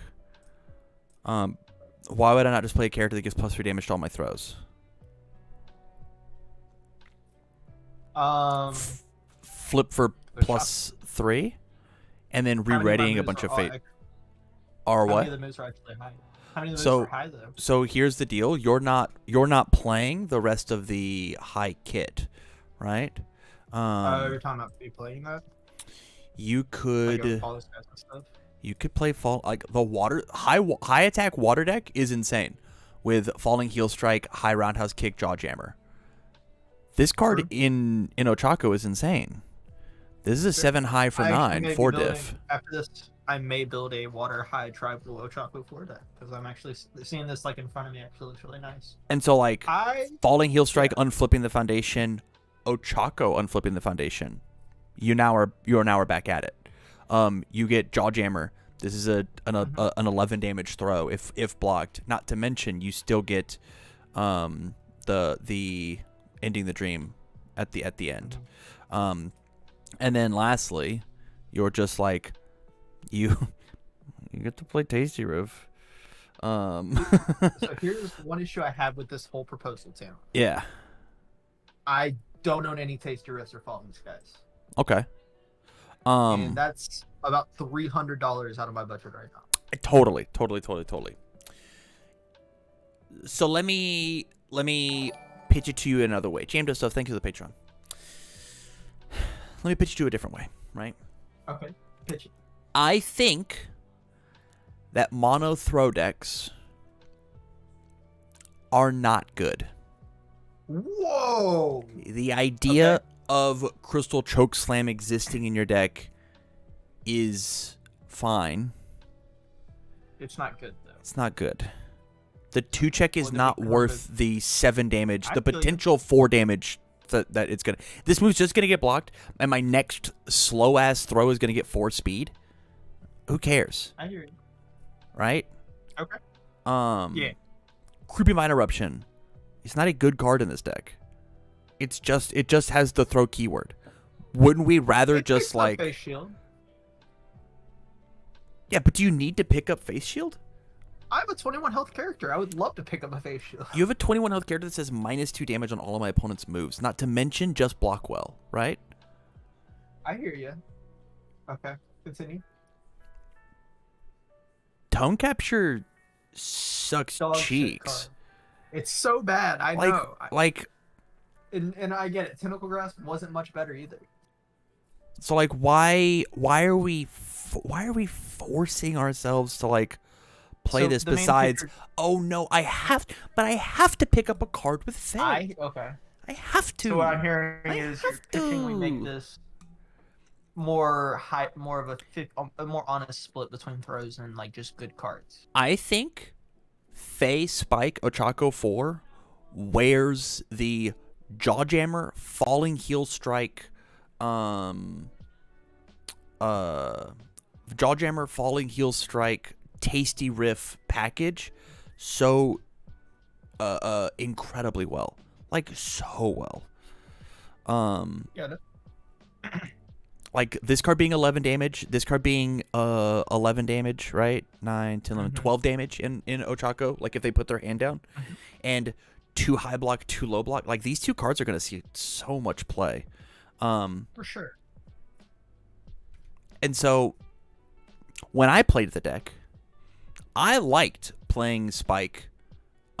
why would I not just play a character that gives +3 damage to all my throws? Flip for +3, and then re-readying a bunch of fate. Or what? How many of the moves are actually high? How many of the moves are high though? So here's the deal: you're not playing the rest of the high kit, right? You're talking about me playing that. You could. Like all this kind of stuff? You could play like the water high attack water deck is insane, with Falling Heel Strike, High Roundhouse Kick, Jawjammer. This card in Ochako is insane. This is a 7 high for 9 4 diff. After this, I may build a water high tribal Ochako 4 deck, because I'm actually seeing this like in front of me. Actually, looks really nice. And so like Falling Heel Strike, unflipping the foundation, Ochako unflipping the foundation. You are now back at it. You get Jawjammer. This is an 11 damage throw if blocked. Not to mention you still get the ending the dream at the end. And then lastly, you're just like you get to play Tasty Roof. So here's one issue I have with this whole proposal, Tim. Yeah. I don't own any Tasty Roofs or Falling Skies. Okay. And that's about $300 out of my budget right now. Totally. So let me pitch it to you another way. James does stuff. Thank you for the Patreon. Let me pitch it to you a different way, right? Okay, pitch it. I think that mono throw decks are not good. Whoa! The idea of Crystal Chokeslam existing in your deck is fine. It's not good, though. It's not good. The 2-check is not worth the 7 damage, the potential 4 damage that it's gonna. This move's just gonna get blocked, and my next slow ass throw is gonna get 4 speed. Who cares? I hear you. Right? Okay. Yeah. Creepy Mind Eruption. It's not a good card in this deck. It just has the throw keyword. Wouldn't we rather just like Face Shield? Yeah, but do you need to pick up face shield? I have a 21 health character. I would love to pick up a face shield. You have a 21 health character that says -2 damage on all of my opponent's moves. Not to mention just block well, right? I hear you. Okay, continue. Tone capture sucks Dog shit cheeks. card. It's so bad. I know. And I get it. Tentacle Grasp wasn't much better either. So like, why are we forcing ourselves to like play So this? the main Besides, feature- oh no, I have to pick up a card with Faye. Okay. I have to. So what I'm hearing I is you're have pitching we make to. this more of a more honest split between throws and like just good cards. I think Faye Spike Ochako 4 wears the Jawjammer, Falling Heel Strike, Jawjammer, Falling Heel Strike, Tasty Riff package so incredibly well. Like so well. Yeah. Like this card being 11 damage, this card being 11 damage, right? 9, 10, 11, 12 damage in Ochako, like if they put their hand down. And 2 high block, 2 low block. Like these two cards are going to see so much play. For sure. And so when I played the deck, I liked playing Spike.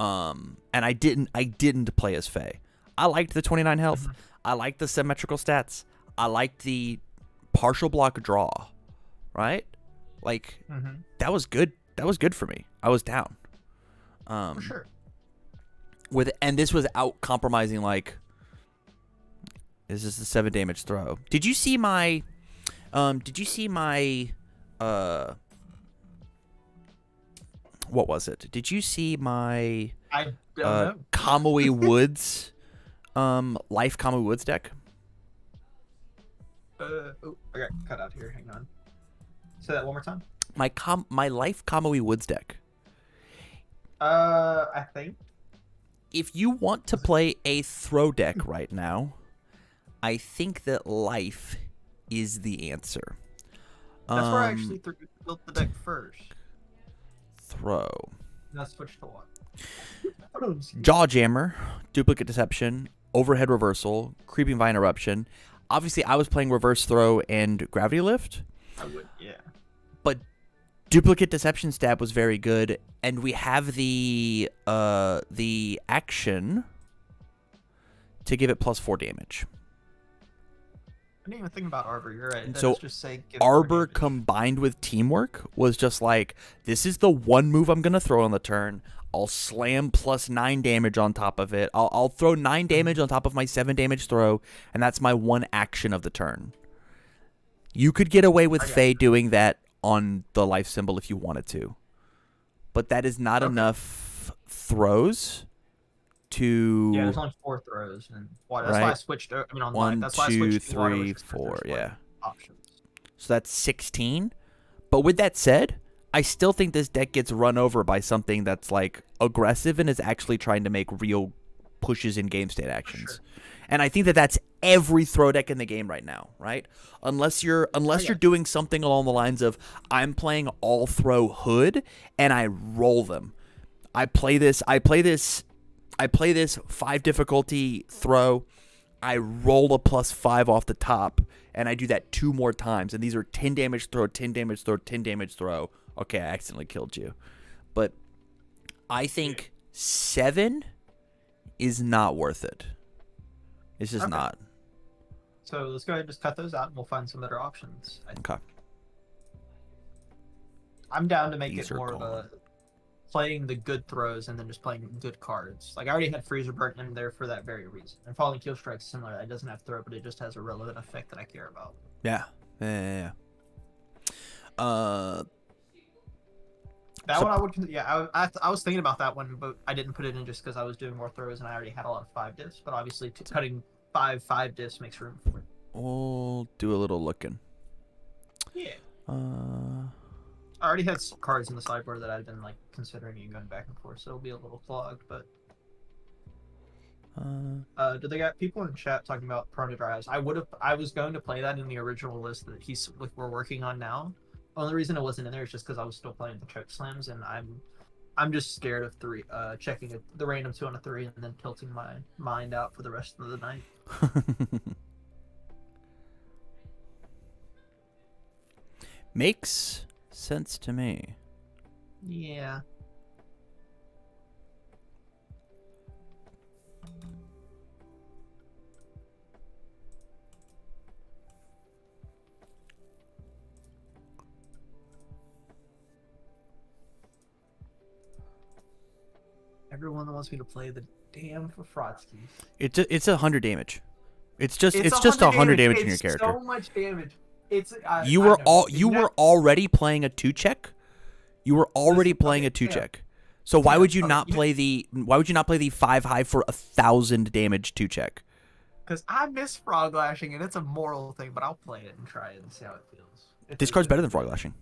And I didn't play as Faye. I liked the 29 health. I liked the symmetrical stats. I liked the partial block draw, right? Like that was good. That was good for me. I was down. For sure. And this was out compromising. Like, is this a 7 damage throw? Did you see my? What was it? Did you see my I don't know. Kamui Woods, Life Kamui Woods deck? Oh, I got cut out here. Hang on. Say that one more time. My Life Kamui Woods deck. I think. If you want to play a throw deck right now, I think that Life is the answer. That's where I actually built the deck first. Throw. And I switched to what? Jawjammer, Duplicate Deception, Overhead Reversal, Creeping Vine Eruption. Obviously, I was playing Reverse Throw and Gravity Lift. I would, yeah. But Duplicate Deception stab was very good, and we have the action to give it +4 damage. I didn't even think about Arbor. You're right. And That so is just say give more Arbor damage. combined with Teamwork was just like, this is the one move I'm going to throw on the turn. I'll slam +9 damage on top of it. I'll throw 9 damage on top of my 7 damage throw, and that's my one action of the turn. You could get away with Faye doing that on the life symbol if you wanted to. But that is not enough throws to... Yeah, there's only 4 throws. And that's why I switched. I mean, on 1, that's why I 2, switched to water, 3, which is 4, there's, like, yeah. options. So that's 16. But with that said, I still think this deck gets run over by something that's like aggressive and is actually trying to make real pushes in game state actions. Sure. And I think that that's every throw deck in the game right now, right? Unless you're doing something along the lines of I'm playing all throw hood and I roll them. I play this 5 difficulty throw. I roll a +5 off the top, and I do that 2 more times. And these are 10 damage throw, 10 damage throw, 10 damage throw. Okay, I accidentally killed you. But I think 7 is not worth it. It's just not. So let's go ahead and just cut those out, and we'll find some better options. Okay. I'm down to make These it are more of gone. a playing the good throws and then just playing good cards. Like I already had Freezer Burnt in there for that very reason. And Falling Kill Strike's similar. It doesn't have throw, but it just has a relevant effect that I care about. Yeah. Yeah. That So- one I would. Yeah, I was thinking about that one, but I didn't put it in just because I was doing more throws and I already had a lot of 5 diffs. But obviously, cutting 5 diffs makes room for it. We'll do a little looking. Yeah. Uh, I already had some cards in the sideboard that I'd been like considering and going back and forth, so it'll be a little clogged. But do they got people in chat talking about Prone to Dry Eyes? I was going to play that in the original list that we're working on now, Only reason it wasn't in there is just because I was still playing the choke slams, and I'm just scared of checking the random 2 on a 3 and then tilting my mind out for the rest of the night. Makes sense to me. Yeah. Everyone wants me to play the damn Frofrotskis. It's 100 damage. It's just 100 100 damage in your It's character. so much damage. You were already playing a 2-check. You were already playing a 2-check. So why would you not play the 5 high for 1,000 damage 2-check? Because I miss Frog Lashing, and it's a moral thing, but I'll play it and try it and see how it feels. This card's better than Frog Lashing.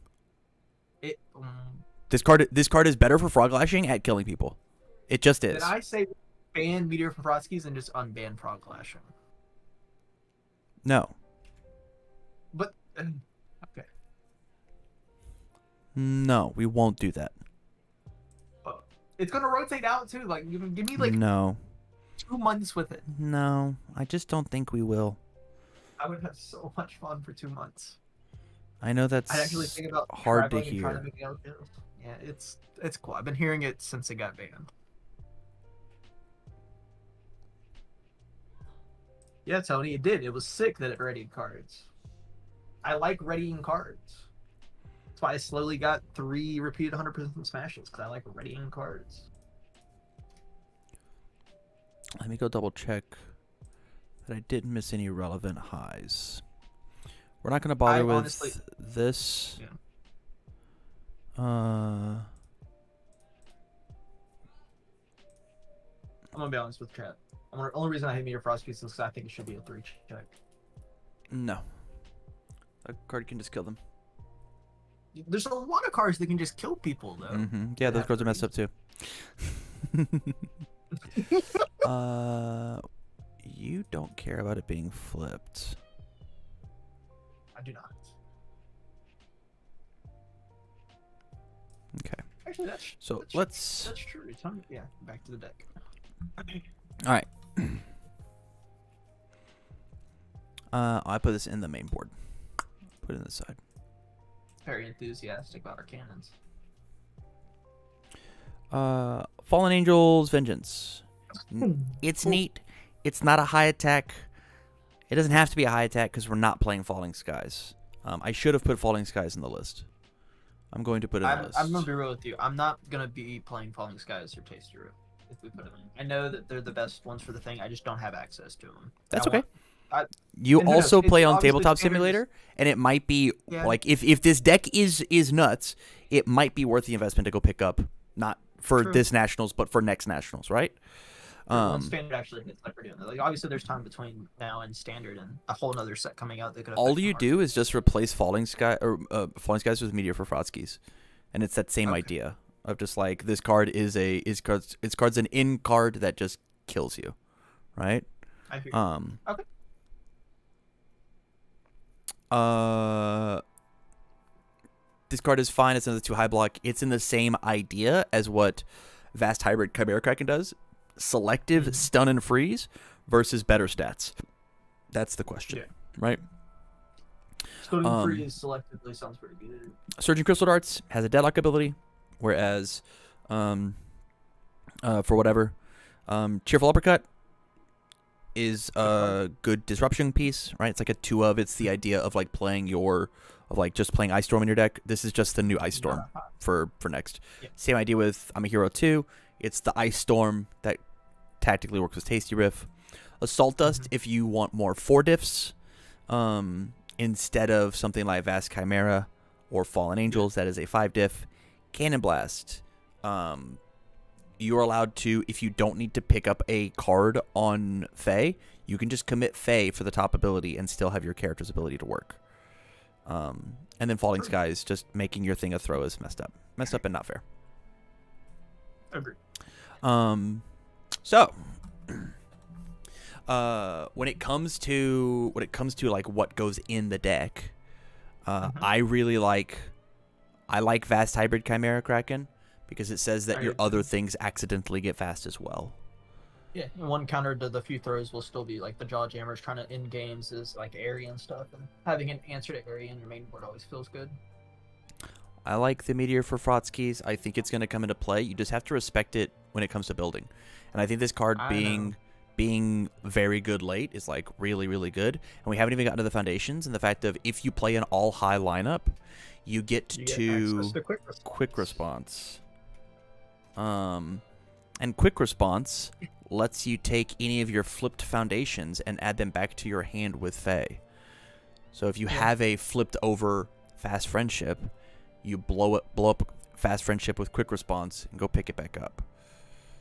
It. This card is better for Frog Lashing at killing people. It just is. Did I say ban Meteor Frofrotskis and just unban Frog Lashing? No. But okay. No, we won't do that. It's gonna rotate out too. Like, give me like No. 2 months with it. No, I just don't think we will. I would have so much fun for 2 months. I know that's I actually think about hard to traveling and trying hear. make it out there. Yeah, it's cool. I've been hearing it since it got banned. Yeah, Tony, it did. It was sick that it readied cards. I like readying cards. That's why I slowly got 3 repeated 100% smashes, because I like readying cards. Let me go double check that I didn't miss any relevant highs. We're not going to bother with honestly, this. Yeah. Uh, I'm gonna be honest with chat. The only reason I hate Meteor Frostbeast is because I think it should be a 3 check. no. A card can just kill them. There's a lot of cards that can just kill people, though. Mm-hmm. Yeah, those cards are messed up too. You don't care about it being flipped. I do not. Okay. Actually, that's let's. true. Yeah, back to the deck. All right. I put this in the main board. Put it in the side. Very enthusiastic about our cannons. Fallen Angels Vengeance. It's neat. It's not a high attack. It doesn't have to be a high attack because we're not playing Falling Skies. I should have put Falling Skies in the list. I'm going to put it in the list. I'm gonna be real with you. I'm not gonna be playing Falling Skies or Tasty Root if we put them in. I know that they're the best ones for the thing. I just don't have access to them. That's okay. You You also play on obviously Tabletop standard Simulator, and it might be Yeah. like if this deck is nuts, it might be worth the investment to go pick up, not for True. this Nationals, but for next Nationals, right? When standard actually hits like we're doing. Like, obviously, there's time between now and standard, and a whole other set coming out that could. All affect you the do is just replace Falling Skies with Meteor for Frotskis, and it's that same Okay. idea of just like this card is an in card that just kills you, right? market. I hear you. Okay. This card is fine. It's another 2 high block. It's in the same idea as what Vast Hybrid Chimera Kraken does. Selective stun and freeze versus better stats. That's the question, right? Stone freeze selectively sounds pretty good. Surging Crystal Darts has a deadlock ability, whereas for whatever, Cheerful Uppercut is a good disruption piece, right? It's like a 2 of. It's the idea of like just playing Ice Storm in your deck. This is just the new Ice Storm for next. Yeah. Same idea with I'm a Hero 2. It's the Ice Storm that tactically works with Tasty Riff. Assault Dust if you want more 4 diffs instead of something like Vast Chimera or Fallen Angels that is a 5 diff. Cannon Blast. You're allowed to, if you don't need to pick up a card on Fae, you can just commit Fae for the top ability and still have your character's ability to work. And then Falling Skies, just making your thing a throw is messed up. Messed up and not fair. Agreed. So when it comes to like what goes in the deck, I really like I like Vast Hybrid Chimera Kraken because it says that I your do other too. things accidentally get fast as well. Yeah, and one counter to the few throws will still be like the jaw jammers trying to end games is like area and stuff, and having an answer to area in your main board always feels good. I like the Meteor for Frotskis. I think it's going to come into play. You just have to respect it when it comes to building. And I think this card I being very good late is like really, really good. And we haven't even gotten to the foundations and the fact of if you play an all high lineup, you get You get to access to quick response. And quick response lets you take any of your flipped foundations and add them back to your hand with Fae. So if you have a flipped over Fast Friendship, you blow up Fast Friendship with quick response and go pick it back up.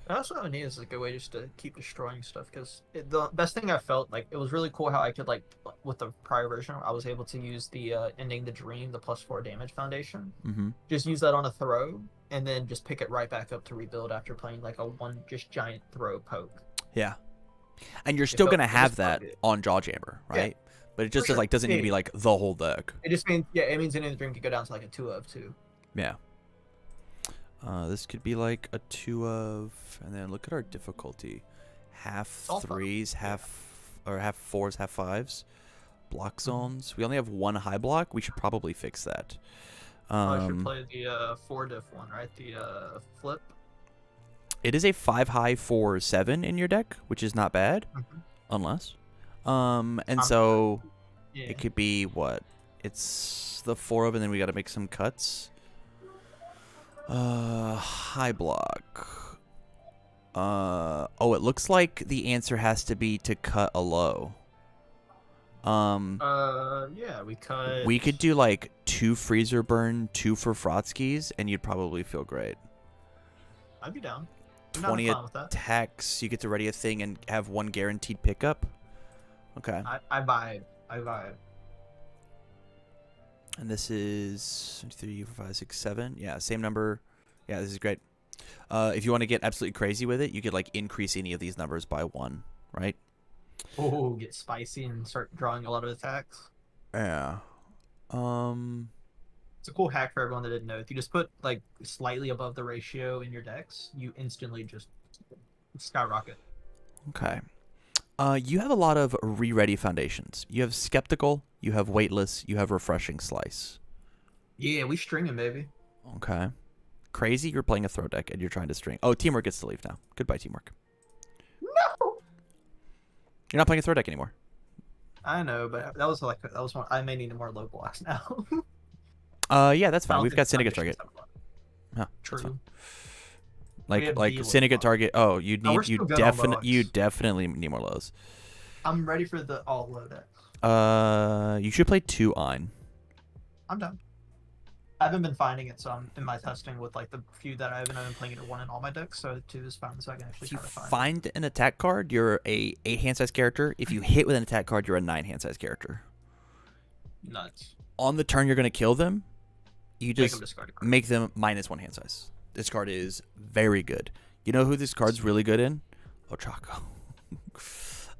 That's what I need is a good way just to keep destroying stuff, because the best thing I felt, like, it was really cool how I could, like, with the prior version, I was able to use the Ending the Dream, the +4 damage foundation. Mm-hmm. Just use that on a throw, and then just pick it right back up to rebuild after playing, like, a one just giant throw poke. Yeah. And you're still going to have that good. on Jawjammer, right? Yeah, but it just sure. doesn't need to be like the whole deck. It just means, it means Ending the Dream could go down to, like, a 2 of 2. Yeah. This could be like a 2 of, and then look at our difficulty. Half all 3s, half 4s, half 5s. Block zones. We only have one high block. We should probably fix that. I should play the 4 diff one, right? The flip. It is a 5 high 4 7 in your deck, which is not bad, unless. And so it could be what? It's the 4 of, and then we got to make some cuts. High block. Oh, it looks like the answer has to be to cut a low. Yeah, we cut. We could do like 2 freezer burn, 2 for Frotskis, and you'd probably feel great. I'd be down. 20 attacks, you get to ready a thing and have 1 guaranteed pickup. Okay. I vibe. And this is 3, 4, 5, 6, 7. Yeah, same number. Yeah, this is great. If you want to get absolutely crazy with it, you could like increase any of these numbers by 1, right? Oh, get spicy and start drawing a lot of attacks. Yeah. It's a cool hack for everyone that didn't know. If you just put like slightly above the ratio in your decks, you instantly just skyrocket. Okay. You have a lot of re-ready foundations. You have Skeptical, you have Weightless, you have Refreshing Slice. Yeah, we string him, baby. Okay. Crazy, you're playing a throw deck and you're trying to string. Oh, Teamwork gets to leave now. Goodbye, Teamwork. No! You're not playing a throw deck anymore. I know, but that was one. I may need more low blocks now. Yeah, that's fine. We've got Syndicate Target. Huh, True. Like Syndicate Target. Oh, you definitely need more lows. I'm ready for the all low decks. You should play 2 Ein. I'm done. I haven't been finding it, so I'm in my testing with like the few that I've been playing it at 1 in all my decks, so 2 is fine, so I can actually If you try to find find an attack card, you're a 8 hand size character. If you hit with an attack card, you're a 9 hand size character. Nuts. On the turn you're going to kill them, you just discard a card. make them -1 hand size. This card is very good. You know who this card's really good in? Ochako.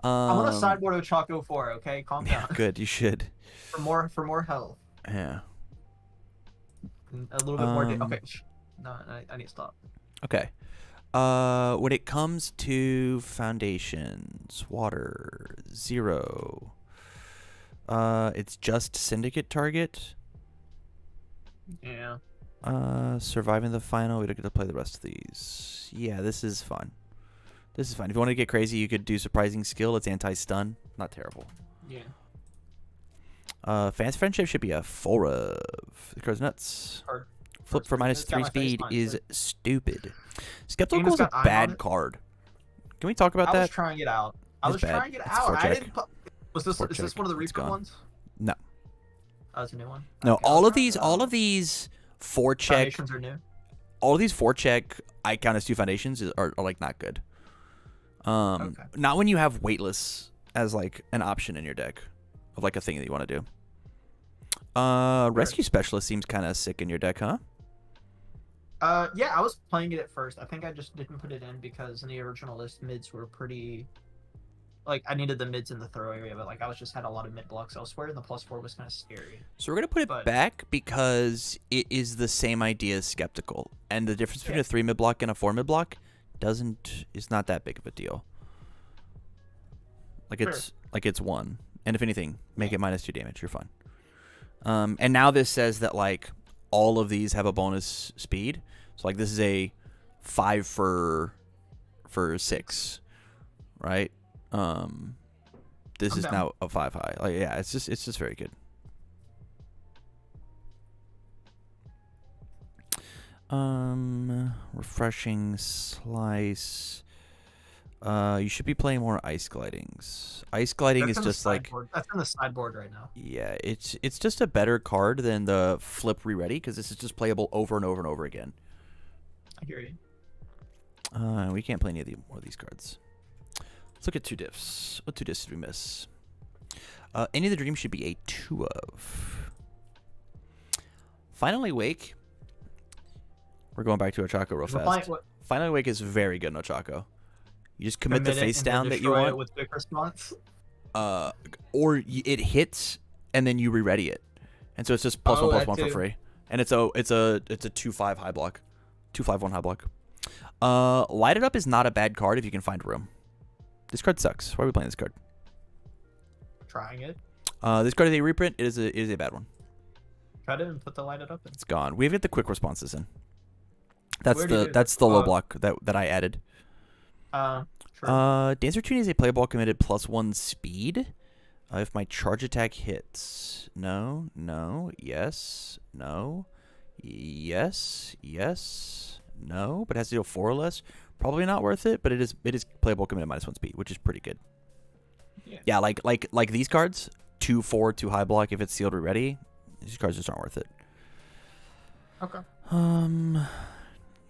I'm gonna sideboard Ochako 4, okay? Calm down. Good, you should. For more health. Yeah. And a little bit more. Okay. No, I need to stop. Okay. When it comes to foundations, water 0. It's just Syndicate Target. Yeah. Surviving the final. We don't get to play the rest of these. Yeah, this is fun. This is fun. If you want to get crazy, you could do Surprising Skill. It's anti-stun. Not terrible. Yeah. Fast Friendship should be a 4 of. The card's nuts. Flip for -3 speed is stupid. Skeptical is a bad card. Can we talk about that? I was trying it out. I didn't. Was this one of the Reaper ones? No. Oh, it's a new one. No, Okay, all of these 4-check. Foundations are new. All of these 4-check I count as 2 foundations are like not good. Okay. Not when you have Weightless as like an option in your deck of like a thing that you want to do. Rescue Specialist seems kind of sick in your deck, huh? Yeah, I was playing it at first. I think I just didn't put it in because in the original list, mids were pretty like I needed the mids in the throw area, but like I was just had a lot of mid blocks elsewhere, and the +4 was kind of scary. So we're gonna put it But- back because it is the same idea as skeptical, and the difference between a 3 mid block and a 4 mid block is not that big of a deal. Like it's 1, and if anything, make it -2 damage. You're fine. And now this says that like all of these have a bonus speed. So like this is a 5 for 6, right? This I'm is down. now a 5 high. Like yeah, it's just very good. Refreshing slice. You should be playing more ice glidings. Ice gliding is just like that's in the sideboard right now. yeah, it's just a better card than the flip re-ready because this is just playable over and over and over again. I hear you. We can't play any of more of these cards. Let's look at 2 diffs. What 2 diffs did we miss? Any of the Dreams should be a 2 of. Finally Wake. We're going back to Ochako real fast. Finally Wake is very good in Ochako. You just commit the face down that you want. With quick response. Or it hits and then you re-ready it, and so it's just +1/+1 for free, and it's a 2/5 high block, 2/5/1 high block. Light It Up is not a bad card if you can find room. This card sucks. Why are we playing this card? Trying it. This card is a reprint. It is a bad one. Try to put the Light It Up in. It's gone. We have got the quick responses in. That's Where do you do the low block that I added. Sure. Dancer Tune is a play ball committed +1 speed. If my charge attack hits, no, yes, no, yes, no, but it has to deal 4 or less. Probably not worth it, but it is playable committed -1 speed, which is pretty good. Yeah, like these cards, 2/4, 2 high block. If it's sealed or ready, these cards just aren't worth it. Okay.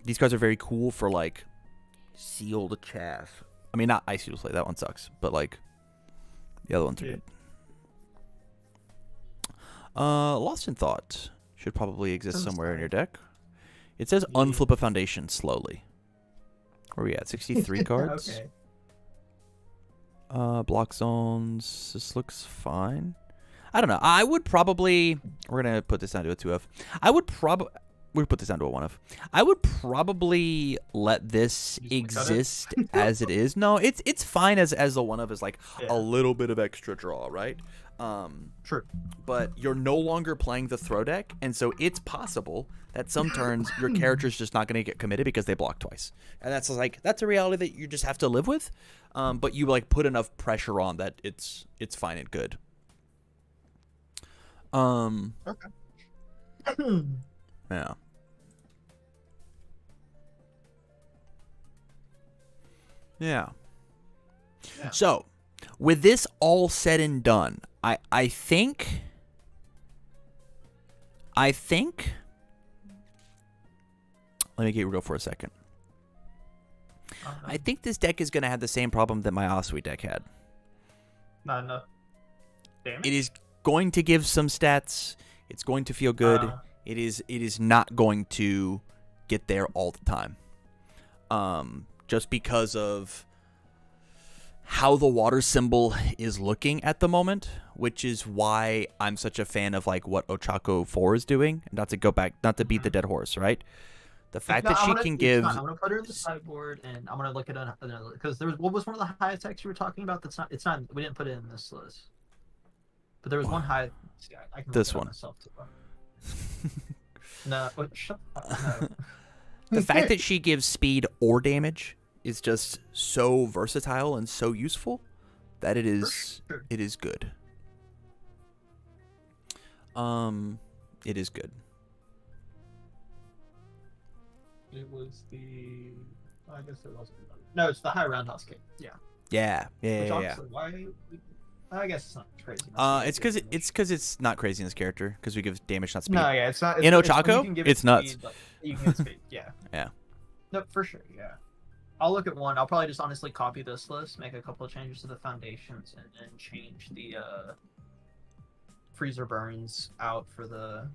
These cards are very cool for like sealed chaff. I mean, not Ice Needle Slay, that one sucks, but like the other ones are good. Lost in Thought should probably exist somewhere in your deck. It says unflip a foundation slowly. Where are we at? 63 cards. Okay. Block zones. This looks fine. I don't know. I would probably. We're gonna put this down to a 2F. We put this down to a 1F. I would probably let this exist as it is. No, it's fine as the 1F is like a little bit of extra draw, right? True. But you're no longer playing the throw deck, and so it's possible that some turns your character's just not going to get committed because they block twice, and that's a reality that you just have to live with. But you like put enough pressure on that it's fine and good. Okay. Yeah. Yeah. So, with this all said and done, I think let me go for a second. I think this deck is going to have the same problem that my Asui deck had. Not enough damage. It is going to give some stats. It's going to feel good. It is not going to get there all the time. Just because of how the water symbol is looking at the moment, which is why I'm such a fan of like what Ochako 4 is doing. Not to go back, not to beat the dead horse, right? The fact that she can give. I'm gonna put her in the sideboard, and I'm gonna look at another because there was what was one of the high attacks you were talking about. That's not. It's not. We didn't put it in this list. But there was one high. See, I can this look it up one. myself too. No, shut up. No. The fact that she gives speed or damage is just so versatile and so useful that it is good. It is good. It was the. I guess it wasn't. No, it's the high roundhouse kick. Yeah. Yeah. Which honestly, why? I guess it's not crazy. It's because it's not crazy in this character because we give damage, not speed. No, yeah, it's not. In it's, Ochako, you can give it's speed, nuts. But you can give speed. Yeah. Yeah. No, for sure. Yeah. I'll look at one. I'll probably just honestly copy this list, make a couple of changes to the foundations, and then change the freezer burns out for the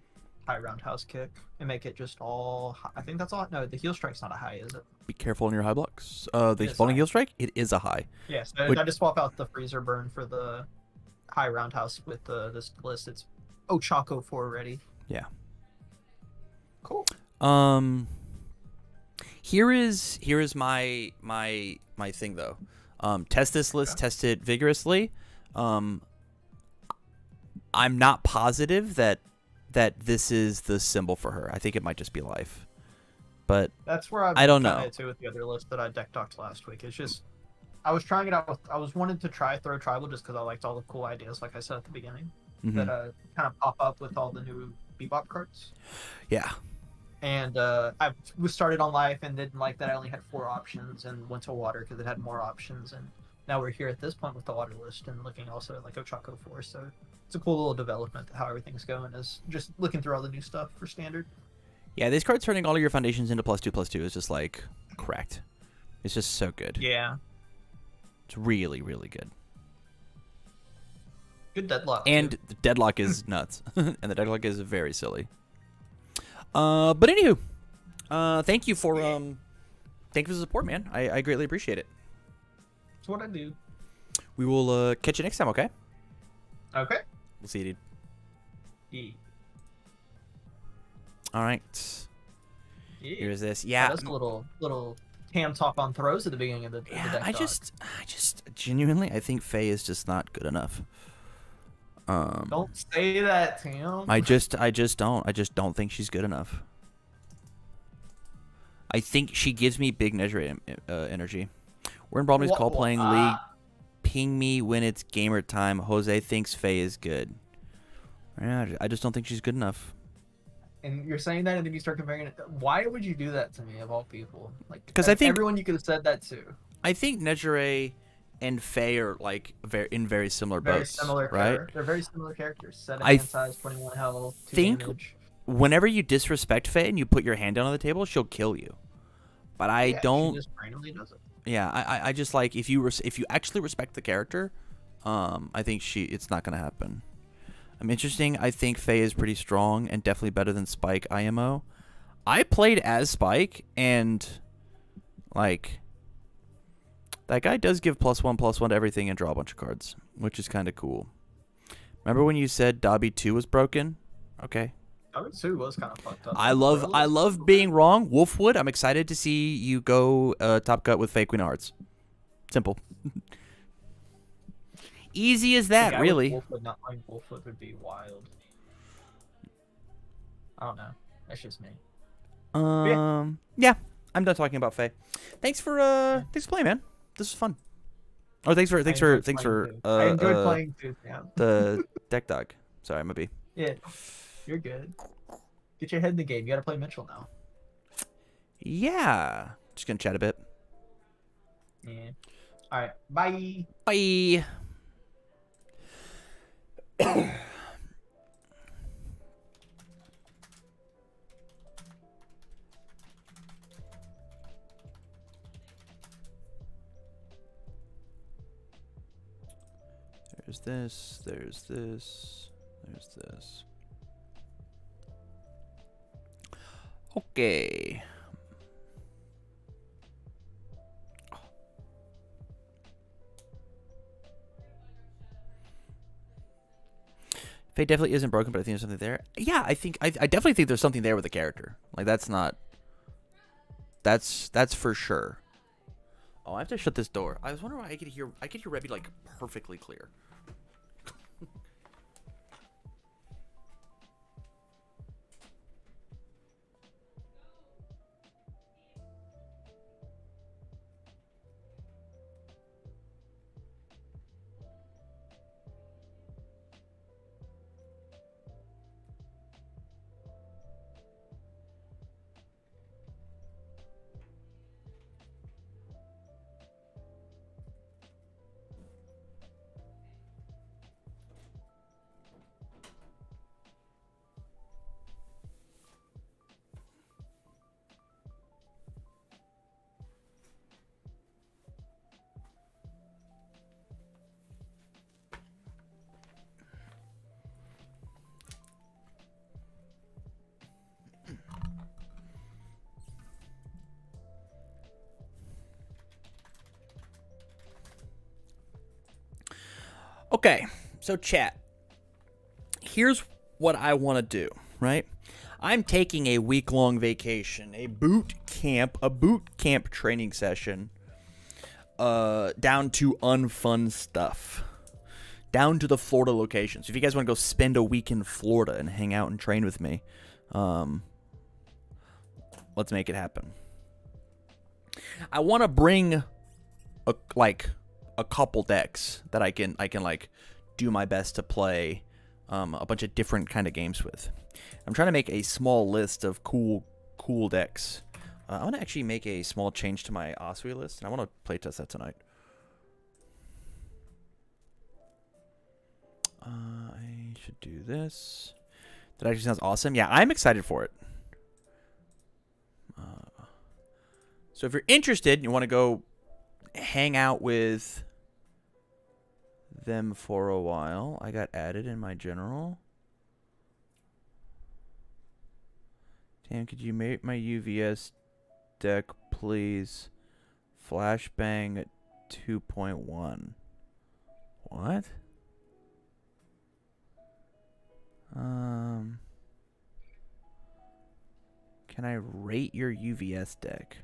high roundhouse kick, and make it just all. I think that's all. No, the heel strike's not a high, is it? be careful on your high blocks. The Yes, spawning high. heal strike, it is a high. Yeah, so Would- I just swap out the freezer burn for the high roundhouse with this list. It's Ochako 4 ready. Yeah. Cool. Here is my thing though. Test this list, test it vigorously. I'm not positive that this is the symbol for her. I think it might just be life. But That's where I don't kinda know. Too with the other list that I deck docked last week. It's just I was trying it out with I was wanting to try throw tribal just because I liked all the cool ideas, like I said at the beginning, mhm. that kind of pop up with all the new Bebop cards. Yeah. And I was started on life and didn't like that I only had 4 options and went to water because it had more options. And now we're here at this point with the water list and looking also at like Ochako 4. So it's a cool little development how everything's going is just looking through all the new stuff for standard. Yeah, these cards turning all of your foundations into +2/+2 is just like cracked. It's just so good. Yeah. It's really, really good. Good deadlock. And too. the deadlock is nuts. And the deadlock is very silly. But anywho, thank you for the support, man. I greatly appreciate it. That's what I do. We will catch you next time, okay? Okay. We'll see you, dude. Yeah. All right. Yeah. Here's this. Yeah. Yeah. That's a little ham talk on throws at the beginning of the Yeah, deck I dock. just genuinely, I think Faye is just not good enough. Don't say that, Tim. I just don't think she's good enough. I think she gives me big measure energy. We're in Bromley's call playing league. Ping me when it's gamer time. Jose thinks Faye is good. Yeah, I just don't think she's good enough. And you're saying that, and then you start comparing it. Why would you do that to me, of all people? Like, 'Cause I think- everyone you could have said that to. I think Nejire and Faye are like in very similar Very boats, similar, right? They're very similar characters. 7 I hand size, 21 health, 2 think- damage. Whenever you disrespect Faye and you put your hand down on the table, she'll kill you. But I Yeah, don't. She just randomly does it. Yeah, I just like if you actually respect the character, I think it's not gonna happen. Interesting. I think Faye is pretty strong and definitely better than Spike IMO. I played as Spike and like that guy does give +1/+1 to everything and draw a bunch of cards, which is kind of cool. Remember when you said Dobby 2 was broken? Okay. Other 2 was kind of fucked up. I love being wrong. Wolfwood, I'm excited to see you go top cut with Fake Queen of Hearts. Simple. Easy as that, really. Wolfwood not playing Wolfwood would be wild. I don't know. That's just me. Yeah, I'm done talking about Faye. Thanks for playing, man. This was fun. Oh, thanks for I enjoyed playing too, man. the deck dog. Sorry, I'm a B. Yeah, you're good. Get your head in the game. You gotta play Mitchell now. Yeah, just gonna chat a bit. Yeah. All right. Bye. Bye. There's this, there's this, there's this. Okay. Fate definitely isn't broken, but I think there's something there. Yeah, I definitely think there's something there with the character. Like that's for sure. Oh, I have to shut this door. I was wondering why I could hear Rebby like perfectly clear. Okay, so chat. Here's what I want to do, right? I'm taking a week-long vacation, a boot camp training session, down to unfun stuff, down to the Florida location. So if you guys want to go spend a week in Florida and hang out and train with me, let's make it happen. I want to bring a couple decks that I can like do my best to play a bunch of different kind of games with. I'm trying to make a small list of cool decks. I want to actually make a small change to my Osui list, and I want to playtest that tonight. I should do this. That actually sounds awesome. Yeah, I'm excited for it. So if you're interested and you want to go hang out with them for a while, I got added in my general. Damn, could you make my UVS deck, please? Flashbang 2.1. What? Can I rate your UVS deck?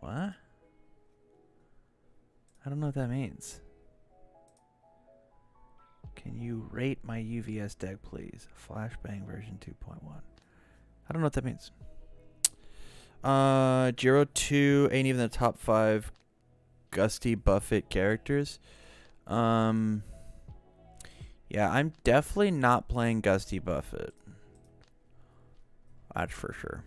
What? I don't know what that means. Can you rate my UVS deck, please? Flashbang version 2.1. I don't know what that means. Jiro 2 ain't even the top 5 Gusty Buffett characters. Yeah, I'm definitely not playing Gusty Buffett. That's for sure.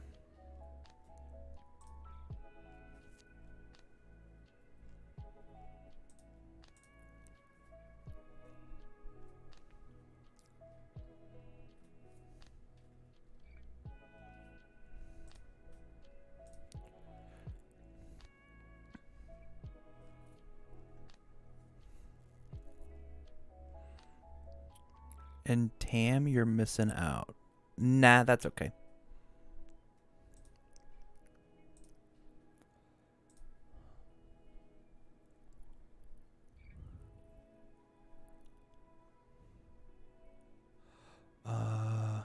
And Tam, you're missing out. Nah, that's okay. I'm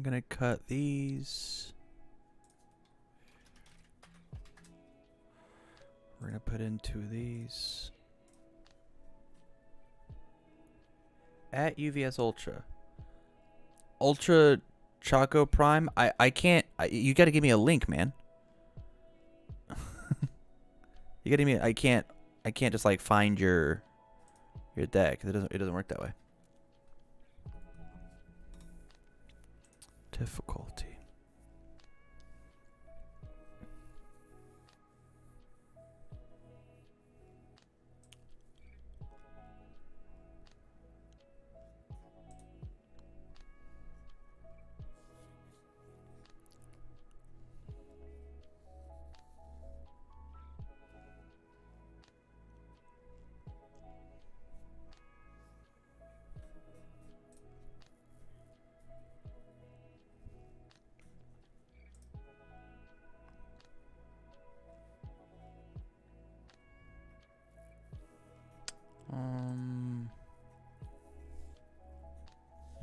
gonna cut these. We're gonna put in 2 of these. At UVS Ultra Choco Prime. I can't. You gotta give me a link, man. You gotta give me. I can't just like find your deck. It doesn't work that way. Difficulty.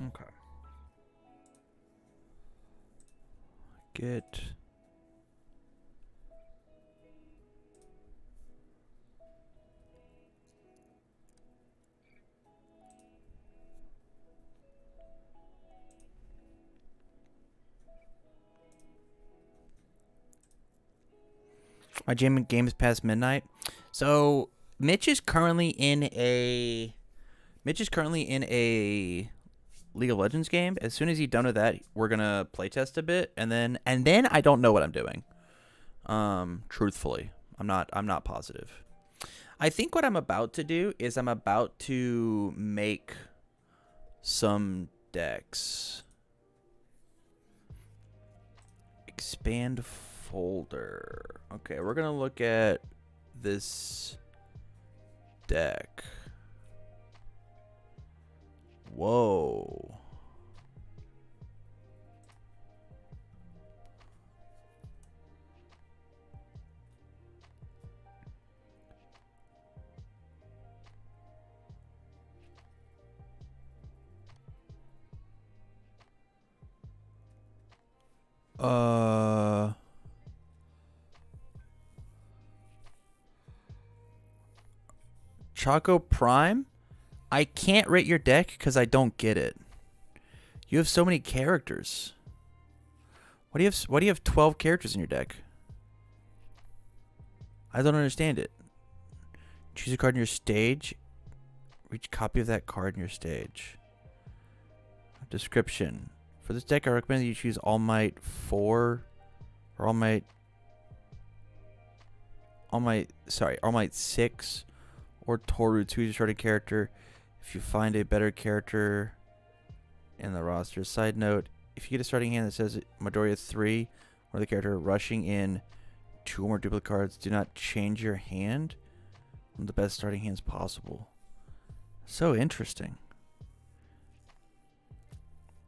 Okay. Get. My game is past midnight. So Mitch is currently in a League of Legends game. As soon as he's done with that, we're gonna playtest a bit, and then I don't know what I'm doing. Truthfully, I'm not positive. I think what I'm about to do is I'm about to make some decks. Expand folder. Okay, we're gonna look at this deck. Whoa. Uh. Choco Prime? I can't rate your deck because I don't get it. You have so many characters. Why do you have 12 characters in your deck? I don't understand it. Choose a card in your stage. Reach copy of that card in your stage. Description. For this deck, I recommend that you choose All Might 4 or All Might 6 or Toru. Choose your starting character. If you find a better character in the roster. Side note, if you get a starting hand that says Midoriya 3 or the character rushing in 2 or more duplicate cards, do not change your hand from the best starting hands possible. So interesting.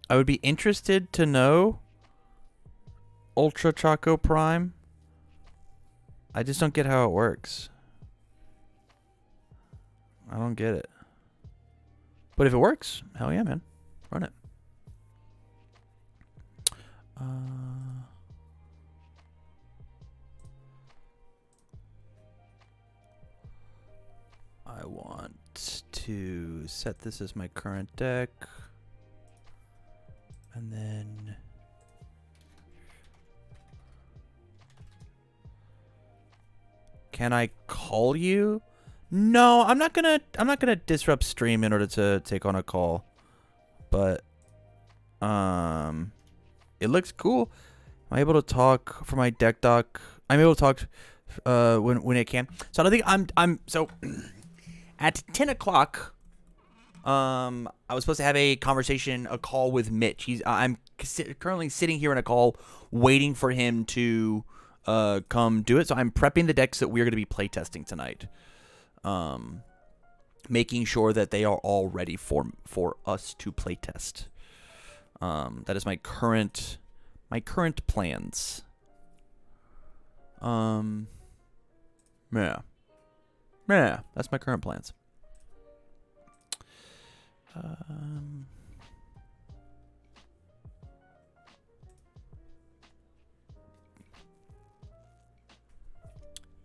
I would be interested to know Ultra Choco Prime. I just don't get how it works. I don't get it. But if it works, hell yeah, man. Run it. I want to set this as my current deck. And then can I call you? No, I'm not gonna disrupt stream in order to take on a call. But it looks cool. Am I able to talk for my deck doc? I'm able to talk when it can. So I don't think I'm so at 10 o'clock. I was supposed to have a call with Mitch. I'm currently sitting here in a call waiting for him to come do it. So I'm prepping the decks that we're going to be playtesting tonight. Making sure that they are all ready for us to playtest. That is my current plans. Yeah, that's my current plans.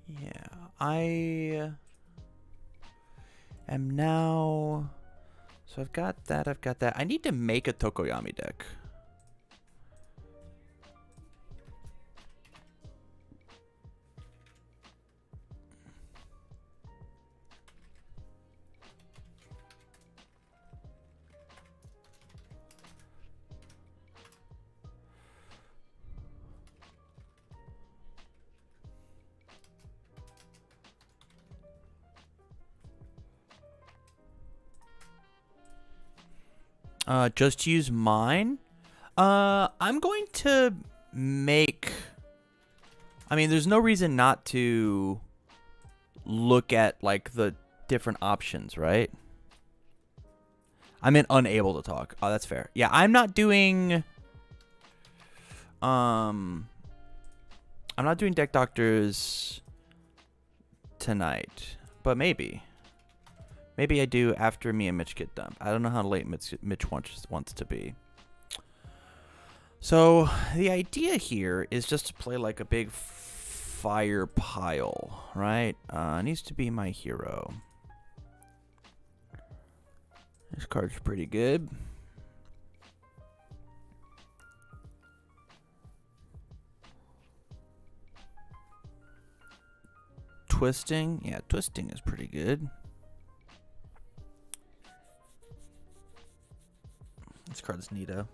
Yeah, I am now. So I've got that. I need to make a Tokoyami deck. Just use mine. I'm going to make. I mean, there's no reason not to look at like the different options, right? I meant unable to talk. Oh, that's fair. Yeah, I'm not doing. I'm not doing deck doctors tonight, but maybe. Maybe I do after me and Mitch get done. I don't know how late Mitch wants to be. So the idea here is just to play like a big fire pile, right? Needs to be my hero. This card's pretty good. Twisting. Yeah, twisting is pretty good. This card's neato.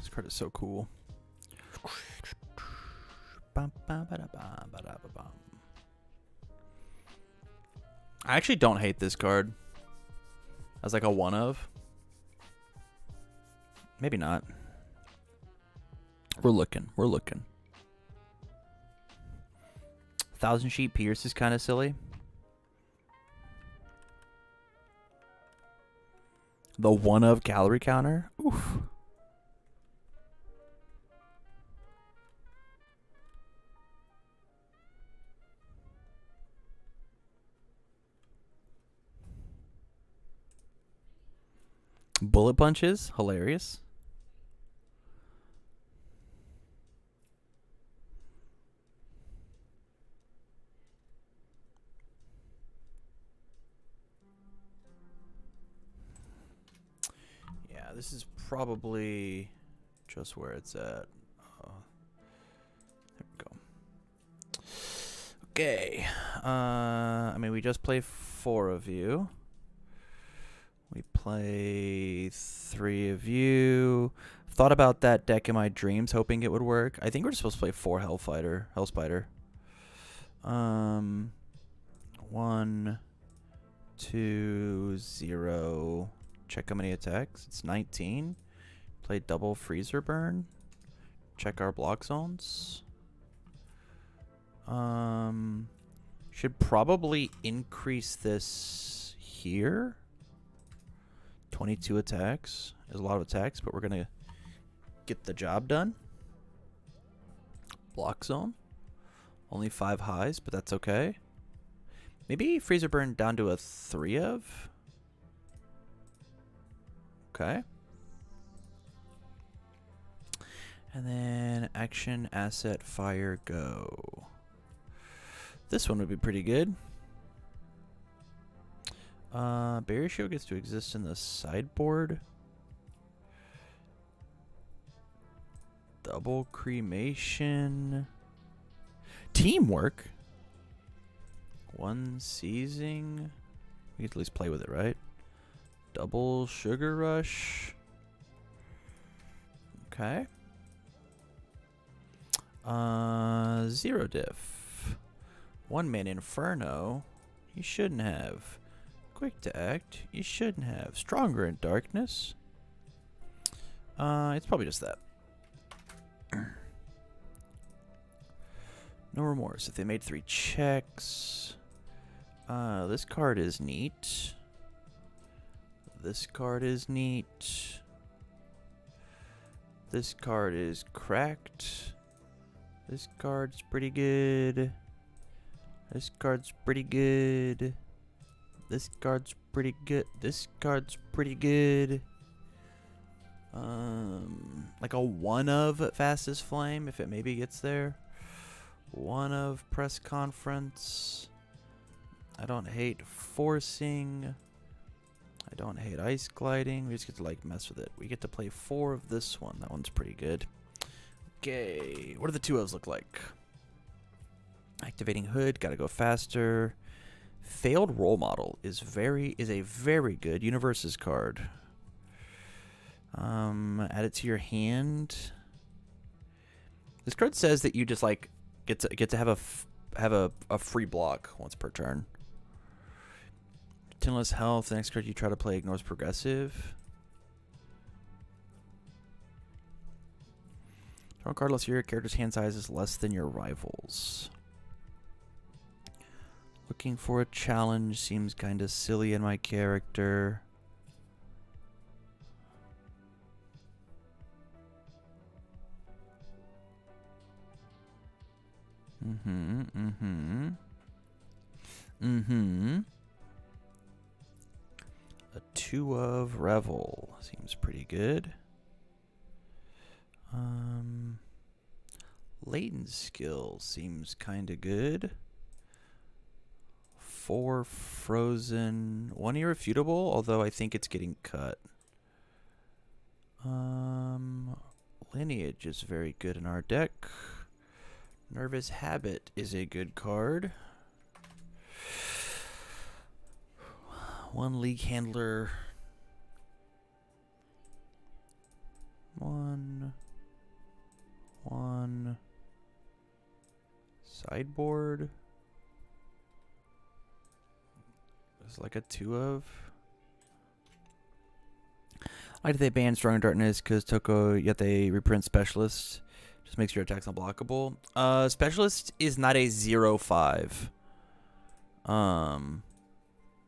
This card is so cool. I actually don't hate this card. As like a one of. Maybe not. We're looking. 1,000 Sheet Pierce is kind of silly. The one of calorie counter. Oof. Bullet punches, hilarious. Yeah, this is probably just where it's at. There we go. Okay. I mean, we just play 4 of you. We play 3 of you. Thought about that deck in my dreams, hoping it would work. I think we're just supposed to play 4 Hellspider. 1, 2, 0. Check how many attacks. It's 19. Play double freezer burn. Check our block zones. Should probably increase this here. 22 attacks is a lot of attacks, but we're gonna get the job done. Block zone. Only 5 highs, but that's okay. Maybe freezer burn down to a 3 of. Okay. And then action, asset, fire, go. This one would be pretty good. Barrier Shield gets to exist in the sideboard. Double cremation. Teamwork. 1 seizing. We get to at least play with it, right? Double sugar rush. Okay. 0 diff. 1-man inferno. You shouldn't have. Quick to act. You shouldn't have. Stronger in darkness. It's probably just that. No remorse. If they made 3 checks. This card is neat. This card is neat. This card is cracked. This card's pretty good. This card's pretty good. This card's pretty good. This card's pretty good. Like a 1 of fastest flame if it maybe gets there. 1 of press conference. I don't hate forcing. I don't hate ice gliding. We just get to like mess with it. We get to play 4 of this one. That one's pretty good. Okay, what do the 2 ofs look like? Activating hood, gotta go faster. Failed role model is a very good universes card. Add it to your hand. This card says that you just like get to have a free block once per turn. 10 less health. The next card you try to play ignores progressive. Draw a card unless your character's hand size is less than your rival's. Looking for a challenge seems kind of silly in my character. A 2 of Revel seems pretty good. Latent skill seems kind of good. 4 frozen, 1 irrefutable, although I think it's getting cut. Lineage is very good in our deck. Nervous Habit is a good card. 1 League Handler. 1. Sideboard. It's like a 2 of. Why did they ban Strong Darkness? Because Toko, yet they reprint Specialist. Just makes your attacks unblockable. Specialist is not a 0/5.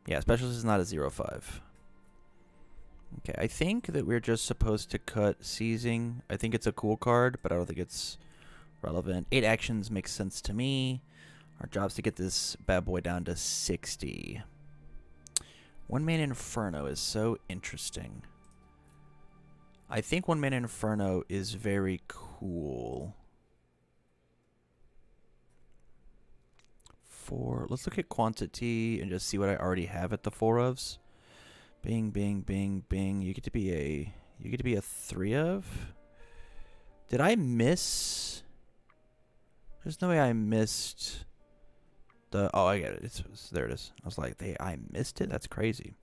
Yeah, Specialist is not a 0/5. Okay, I think that we're just supposed to cut Seizing. I think it's a cool card, but I don't think it's relevant. 8 actions makes sense to me. Our job's to get this bad boy down to 60. One Man Inferno is so interesting. I think One Man Inferno is very cool. Let's look at quantity and just see what I already have at the 4 ofs. Bing, bing, bing, bing. You get to be a 3 of. Did I miss? There's no way I missed the. Oh, I get it. There it is. I was like, I missed it. That's crazy.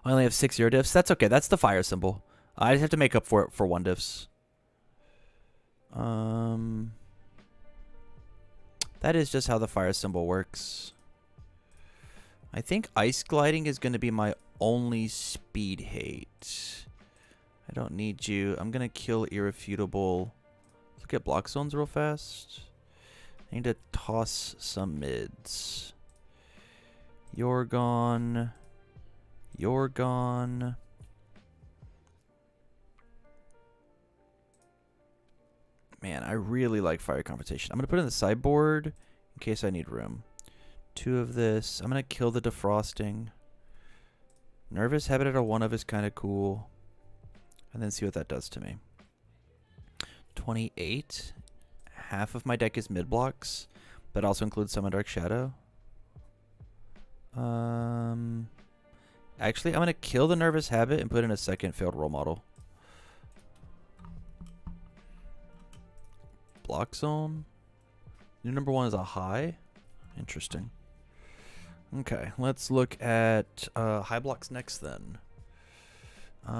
I only have 6 0 diffs. That's okay. That's the fire symbol. I just have to make up for it for 1 diffs. That is just how the fire symbol works. I think ice gliding is going to be my only speed hate. I don't need you. I'm going to kill irrefutable. Let's look at block zones real fast. I need to toss some mids. You're gone. You're gone. Man, I really like fire confrontation. I'm going to put it in the sideboard in case I need room. 2 of this. I'm going to kill the defrosting. Nervous Habit at a 1 of is kind of cool. And then see what that does to me. 28. Half of my deck is mid blocks. That also includes Summon Dark Shadow. Actually, I'm going to kill the Nervous Habit and put in a second failed role model. Block zone. New number 1 is a high. Interesting. Okay, let's look at high blocks next then.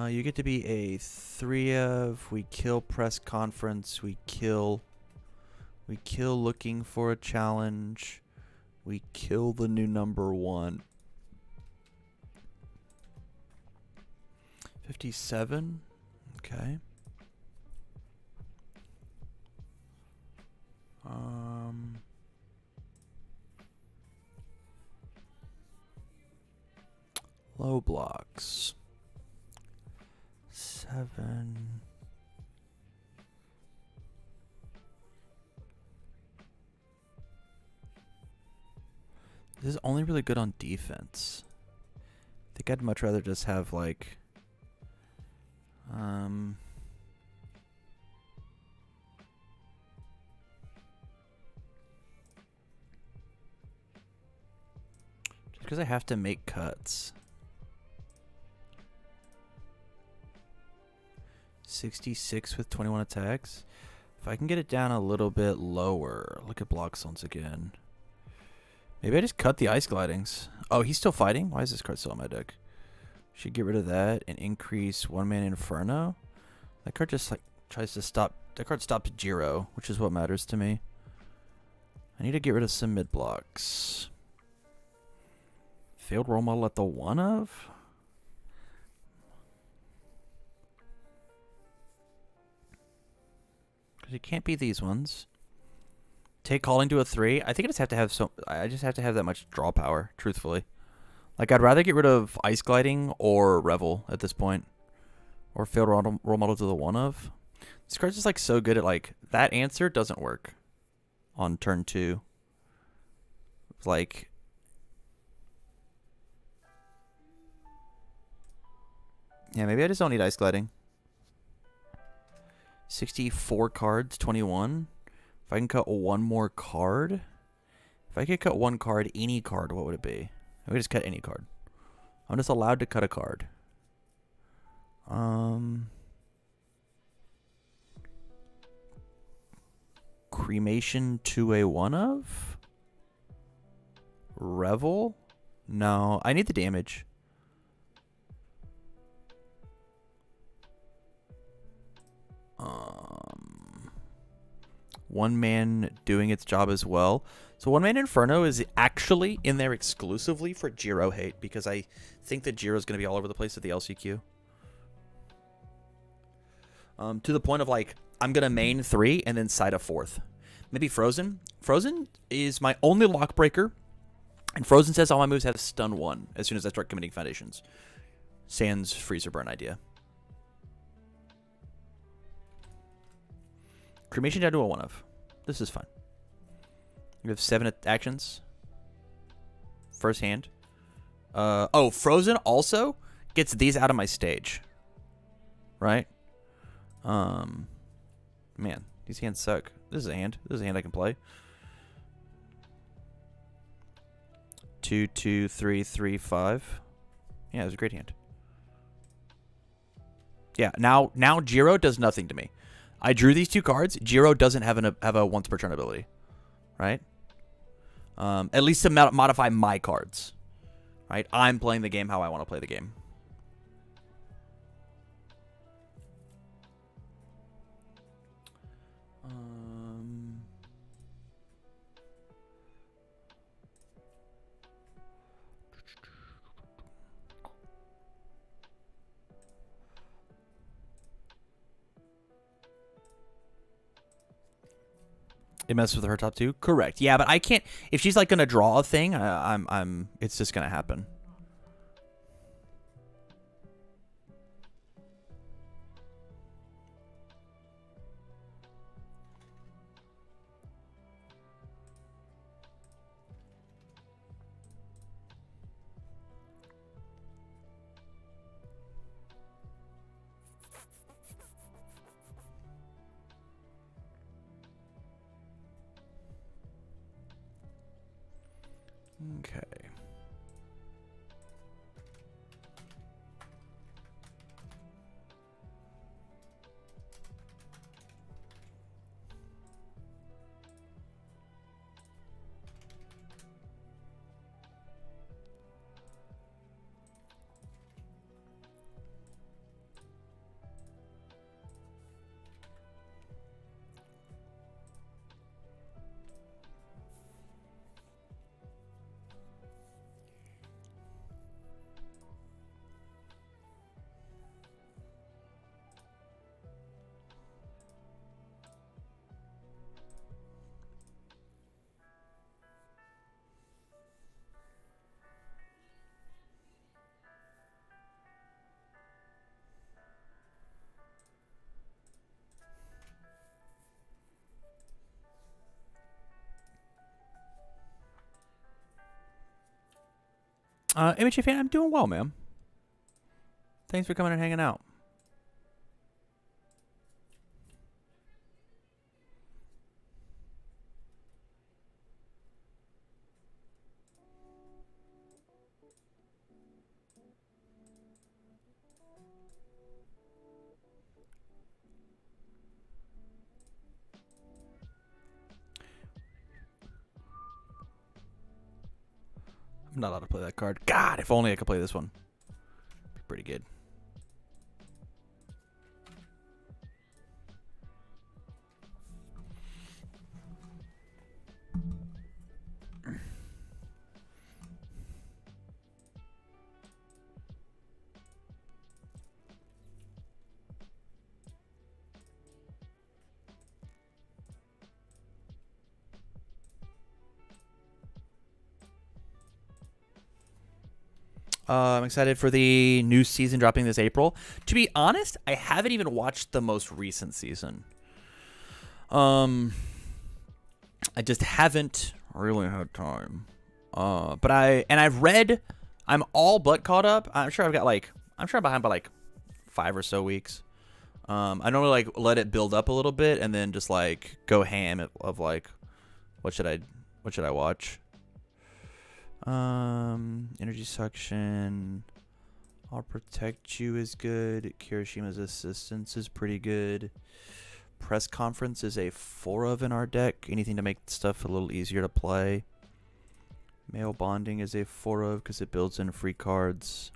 You get to be a 3 of. We kill press conference. We kill looking for a challenge. We kill the new number 1. 57. Okay. Low blocks. 7. This is only really good on defense. I think I'd much rather just have like just because I have to make cuts. 66 with 21 attacks. If I can get it down a little bit lower. Look at block zones again. Maybe I just cut the ice glidings. Oh, he's still fighting? Why is this card still on my deck? Should get rid of that and increase One Man Inferno. That card just like tries to stop. That card stops Jiro, which is what matters to me. I need to get rid of some mid blocks. Failed role model at the 1 of? Because it can't be these ones. Take calling to a 3. I think I just have to have I just have to have that much draw power, truthfully. Like, I'd rather get rid of Ice Gliding or Revel at this point. Or failed role model to the 1 of. This card's just, like, so good at, like, that answer doesn't work on turn 2. Like, yeah, maybe I just don't need Ice Gliding. 64 cards, 21. If I can cut 1 more card. If I could cut 1 card, any card, what would it be? I could just cut any card. I'm just allowed to cut a card. Cremation to a 1 of? Revel? No, I need the damage. One Man doing its job as well. So One Man Inferno is actually in there exclusively for Jiro hate, because I think that Jiro's going to be all over the place at the LCQ. To the point of, like, I'm going to main 3 and then side a 4th. Maybe Frozen. Frozen is my only lock breaker. And Frozen says all my moves have stun 1 as soon as I start committing foundations. Sans freezer burn idea. Cremation down to a 1 of. This is fun. We have 7 actions. First hand. Oh, Frozen also gets these out of my stage. Right? Man, these hands suck. This is a hand. This is a hand I can play. 2, 2, 3, 3, 5. Yeah, it was a great hand. Yeah, now Jiro does nothing to me. I drew these 2 cards. Jiro doesn't have a once per turn ability, right? At least to modify my cards, right? I'm playing the game how I want to play the game. It messes with her top 2? Correct. Yeah, but I can't. If she's like gonna draw a thing, it's just gonna happen. Okay. Image fan, I'm doing well, ma'am. Thanks for coming and hanging out. I'm not allowed to play that card. God, if only I could play this one. Be pretty good. I'm excited for the new season dropping this April. To be honest, I haven't even watched the most recent season. I just haven't really had time. But I've read. I'm all but caught up. I'm sure I'm behind by like 5 or so weeks. I normally like let it build up a little bit and then just like go ham of like, what should I watch? Energy suction. I'll protect you is good. Kirishima's assistance is pretty good. Press conference is a 4 of in our deck. Anything to make stuff a little easier to play. Male bonding is a 4 of because it builds in free cards.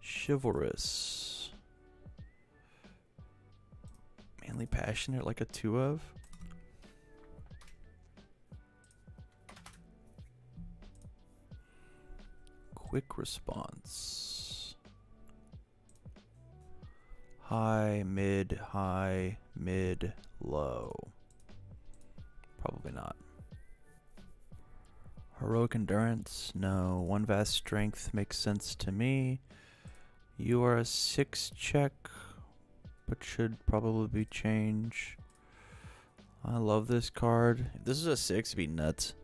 Chivalrous. Manly Passionate, like a 2 of. Quick Response. High, mid, low. Probably not. Heroic Endurance, no. One Vast Strength makes sense to me. You are a 6 check, but should probably be changed. I love this card. If this is a 6, it'd be nuts.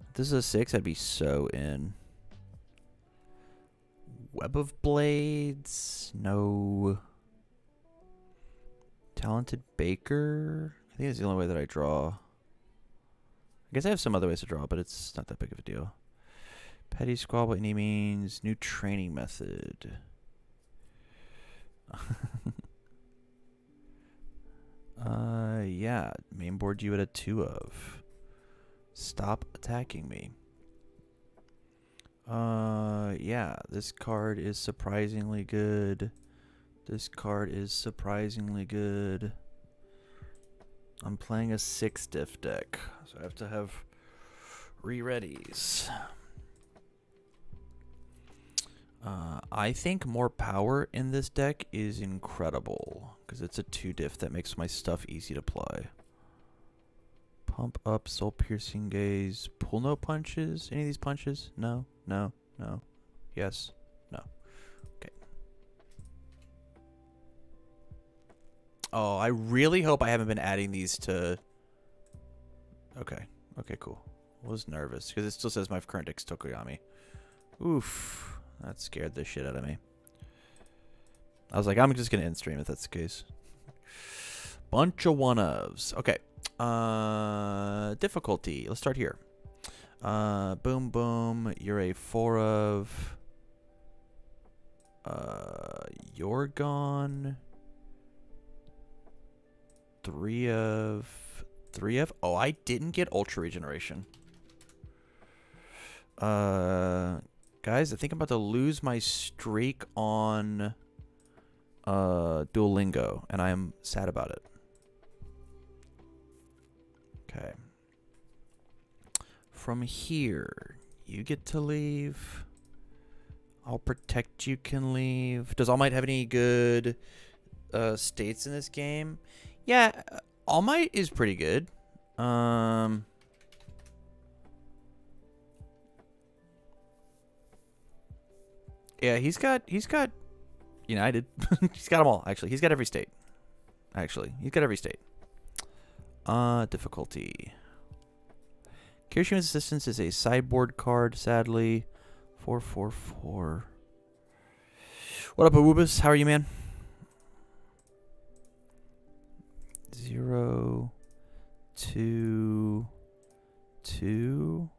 If this is a 6, I'd be so in. Web of Blades, no. Talented Baker. I think it's the only way that I draw. I guess I have some other ways to draw, but it's not that big of a deal. Petty Squabble, any means. New training method. Yeah. Main board you at a 2 of. Stop attacking me. Yeah. This card is surprisingly good. This card is surprisingly good. I'm playing a 6 diff deck, so I have to have re-readies. I think more power in this deck is incredible, because it's a 2 diff that makes my stuff easy to play. Pump Up, Soul Piercing Gaze, Pull No Punches. Any of these punches? No, no, no. Yes, no. Okay. Oh, I really hope I haven't been adding these to... Okay. Okay, cool. I was nervous, because it still says my current deck's Tokoyami. Oof. That scared the shit out of me. I was like, I'm just going to end stream if that's the case. Bunch of 1-ofs. Okay. Difficulty. Let's start here. Boom, boom. You're a 4 of. You're gone. 3 of. 3 of. Oh, I didn't get Ultra Regeneration. Guys, I think I'm about to lose my streak on Duolingo, and I am sad about it. Okay. From here, you get to leave. I'll Protect You can leave. Does All Might have any good states in this game? Yeah, All Might is pretty good. Yeah, he's got United. He's got them all, actually. He's got every state. Actually, he's got every state. Difficulty. Kirishima's Assistance is a sideboard card, sadly. 4/4/4. What up, Awubis? How are you, man? 0, 2, 2,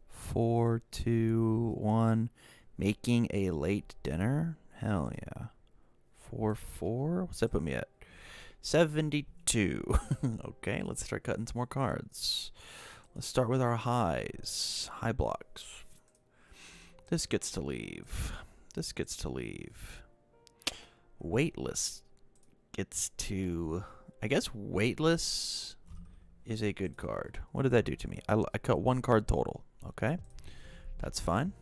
4, 2, 1. Making a late dinner? Hell yeah. 4/4? What's that put me at? 72. Okay, let's start cutting some more cards. Let's start with our highs. High blocks. This gets to leave. This gets to leave. Weightless gets to... I guess Weightless is a good card. What did that do to me? I cut 1 card total. Okay, that's fine.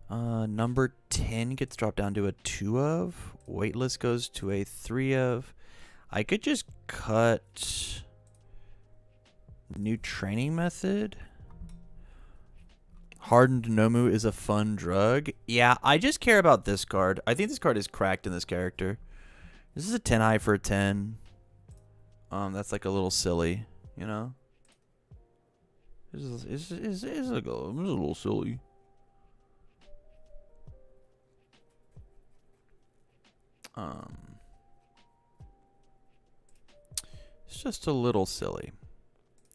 Number 10 gets dropped down to a 2 of. Weightless goes to a 3 of. I could just cut New Training Method. Hardened Nomu is a fun drug. Yeah, I just care about this card. I think this card is cracked in this character. This is a 10 high for a 10. That's like a little silly, you know? It's a little silly. It's just a little silly.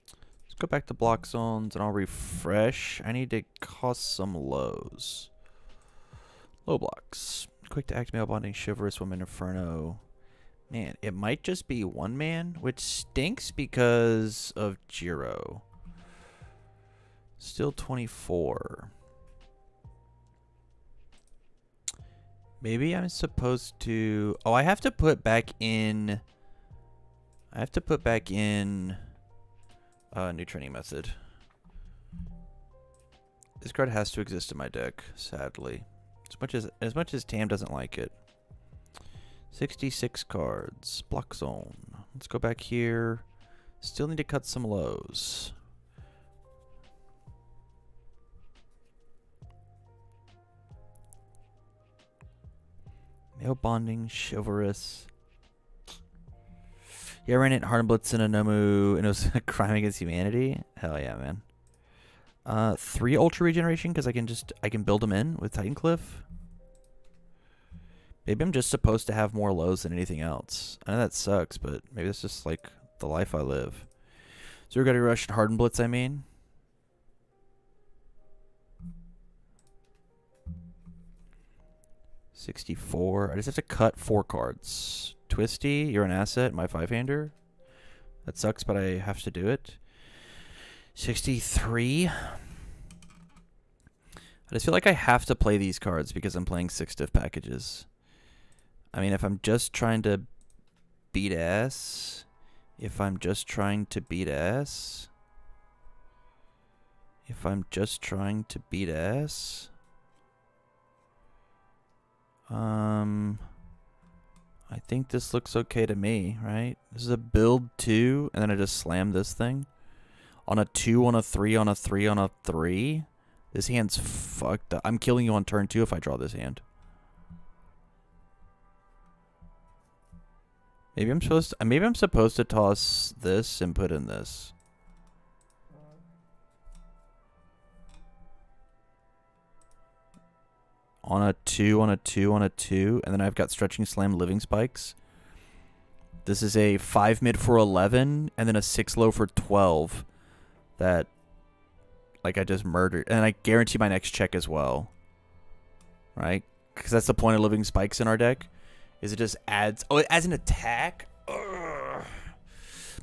Let's go back to block zones and I'll refresh. I need to cost some lows. Low blocks. Quick to activate bonding, Chivalrous Woman, Inferno. Man, it might just be 1 man, which stinks because of Jiro. Still 24. Maybe I'm supposed to... Oh, I have to put back in... new training method. This card has to exist in my deck, sadly. As much as Tam doesn't like it. 66 cards. Block zone. Let's go back here. Still need to cut some lows. Male bonding, chivalrous. Yeah, I ran it Hard Blitz and a Nomu, and it was a crime against humanity. Hell yeah, man. 3 Ultra Regeneration because I can build them in with Titan Cliff. Maybe I'm just supposed to have more lows than anything else. I know that sucks, but maybe that's just like the life I live. Zero Gravity Rush and Hardened Blitz, I mean. $64. I just have to cut 4 cards. Twisty, you're an asset, my 5-hander. That sucks, but I have to do it. 63. I just feel like I have to play these cards because I'm playing 6 diff packages. I mean, if I'm just trying to beat ass... If I'm just trying to beat ass... I think this looks okay to me, right? This is a build 2, and then I just slam this thing. On a 2, on a 3, on a 3, on a 3. This hand's fucked up. I'm killing you on turn 2 if I draw this hand. Maybe I'm supposed to toss this and put in this. On a 2, on a 2, on a 2, and then I've got Stretching Slam, Living Spikes. This is a 5 mid for 11, and then a 6 low for 12. That, like, I just murdered. And I guarantee my next check as well. Right? Because that's the point of Living Spikes in our deck. Is it just adds... Oh, it adds an attack? Ugh.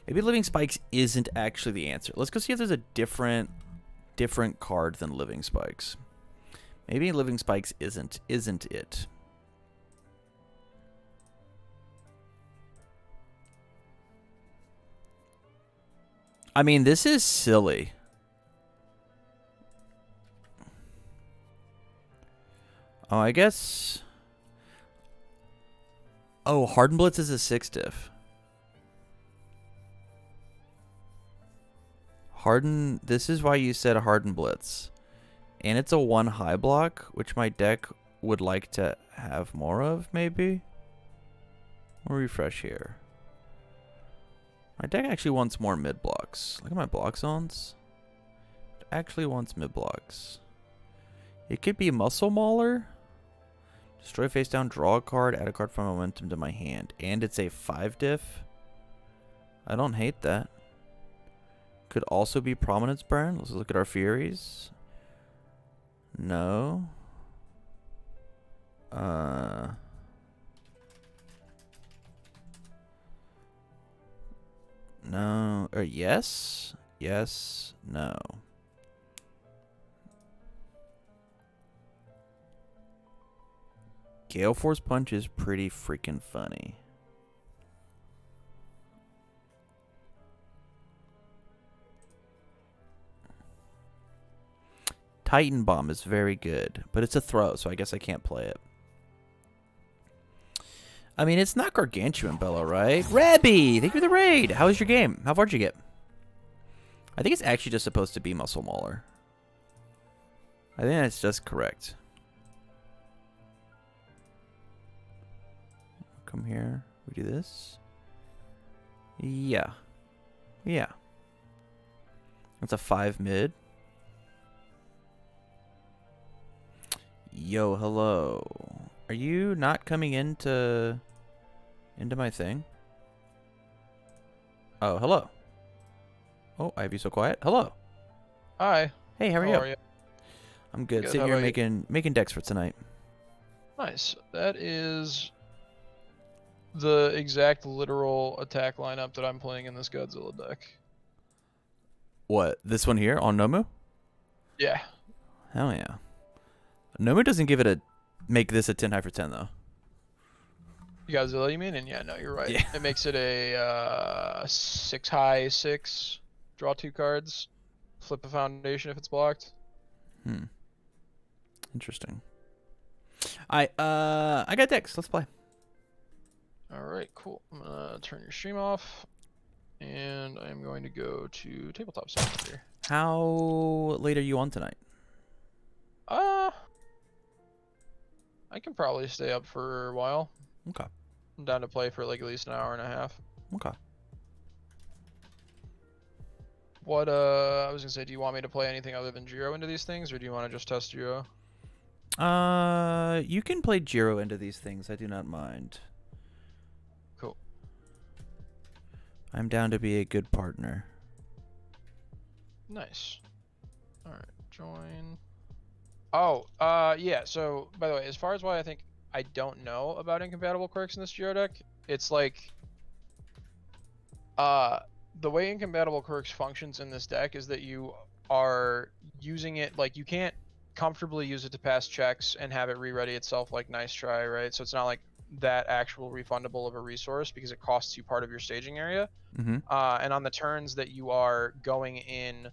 Maybe Living Spikes isn't actually the answer. Let's go see if there's a different card than Living Spikes. Maybe Living Spikes isn't it. I mean, this is silly. Oh, I guess... Oh, Hardened Blitz is a 6 diff. This is why you said Hardened Blitz. And it's a 1 high block, which my deck would like to have more of, maybe? We'll refresh here. My deck actually wants more mid blocks. Look at my block zones. It actually wants mid blocks. It could be Muscle Mauler. Destroy face down, draw a card, add a card from momentum to my hand. And it's a 5 diff. I don't hate that. Could also be Prominence Burn. Let's look at our Furies. No. No. Or yes? Yes. No. Gale Force Punch is pretty freaking funny. Titan Bomb is very good, but it's a throw, so I guess I can't play it. I mean, it's not Gargantuan Bellow, right? Rebby, thank you for the raid. How was your game? How far did you get? I think it's actually just supposed to be Muscle Mauler. I think that's just correct. Come here. We do this. Yeah. Yeah. That's a 5 mid. Yo, hello. Are you not coming into my thing? Oh, hello. Oh, I have you so quiet. Hello. Hi. Hey, how are you? I'm good. Good, Sitting how here about making decks for tonight. Nice. That is the exact literal attack lineup that I'm playing in this Godzilla deck. What? This one here on Nomu? Yeah. Hell yeah. Nomu doesn't give it a make this a 10 high for 10 though. You got Zilla, you mean? And yeah, no, you're right. Yeah. It makes it a 6 high 6. Draw 2 cards. Flip a foundation if it's blocked. Interesting. I got decks. Let's play. All right, cool. I'm gonna turn your stream off, and I'm going to go to tabletop settings here. How late are you on tonight? I can probably stay up for a while. Okay. I'm down to play for like at least an hour and a half. Okay. What I was gonna say, do you want me to play anything other than Jiro into these things, or do you want to just test Jiro? You can play Jiro into these things. I do not mind. Cool. I'm down to be a good partner. Nice. All right, join. Oh, yeah. So, by the way, as far as why I think I don't know about incompatible quirks in this Jiro deck, it's like, the way incompatible quirks functions in this deck is that you are using it, like, you can't comfortably use it to pass checks and have it re-ready itself like nice try, right? So it's not like that actual refundable of a resource because it costs you part of your staging area. And on the turns that you are going in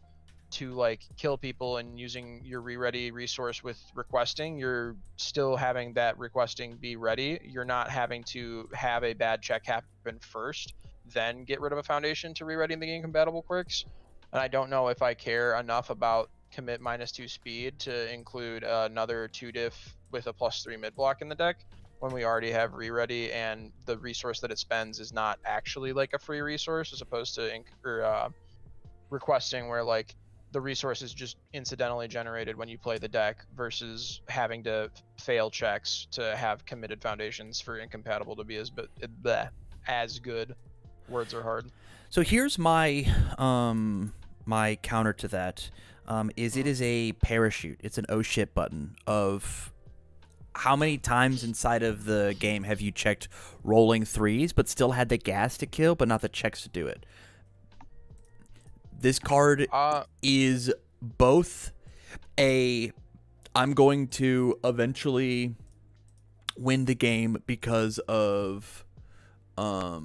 to like kill people and using your re-ready resource with requesting, you're still having that requesting be ready. You're not having to have a bad check happen first, then get rid of a foundation to re-ready the incompatible quirks. And I don't know if I care enough about commit -2 speed to include another 2 diff with a +3 mid block in the deck when we already have re-ready and the resource that it spends is not actually like a free resource, as opposed to requesting where like the resource is just incidentally generated when you play the deck versus having to fail checks to have committed foundations for incompatible to be as good. Words are hard. So here's my my counter to that. Is it is a parachute. It's an oh shit button of how many times inside of the game have you checked rolling threes but still had the gas to kill but not the checks to do it? This card is both a I'm going to eventually win the game because of I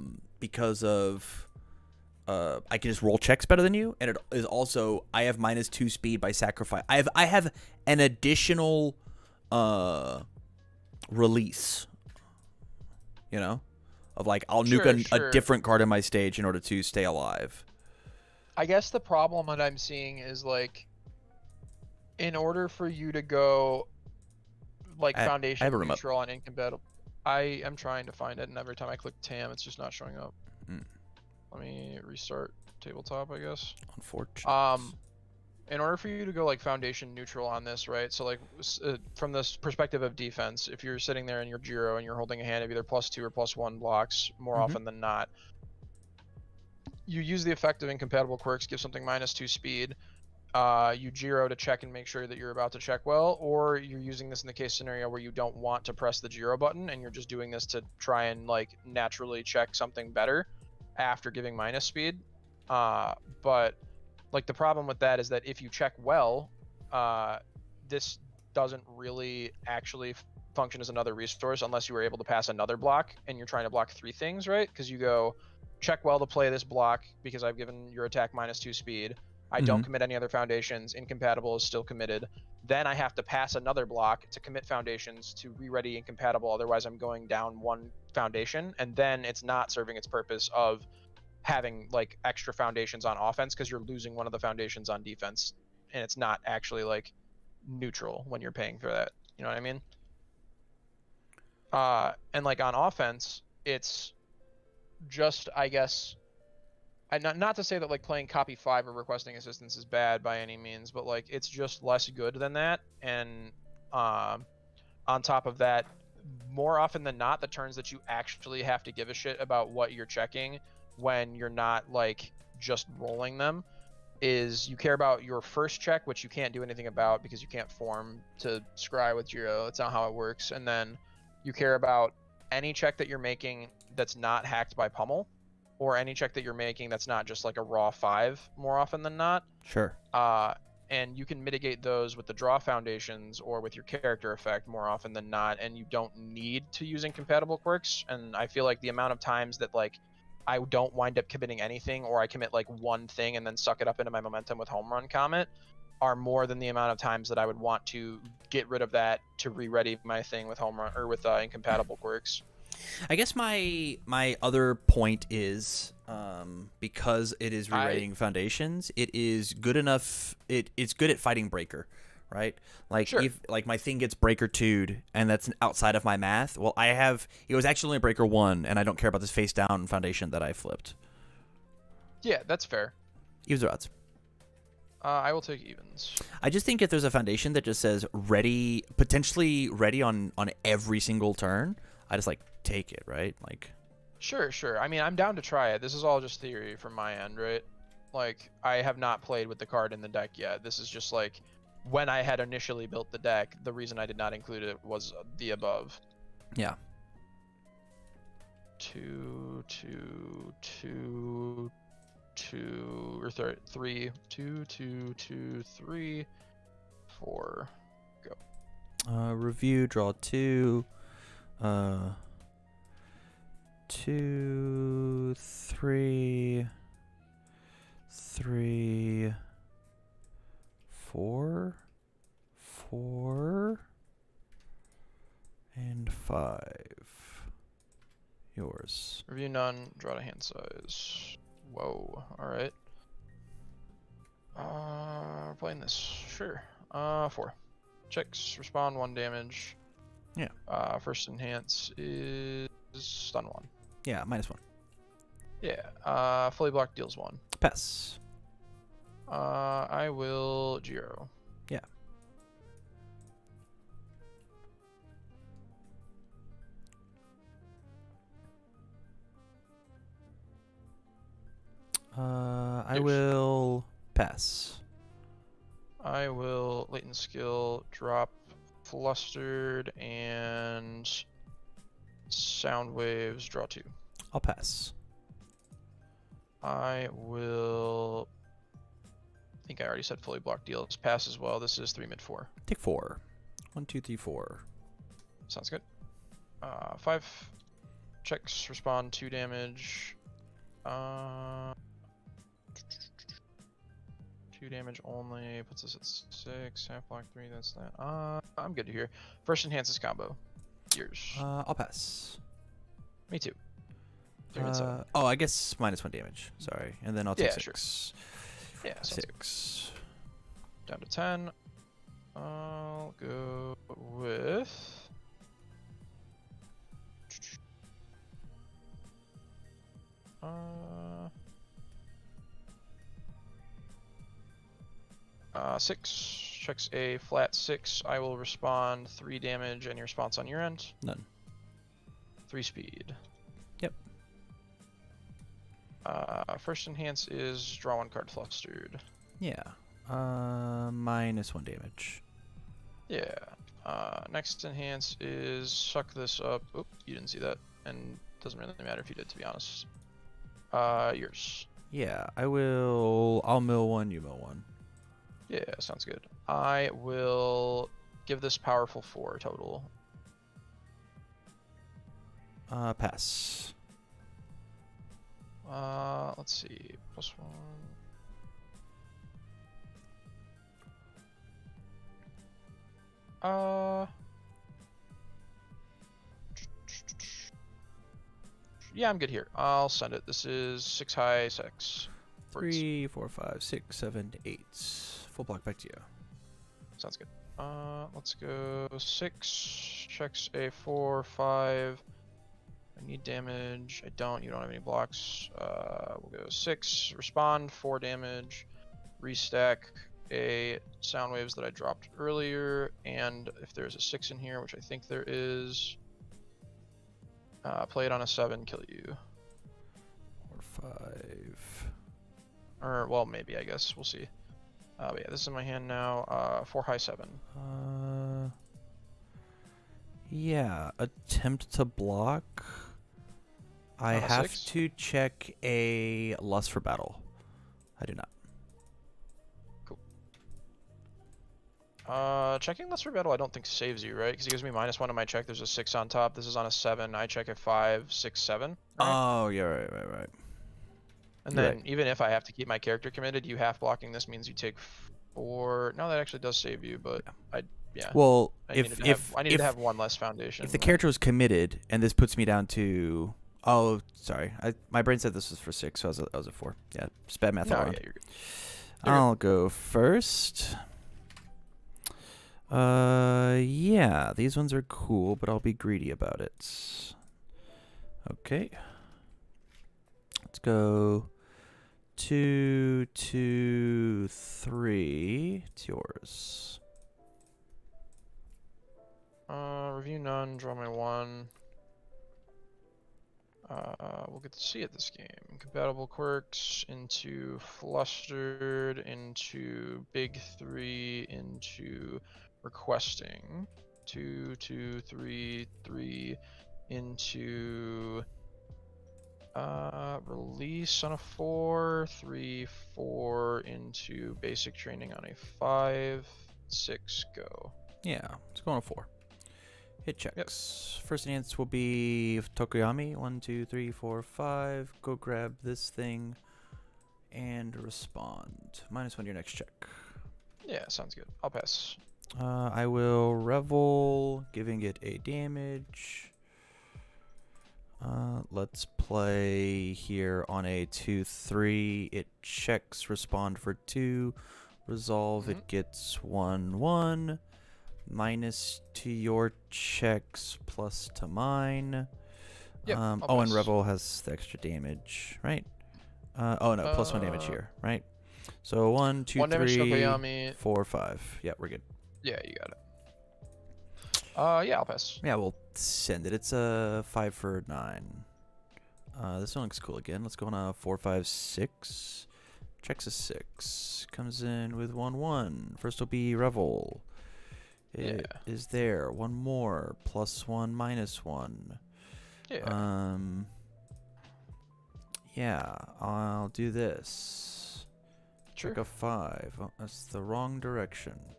can just roll checks better than you, and it is also I have -2 speed by sacrifice. I have an additional release, you know, of like I'll nuke a different card in my stage in order to stay alive. I guess the problem that I'm seeing is like, in order for you to go like foundation neutral on incompatible, I am trying to find it, and every time I click TAM, it's just not showing up. Let me restart tabletop, I guess. Unfortunate. In order for you to go like foundation neutral on this, right? So like from this perspective of defense, if you're sitting there in your Jiro and you're holding a hand of either +2 or +1 blocks more often than not, you use the effect of incompatible quirks, give something -2 speed. You Jiro to check and make sure that you're about to check well, or you're using this in the case scenario where you don't want to press the Jiro button and you're just doing this to try and like naturally check something better after giving minus speed. But like the problem with that is that if you check well, this doesn't really actually function as another resource unless you were able to pass another block and you're trying to block 3 things, right? Because you go check well to play this block because I've given your attack -2 speed. I don't commit any other foundations. Incompatible is still committed. Then I have to pass another block to commit foundations to re-ready incompatible. Otherwise, I'm going down 1 foundation, and then it's not serving its purpose of having like extra foundations on offense because you're losing one of the foundations on defense, and it's not actually like neutral when you're paying for that. You know what I mean? And like on offense, it's just, I guess. Not to say that like playing copy 5 or requesting assistance is bad by any means, but like it's just less good than that. And on top of that, more often than not, the turns that you actually have to give a shit about what you're checking when you're not like just rolling them is you care about your first check, which you can't do anything about because you can't form to scry with Jiro. That's not how it works. And then you care about any check that you're making that's not hacked by pummel, or any check that you're making that's not just like a raw 5 more often than not. Sure. and you can mitigate those with the draw foundations or with your character effect more often than not, and you don't need to use incompatible quirks. And I feel like the amount of times that like I don't wind up committing anything, or I commit like one thing and then suck it up into my momentum with home run comet, are more than the amount of times that I would want to get rid of that to re-ready my thing with home run or with incompatible quirks. I guess my other point is because it is rewriting foundations, it is good enough. It's good at fighting breaker, right? Like Sure. if like my thing gets breaker 2'd and that's outside of my math, well, it was actually only breaker 1, and I don't care about this face down foundation that I flipped. Yeah, that's fair. Evens or odds? I will take evens. I just think if there's a foundation that just says ready, potentially ready on every single turn, I just like take it, right? Like, Sure. I mean, I'm down to try it. This is all just theory from my end, right? Like, I have not played with the card in the deck yet. This is just like when I had initially built the deck, the reason I did not include it was the above. yeah. 2, 2, 2, 2, or 3, 2, 2, 2, 3, 4. Review, draw 2. 2, 3, 3, 4, 4, and 5. Yours. Review none, draw to hand size. Whoa, alright. Playing this, sure. 4. Checks, respond 1 damage. Yeah. First enhance is stun 1. Yeah, -1. Yeah. Fully blocked deals 1. Pass. I will Giro. Yeah. I will pass. I will latent skill, drop flustered and sound waves, draw 2. I'll pass. I will. I think I already said fully blocked deals. Pass as well. This is 3 mid 4. Take 4. 1, 2, 3, 4. Sounds good. 5 checks, respond 2 damage. 2 damage only. Puts us at 6. Half block 3. That's that. I'm good to hear. First enhances combo. Yours. I'll pass. Me too. 3 mid 7. Oh, I guess -1 damage. Sorry, and then I'll take Yeah, 6. Yeah, sounds good. 6. Down to 10. I'll go with. Uh, 6 checks a flat 6. I will respond 3 damage. Any response on your end? None. 3 speed. Yep. First enhance is draw 1 card flustered. Yeah. -1 damage. Yeah. Next enhance is suck this up. Oop, you didn't see that, and doesn't really matter if you did, to be honest. Yours. Yeah, I'll mill 1, you mill 1. Yeah, sounds good. I will give this powerful 4 total. Pass. Let's see. +1. Yeah, I'm good here. I'll send it. This is 6 high, 6. 3, 4, 5, 6, 7, 8. Full block back to you. Sounds good. Let's go 6. Checks a 4, 5. I need damage. I don't. You don't have any blocks. We'll go 6. Respond 4 damage. Restack a sound waves that I dropped earlier, and if there's a 6 in here, which I think there is, play it on a 7. Kill you. 4, 5. Or well, maybe I guess we'll see. But yeah, this is in my hand now. 4 high 7. Yeah. Attempt to block. I On a have 6? to check a lust for battle. I do not. Checking lesser battle I don't think saves you, right? Because it gives me -1 to my check. There's a 6 on top. This is on a 7. I check at 5, 6, 7. Right? Oh, yeah, right. And You're then right. even if I have to keep my character committed, you half blocking this means you take 4. No, that actually does save you, but yeah. Well, I if needed to have 1 less foundation. if the character was committed, and this puts me down to, oh, sorry, my brain said this was for 6, so I was at 4. Yeah, just bad math all No, around. yeah, you're good. I'll go first. Yeah, these ones are cool, but I'll be greedy about it. Okay. Let's go 2, 2, 3. It's yours. Review none, draw my 1. We'll get to see it this game. Compatible quirks into flustered, into big 3, into requesting. 2, 2, 3, 3, into release on a 4, 3, 4, into basic training on a 5, 6, go. Yeah, let's go on a 4. Hit checks. First enhance will be Tokuyami. 1, 2, 3, 4, 5. Go grab this thing and respond. -1 to your next check. Yeah, sounds good. I'll pass. I will revel, giving it a damage. Let's play here on a 2, 3. It checks, respond for 2. Resolve, it gets 1, 1. -2 to your checks, plus to mine. Yep, oh, and Revel has the extra damage, right? Oh no, +1 damage here, right? So 1, 2, 3, 4, 5. Yeah, we're good. Yeah, you got it. Yeah, I'll pass. Yeah, we'll send it. It's a 5 for 9. This one looks cool again. Let's go on a 4, 5, 6. Checks a 6. Comes in with 1, 1. First will be Revel. It is there. One more. +1, -1. Yeah. Yeah, I'll do this. Check a 5. Oh, that's the wrong direction.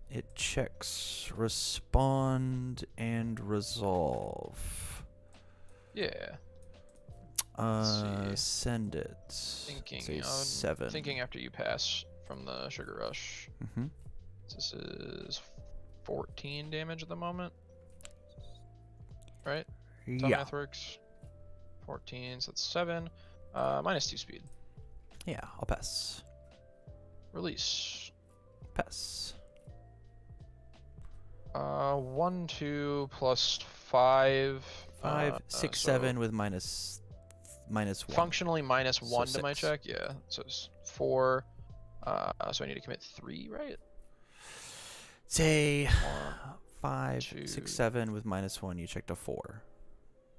It checks, respond, and resolve. Yeah. Send it. Thinking. Say 7. Thinking after you pass from the Sugar Rush. Mm-hmm. This is 14 damage at the moment. Right? That's how Yeah. math works. 14, so that's 7. -2 speed. Yeah, I'll pass. Release. Pass. 1, 2 plus 5. 5, 6, so 7 with minus 1. Functionally -1 So to my 6. check. Yeah. So it's 4. So I need to commit 3, right? Say 1, 5, 2, 6, 7 with -1. You checked a 4.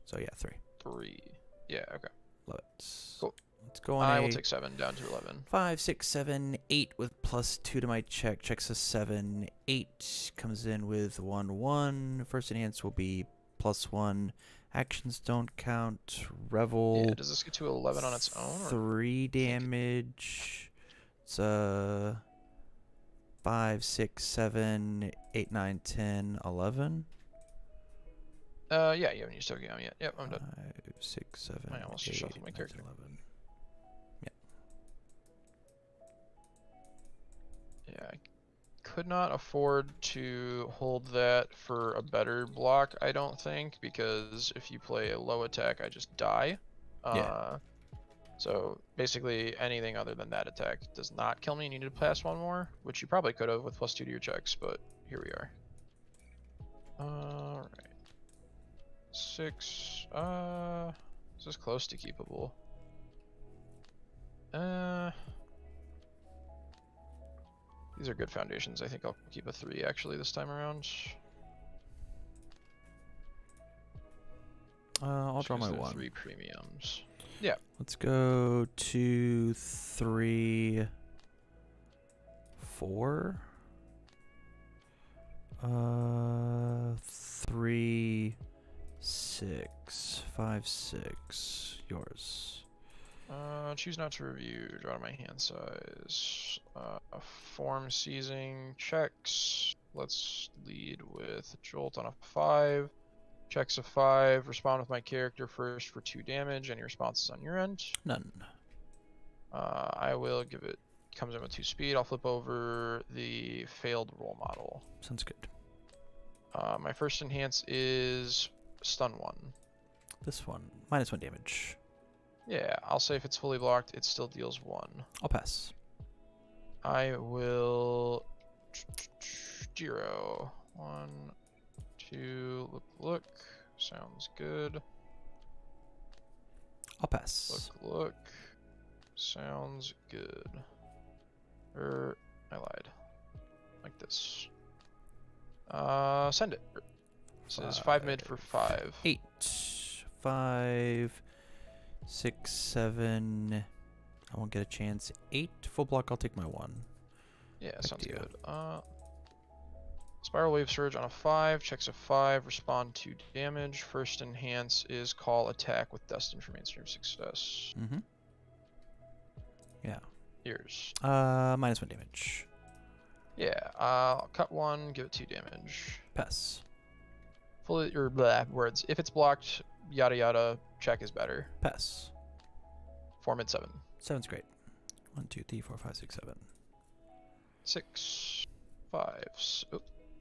So yeah, 3. 3. Yeah. Okay. Love it. Cool. Let's go on I a will take 7 down to 11. 5, 6, 7, 8 with +2 to my check. Checks a 7. 8 comes in with 1, 1. First enhance will be +1. Actions don't count. Revel. Yeah, does this get to 11 on its own? Or? 3 damage. It's 5, 6, 7, 8, 9, 10, 11. Yeah, you haven't used Tokuyami yet. Yep, I'm done. 5, 6, 7, I almost 8, shuffled my 9, character. 11. Yeah, I could not afford to hold that for a better block, I don't think, because if you play a low attack, I just die. Yeah. So basically anything other than that attack does not kill me and you need to pass 1 more, which you probably could have with +2 to your checks, but here we are. Alright. 6, this is close to keepable. These are good foundations. I think I'll keep a 3 actually this time around. I'll draw my They're 1. 3 premiums. Yeah. Let's go 2, 3, 4. 3, 6, 5, 6. Yours. Choose not to review. Draw to my hand size. Form seizing checks. Let's lead with Jolt on a 5. Checks a 5. Respond with my character first for 2 damage. Any responses on your end? None. I will give it. Comes in with 2 speed. I'll flip over the failed role model. Sounds good. My first enhance is stun 1. This one, -1 damage. Yeah, I'll say if it's fully blocked, it still deals 1. I'll pass. I will. 0. 1, 2. Look. Sounds good. I'll pass. Look. Sounds good. I lied. Like this. Send it. This is 5 mid for 5. 8, 5, 6, 7. I won't get a chance. 8 full block. I'll take my 1. Yeah, Back sounds to you. good. Spiral Wave Surge on a 5. Checks a 5. Respond 2 damage. First enhance is call attack with destined for mainstream success. Mm-hmm. Yeah. Yours. -1 damage. Yeah. I'll cut 1. Give it 2 damage. Pass. Fully or blah words. If it's blocked, yada yada. Check is better. Pass. 4 mid 7. Sounds great. 1, 2, 3, 4, 5, 6, 7. 6. 5.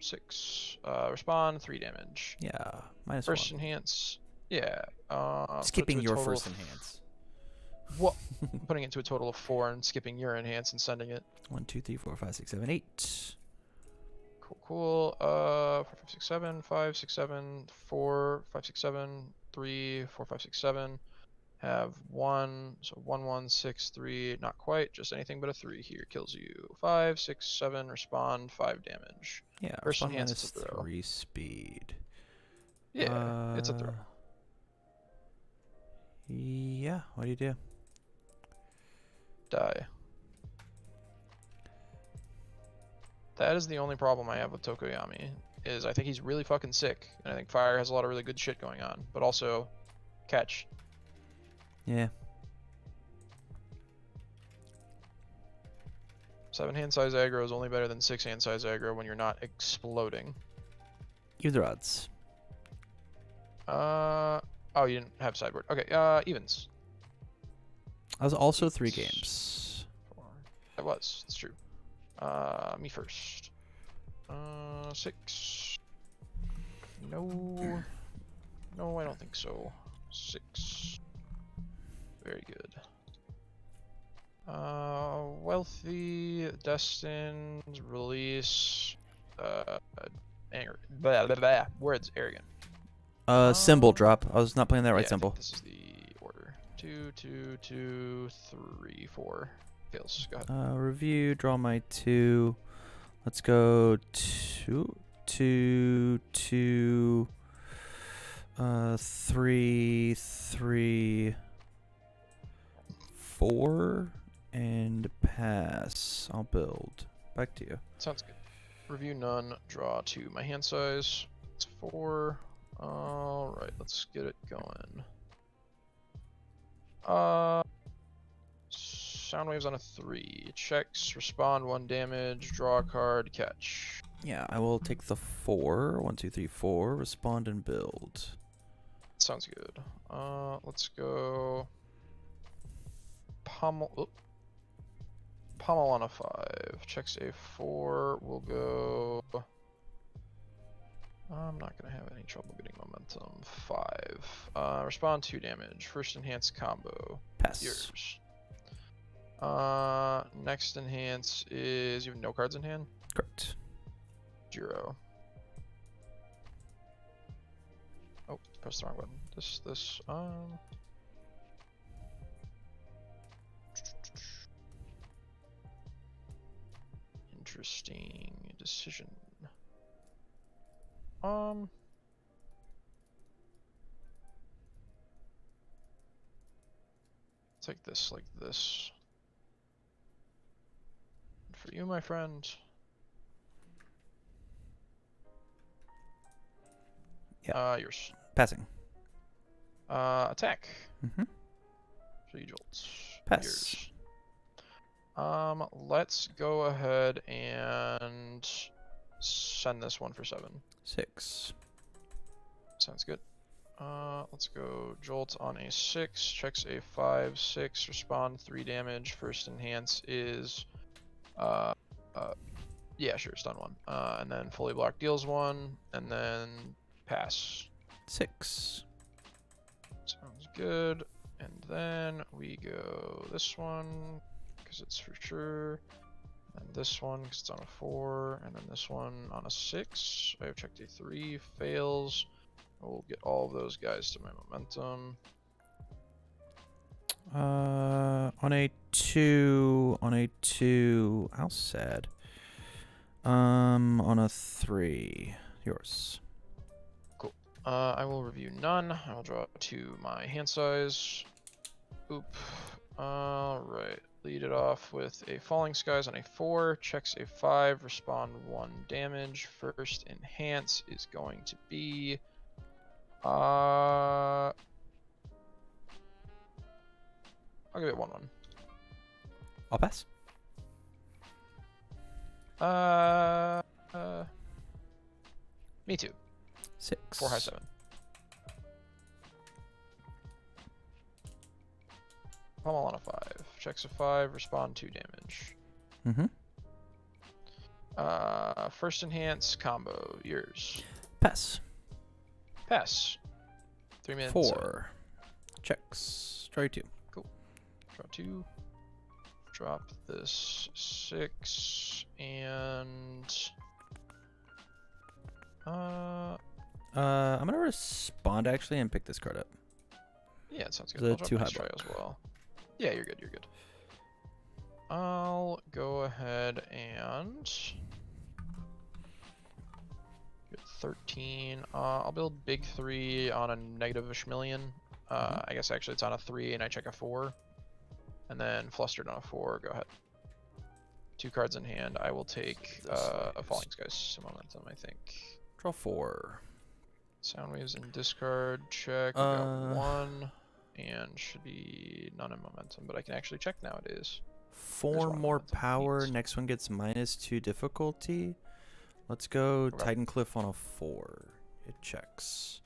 6. Respond 3 damage. Yeah. -1. First enhance. Yeah. Put it Skipping to a your total first of- enhance. What? Putting it to a total of 4 and skipping your enhance and sending it. 1, 2, 3, 4, 5, 6, 7, 8. Cool. 4, 5, 6, 7. 5, 6, 7. 4, 5, 6, 7. 3, 4, 5, 6, 7. Have 1. So 1, 1, 6, 3. Not quite. Just anything but a 3 here kills you. 5, 6, 7. Respond 5 damage. Yeah. First Respond enhance, minus it's a throw. 3 speed. Yeah, it's a throw. Yeah. What do you do? Die. That is the only problem I have with Tokoyami. Is I think he's really fucking sick, and I think Fire has a lot of really good shit going on. But also, catch. Yeah. 7 hand size aggro is only better than 6 hand size aggro when you're not exploding. Either odds. Oh, you didn't have sideboard. Okay, evens. I was also 3 games. 4. That was. It's true. Me first. 6. No. No, I don't think so. 6. Very good. Wealthy, destined, release, anger. Blah, blah, blah. Words, arrogant. Symbol drop. I was not playing that right Yeah, I symbol. think this is the order. 2, 2, 2, 3, 4. Fails. Go ahead. Review. Draw my 2. Let's go 2, 2, 2. 3, 3, 4, and pass. I'll build. Back to you. Sounds good. Review none. Draw 2. My hand size. It's 4. Alright, let's get it going. Sound waves on a 3. Checks, respond 1 damage, draw a card, catch. Yeah, I will take the 4. 1, 2, 3, 4. Respond and build. Sounds good. Let's go. Pommel on a 5. Checks a 4. We'll go. I'm not gonna have any trouble getting momentum. 5. Respond 2 damage. First enhance combo. Pass. Yours. Next enhance is you have no cards in hand. Correct. 0. Oh, press the wrong button. This. Interesting decision. Take this like this. For you, my friend. Yeah. Yours. Passing. Attack. Mm-hmm. 3 jolts. Pass. Yours. Let's go ahead and send this one for 7. 6. Sounds good. Let's go jolt on a 6, checks a 5, 6, respond 3 damage. First enhance is, yeah, sure, stun 1. And then fully block deals 1, and then pass. 6. Sounds good. And then we go this one, because it's for sure. And this one, because it's on a 4. And then this one on a 6. I have checked a 3, fails. We'll get all of those guys to my momentum. On a 2, how sad. On a 3, yours. Cool. I will review none. I will draw 2 my hand size. Oop. Alright. Lead it off with a Falling Skies on a 4. Checks a 5. Respond 1 damage. First enhance is going to be... I'll give it 1/1. I'll pass. Me too. 6. 4 high 7. Pummel on a 5. Checks a 5. Respond 2 damage. First enhance combo. Yours. Pass. Pass. 3 minutes. 4. Checks. Try 2. Draw 2. Drop this 6 and I'm gonna respond actually and pick this card up. yeah, it sounds good. The I'll drop 2 high Nice Try block. as well. Yeah, you're good. You're good. I'll go ahead and get 13. I'll build big 3 on a -ish million. I guess actually it's on a 3 and I check a 4. And then flustered on a 4. Go ahead. 2 cards in hand. I will take a Falling Skies momentum, I think. Draw 4. Sound waves in discard. Check. We got 1. And should be none in momentum, but I can actually check nowadays. 4 one more momentum. power. Neat. Next one gets -2 difficulty. Let's go Okay. Titan Cliff on a 4. It checks.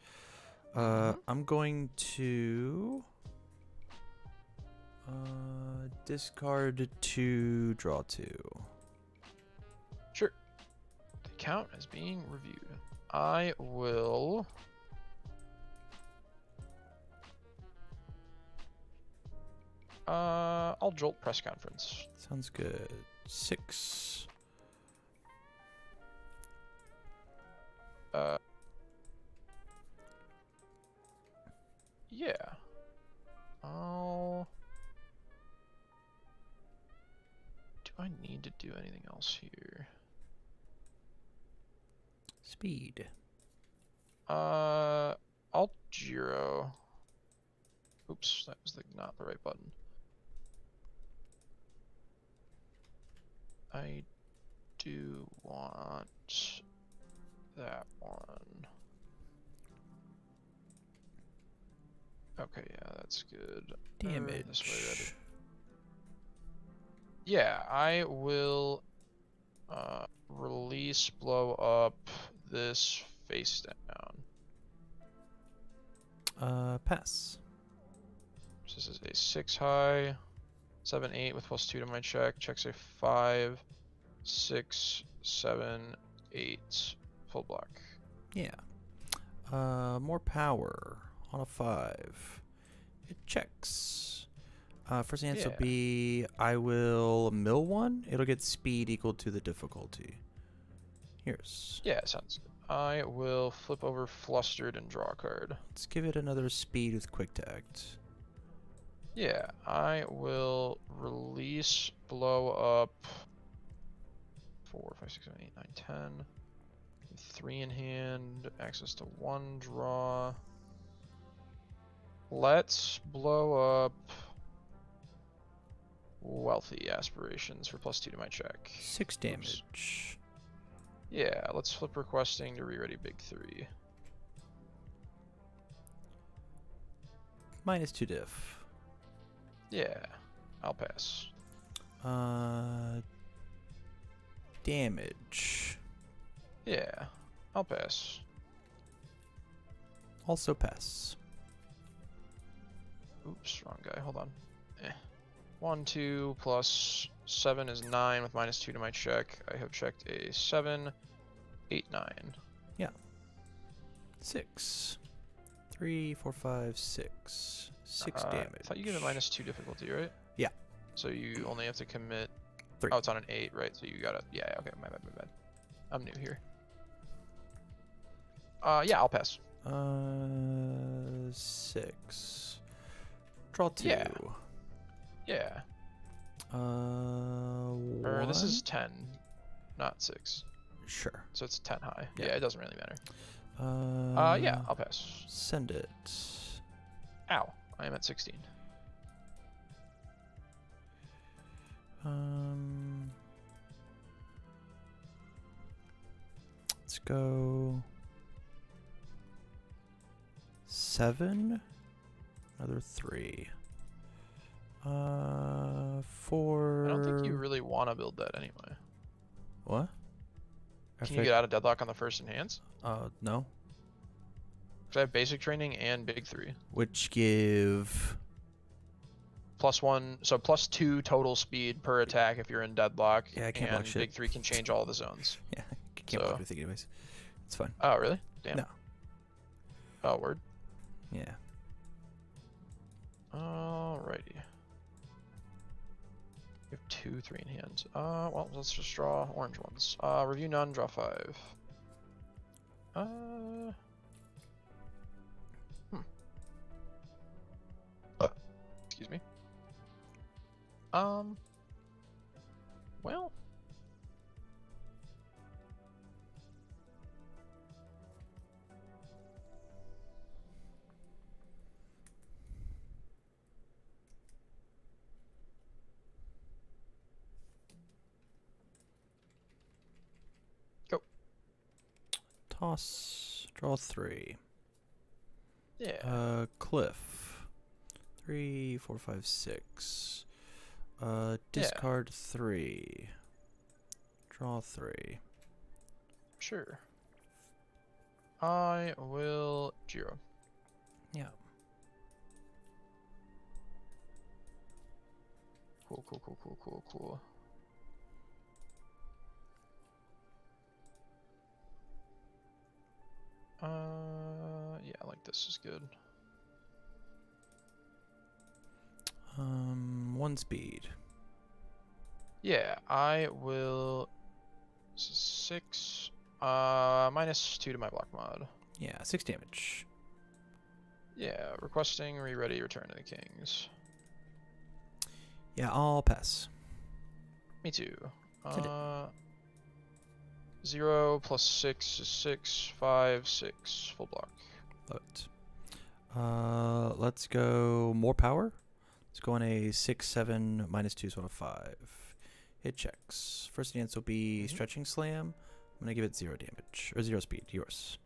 Mhm. I'm going to discard 2, draw 2. Sure. The count is being reviewed. I will. I'll jolt press conference. Sounds good. 6. Yeah. I'll. Do I need to do anything else here? Speed. I'll Giro. Oops, that was not the right button. I do want that one. Okay, yeah, that's good. This way, ready. Damage. Yeah, I will release blow up this face down. Pass. So this is a 6 high, 7, 8 with +2 to my check. Checks a 5, 6, 7, 8. Full block. Yeah. More power on a 5. It checks. First answer will Yeah. be I will mill 1. It'll get speed equal to the difficulty. Here's. Yeah, sounds good. I will flip over flustered and draw a card. Let's give it another speed with quick tact. Yeah, I will release blow up 4, 5, 6, 7, 8, 9, 10. 3 in hand, access to 1 draw. Let's blow up Wealthy Aspirations for +2 to my check. 6 damage. Yeah, let's flip requesting to re-ready big 3. -2 diff. Yeah, I'll pass. Damage. Yeah, I'll pass. Also pass. Oops, wrong guy. Hold on. 1, 2 plus 7 is 9 with -2 to my check. I have checked a 7, 8, 9. 6. 3, 4, 5, 6. 6 damage. I thought you gave it -2 difficulty, right? Yeah. So you only have to commit. 3. Oh, it's on an 8, right? So you gotta. Yeah. Okay. My bad. I'm new here. Yeah, I'll pass. 6. Draw 2. Yeah. Yeah. Or this is 10, not 6. Sure. So it's 10 high. Yeah. Yeah, it doesn't really matter. Yeah, I'll pass. Send it. Ow, I am at 16. Let's go 7. Another 3. 4. I don't think you really want to build that anyway. What? Can you get out of deadlock on the first enhance? No. Because I have basic training and big 3. Which give +1, so +2 total speed per attack if you're in deadlock. Yeah, I can't block and shit. big 3 can change all the zones. Yeah, I can't block So- everything anyways. It's fine. Oh, really? Damn. No. Oh, word. Yeah. Alrighty. We have 2, 3 in hand. Well, let's just draw orange ones. Review none, draw 5. Excuse me. Well. Toss. Draw 3. Yeah. Cliff. 3, 4, 5, 6. Discard 3. Draw 3. Sure. I will Jiro. Yeah. Cool. Yeah, I like this is good. 1 speed. Yeah, I will. This is 6. -2 to my block mod. Yeah, 6 damage. Yeah, requesting re-ready Return to the Kings. Yeah, I'll pass. Me too. Send it. 0 plus 6 is 6, 5, 6. Full block. Love it. Let's go more power. Let's go on a 6, 7, -2, so on a 5. Hit checks. First chance will be stretching slam. I'm gonna give it 0 damage or 0 speed. Yours.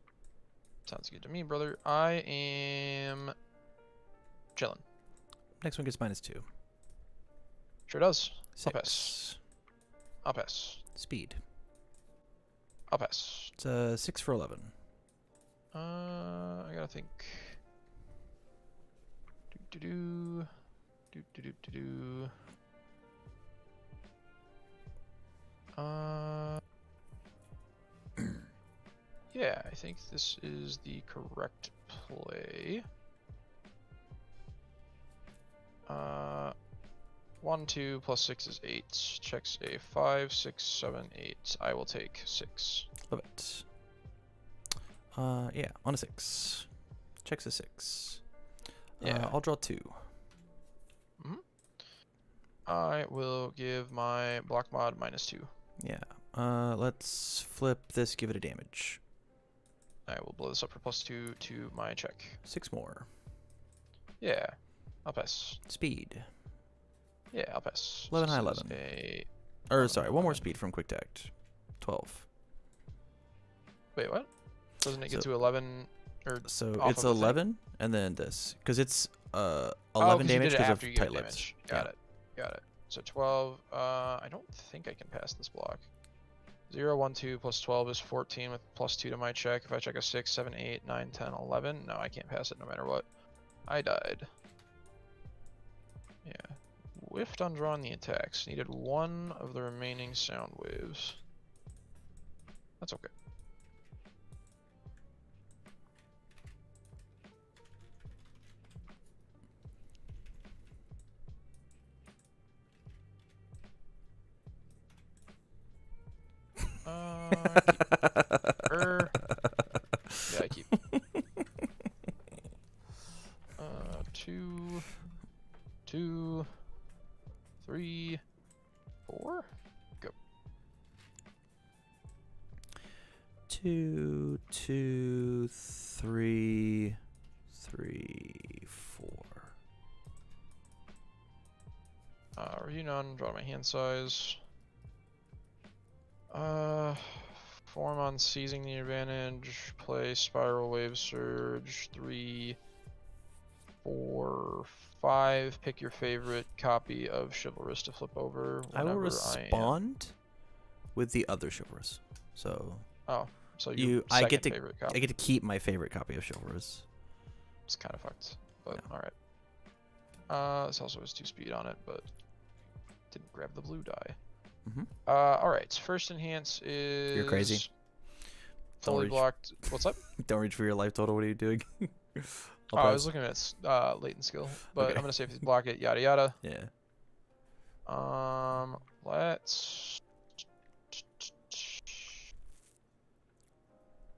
Sounds good to me, brother. I am chilling. Next one gets -2. Sure does. 6. I'll pass. Speed. I'll pass. It's 6 for 11. I gotta think. Do. Yeah, I think this is the correct play. 1, 2 plus 6 is 8. Checks a 5, 6, 7, 8. I will take 6. Love it. Yeah, on a 6. Checks a 6. Yeah. I'll draw 2. I will give my block mod -2. Yeah. Let's flip this. Give it a damage. I will blow this up for +2 to my check. 6 more. Yeah, I'll pass. Speed. Yeah, I'll pass. 11 high, This is 11. a- Or sorry, one more speed from quick tact. 12. Wait, what? Doesn't it get So- to 11? Or So off it's of the thing? 11 and then this, because it's Oh, 11 'cause you damage did it because of after you get tight lips. damage. Got it. So 12. I don't think I can pass this block. 0, 1, 2 plus 12 is 14 with plus 2 to my check. If I check a 6, 7, 8, 9, 10, 11. No, I can't pass it no matter what. I died. Yeah. Whiffed on drawing the attacks. Needed one of the remaining sound waves. That's okay. Yeah, I keep. 2, 2, 3, 4. Go. 2, 2, 3, 3, 4. Review none. Draw my hand size. Form on seizing the advantage. Play spiral wave surge. 3, 4, 5. Pick your favorite copy of Chivalrous to flip over. I will whenever respond with the other Chivalrous. So Oh, so you I get to favorite copy. I get to keep my favorite copy of Chivalrous. It's kind of fucked, but Yeah. all right. This also has 2 speed on it, but didn't grab the blue die. All right. First enhance is. You're crazy. Fully reach. blocked. What's up? Don't reach for your life total. What are you doing? I was looking at latent skill, but Okay. I'm gonna say if you block it, yada yada. Yeah. Let's.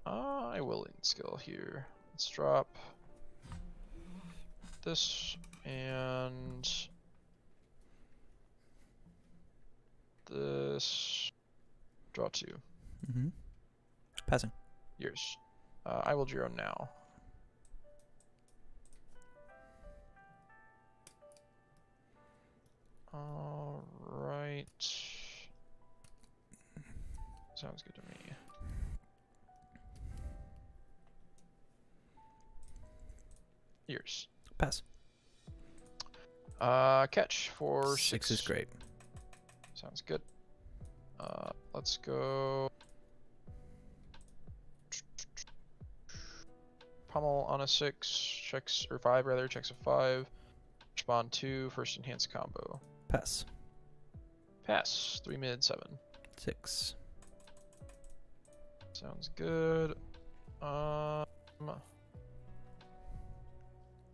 I will latent skill here. Let's drop this and this. Draw 2. Passing. Yours. I will Jiro now. Alright. Sounds good to me. Yours. Pass. Catch for 6 is great. Sounds good. Let's go. Pummel on a 6, checks, or 5 rather, checks a 5. Respond 2, first enhanced combo. Pass. Pass, 3 mid, 7. 6. Sounds good. Home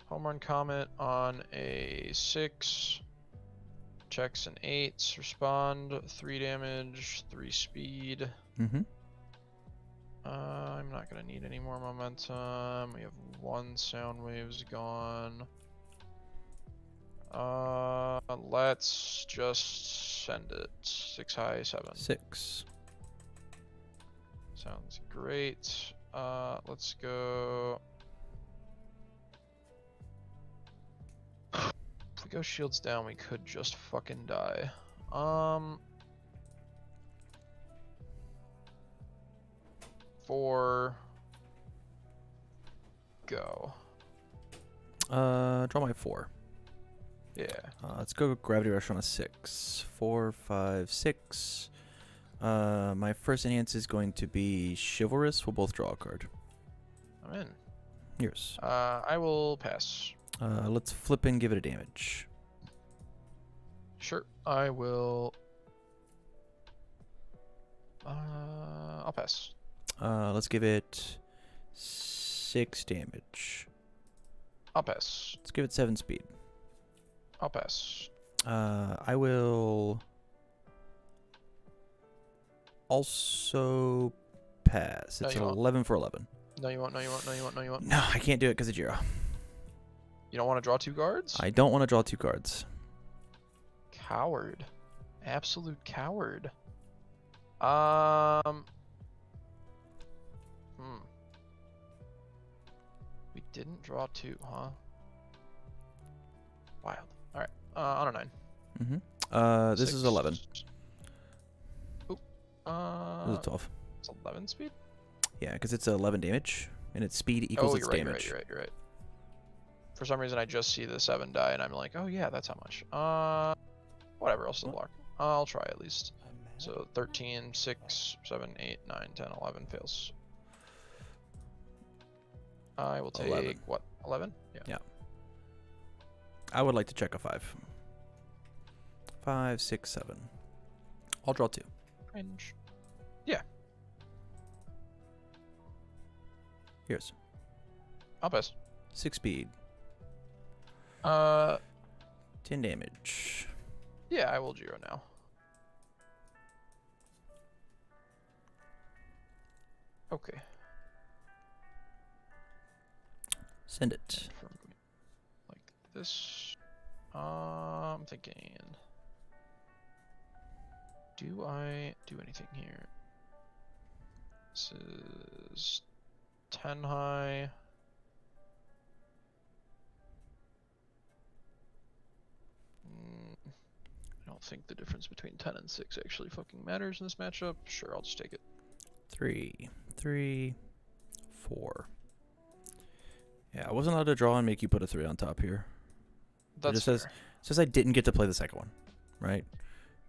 run comet on a 6. Checks an 8. Respond, 3 damage, 3 speed. I'm not gonna need any more momentum. We have 1 sound waves gone. Let's just send it. 6 high, 7. 6. Sounds great. Let's go. If we go shields down, we could just fucking die. 4. Go. Draw my 4. Yeah. Let's go Gravity Rush on a 6. 4, 5, 6. My first enhance is going to be Chivalrous. We'll both draw a card. I'm in. Yours. I will pass. Let's flip and give it a damage. Sure. I will. I'll pass. Let's give it 6 damage. I'll pass. Let's give it 7 speed. I'll pass. I will also pass. No, It's you an won't. 11 for 11. No, you won't. No, you won't. No, you won't. No, you won't. No, I can't do it because of Jiro. You don't want to draw 2 cards? I don't want to draw 2 cards. Coward. Absolute coward. We didn't draw 2, huh? Wild. Alright. On a 9. This 6. is 11. Oop. This is 12. It's 11 speed? Yeah, because it's 11 damage, and its speed equals Oh, its you're right, damage. you're right. For some reason, I just see the 7 die, and I'm like, oh yeah, that's how much. Whatever, I'll still block. I'll try at least. So 13, 6, 7, 8, 9, 10, 11 fails. I will take 11. what? 11? Yeah. I would like to check a 5. 5, 6, 7. I'll draw 2. Range. Yeah. Here's I'll pass. 6 speed. 10 damage. Yeah, I will Giro now. Okay. Send it. From like this. I'm thinking. Do I do anything here? This is 10 high. I don't think the difference between 10 and 6 actually fucking matters in this matchup. Sure, I'll just take it. 3, 3, 4. Yeah, I wasn't allowed to draw and make you put a 3 on top here. That's it just says I didn't get to play the second one, right?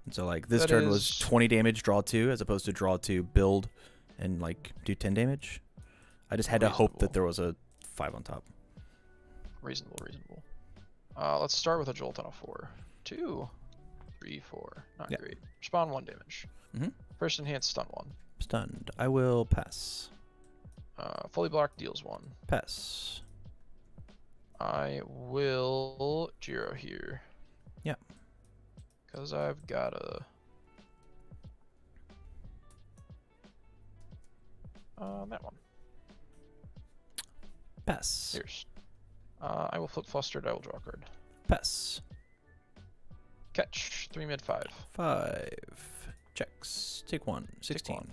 And so like this That turn was is- 20 damage, draw 2, as opposed to draw 2, build, and like do 10 damage. I just had to hope that Reasonable. there was a 5 on top. Reasonable. Let's start with a jolt on a 4. 2, 3, 4. Not Yeah. great. Respond 1 damage. Mhm. First enhanced stun 1. Stunned. I will pass. Fully blocked deals 1. Pass. I will Giro here. Yeah. Because I've got a. That one. Pass. Here's. I will flip flustered. I will draw a card. Pass. Catch. 3 mid 5. 5. Checks. Take 1. 16. one.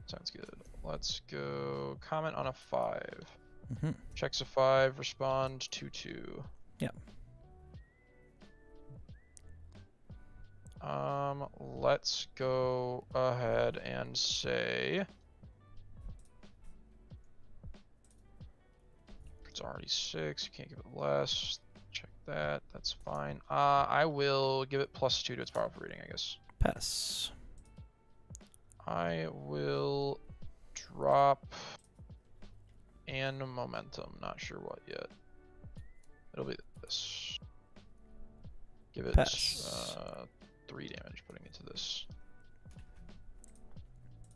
Sounds good. Let's go. Comment on a 5. Mm-hmm. Checks a 5. Respond 2/2. Yeah. Let's go ahead and say. It's already 6. You can't give it less. Check that. That's fine. I will give it +2 to its powerful reading, I guess. Pass. I will drop and momentum. Not sure what yet. It'll be this. Give it Pass. 3 damage putting it to this.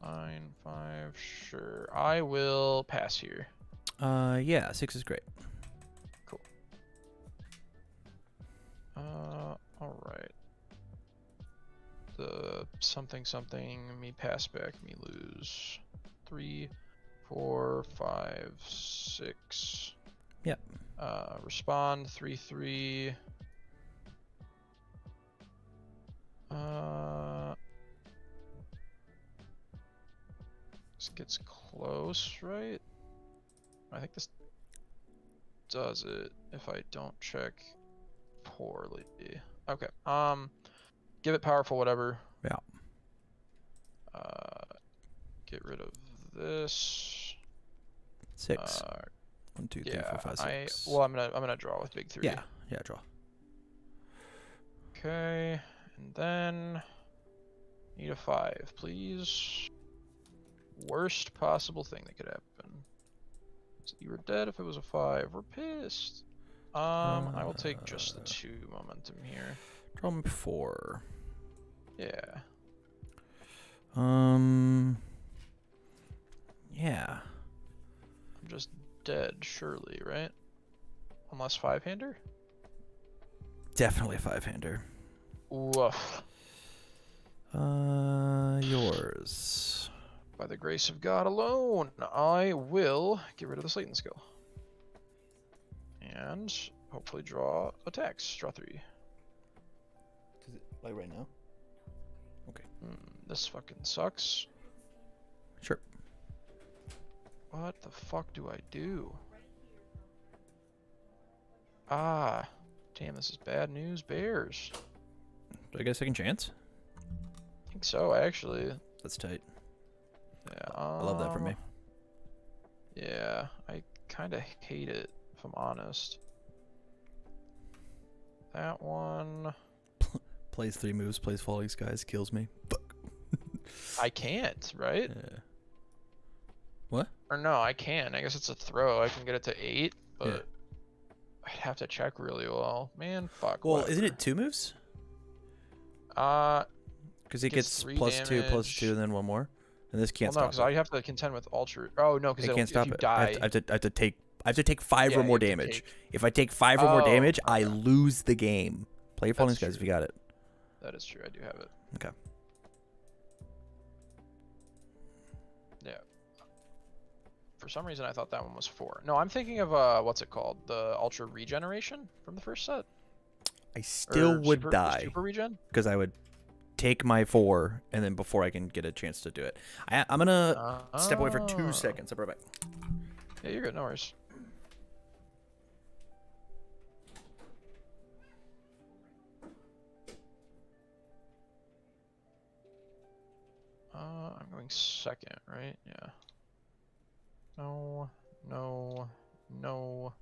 9, 5, sure. I will pass here. Yeah, 6 is great. Cool. Alright. The something, me pass back, me lose. 3, 4, 5, 6. Yep. Respond 3, 3. This gets close, right? I think this does it if I don't check poorly. Okay. Give it powerful, whatever. Yeah. Get rid of this. 6. 1, 2, 3, Yeah. 4, 5, 6. Well, I'm gonna draw with big 3. Yeah. Yeah, draw. Okay, and then need a 5, please. Worst possible thing that could happen. So you were dead if it was a 5. We're pissed. I will take just the 2 momentum here. Draw me 4. Yeah. Yeah. I'm just dead, surely, right? Unless 5-hander? Definitely a 5-hander. Woof. Yours. By the grace of God alone, I will get rid of the Slayton skill. And hopefully draw attacks. Draw 3. Does it like right now? Okay. This fucking sucks. Sure. What the fuck do I do? Ah. Damn, this is bad news, Bears. Do I get a second chance? I think so, actually. That's tight. Yeah. I love that for me. Yeah, I kind of hate it, if I'm honest. That one. Plays 3 moves, plays Falling Skies, kills me. Fuck. I can't, right? Yeah. What? Or no, I can. I guess it's a throw. I can get it to 8, but Yeah. I'd have to check really well. Man, fuck. Well, whatever. isn't it 2 moves? Uh, Because it gets gets 3 +2, damage. +2, and then 1 more. And this can't well, no, stop because it. I have to contend with Ultra. Oh no, because It can't stop if you it. die, I have to take 5 Yeah, or you more have to damage. take- If I take 5 or more Oh, damage, I okay. lose the game. Play Falling That's Skies if true. you got it. that is true. I do have it. Okay. Yeah. For some reason, I thought that one was 4. No, I'm thinking of what's it called? The Ultra Regeneration from the first set. I still Or would super, die Super Regen. because I would take my 4 and then before I can get a chance to do it. I'm gonna step away for 2 seconds. I'll be right back. Yeah, you're good. No worries. I'm going second, right? Yeah. No, no, no,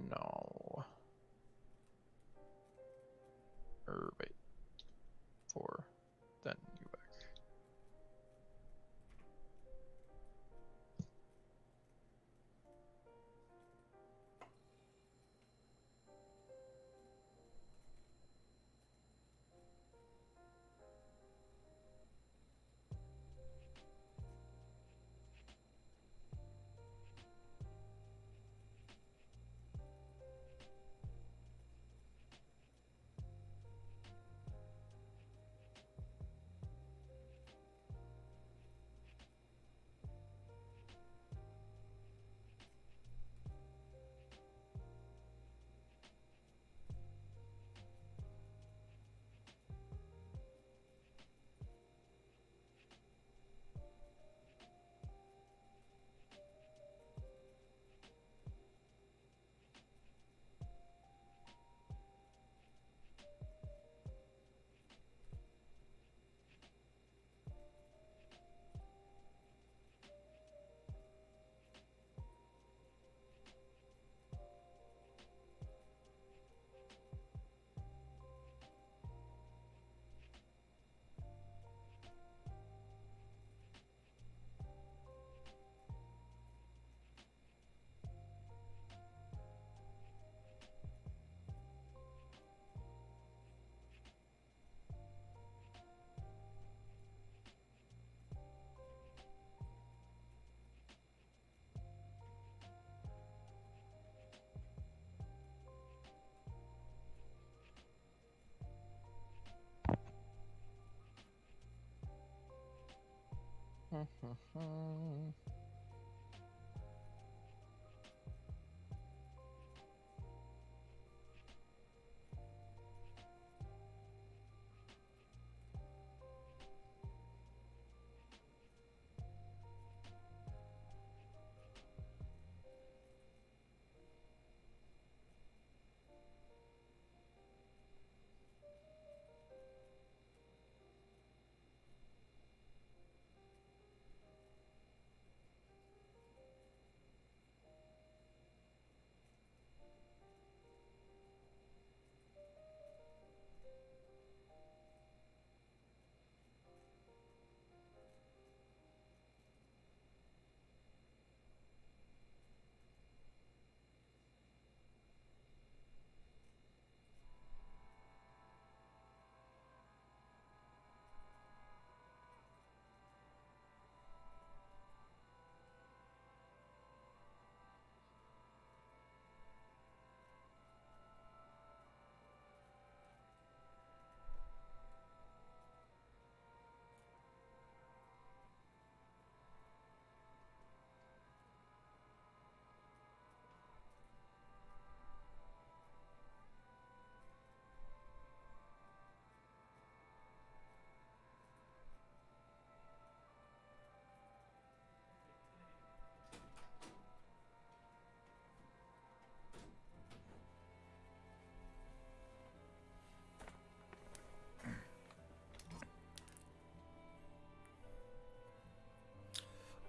no. Wait. 4. Then you back.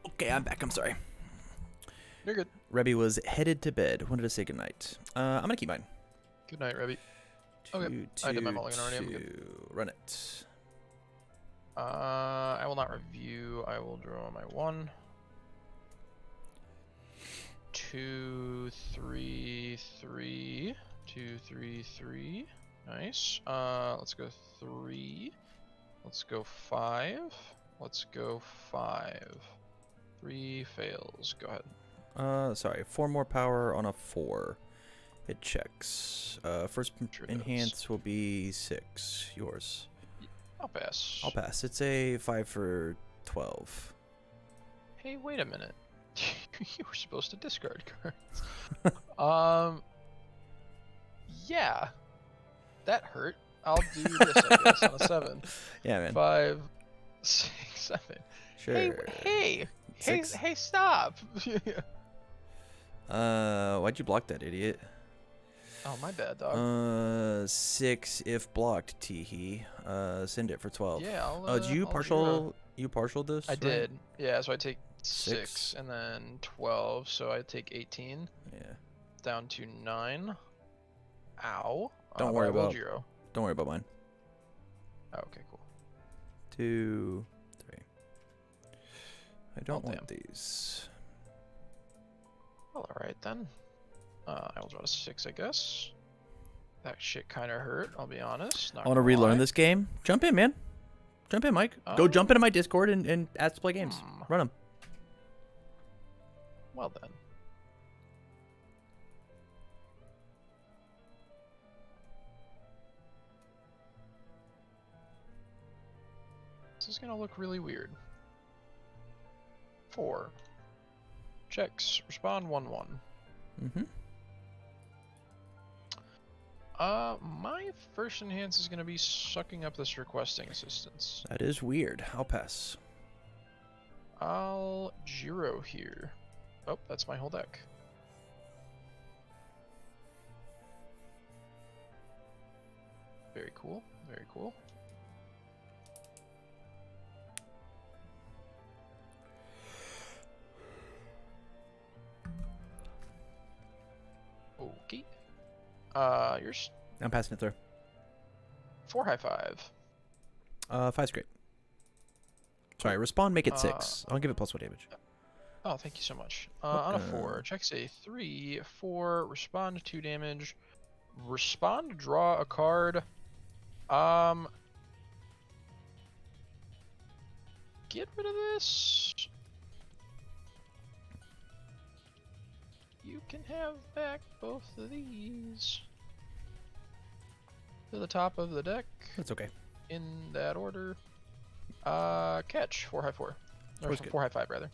Okay, I'm back. I'm sorry. You're good. Rebby was headed to bed. Wanted to say goodnight. I'm gonna keep mine. Good night, Rebby. Okay, I did my mulligan already. I'm good. Run it. I will not review. I will draw my 1, 2, 3, 3, 2, 3, 3. Nice. Let's go 3. Let's go 5. Let's go 5. 3 fails. Go ahead. Sorry. 4 more power on a 4. It checks. First Sure does. enhance will be 6. Yours. I'll pass. I'll pass. It's a 5 for 12. Hey, wait a minute. You were supposed to discard cards. Yeah. That hurt. I'll do this, I guess, on a 7. Yeah, man. 5, 6, 7. Sure. Hey, 6. hey, stop. Why'd you block that, idiot? Oh, my bad, dog. 6 if blocked, Teehee. Send it for 12. Yeah, I'll, did you I'll partial? You partial this? I right? did. Yeah, so I take 6. 6 and then 12, so I take 18. Yeah. Down to 9. Ow. Don't but worry I will about. Giro. Don't worry about mine. Oh, okay, cool. 2, 3. I don't Oh, want damn. these. Well, alright then. I will draw a 6, I guess. That shit kind of hurt, I'll be honest. I want to relearn this game. Jump in, man. Jump in, Mike. Go jump into my Discord and ask to play games. Run them. Well then. This is gonna look really weird. 4. Checks. Respond 1/1. Mm-hmm. My first enhance is gonna be sucking up this requesting assistance. That is weird. I'll pass. I'll Giro here. Oh, that's my whole deck. Very cool. Very cool. Okay. Yours. I'm passing it through. 4 high 5. 5's great. Sorry, respond, make it 6. I'll give it +1 damage. Oh, thank you so much. On a 4, checks a 3, 4, respond 2 damage. Respond, draw a card. Get rid of this. You can have back both of these. To the top of the deck. That's okay. In that order. Catch 4 high 4. Or 4 high 5 rather.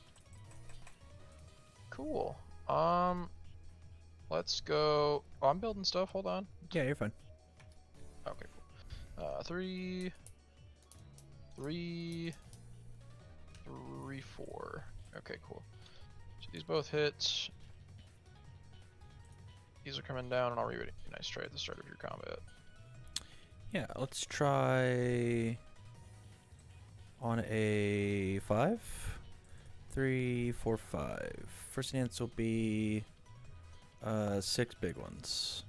Cool. Let's go. Oh, I'm building stuff. Hold on. Yeah, you're fine. Okay, cool. 3, 3, 3, 4. Okay, cool. So these both hit. These are coming down, and I'll read it. Nice try at the start of your combat. Yeah, let's try on a 5. 3, 4, 5. First enhance will be 6 big ones.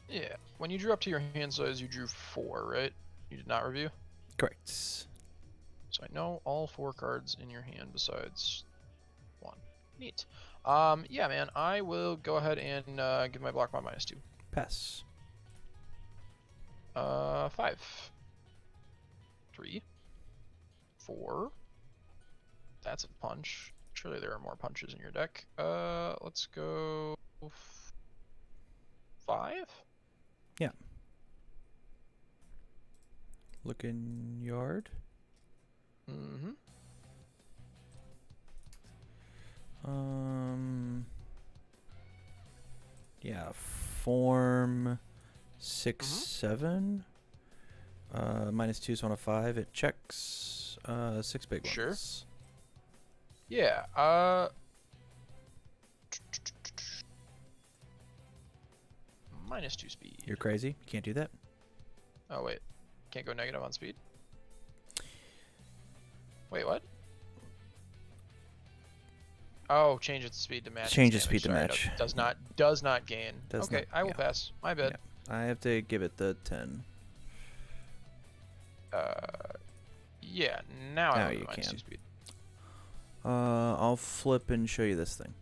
Yeah. When you drew up to your hand size, you drew 4, right? You did not review? Correct. So I know all 4 cards in your hand besides 1. Neat. Yeah, man, I will go ahead and give my block my -2. Pass. 5. 3. 4. That's a punch. Surely there are more punches in your deck. Let's go 5? Yeah. Looking yard. Mm-hmm. Yeah, form 6, 7. -2's on a 5. It checks 6 big ones. Sure. Yeah, -2 speed. You're crazy. You can't do that. Oh, wait. Can't go negative on speed? Wait, what? Oh, change its speed to match. Change its its speed to damage. Sorry, match. Does not gain. Does okay, not, I will yeah. pass. My bad. I have to give it the 10. Yeah. Now Now I you have -2 can. speed. I'll flip and show you this thing.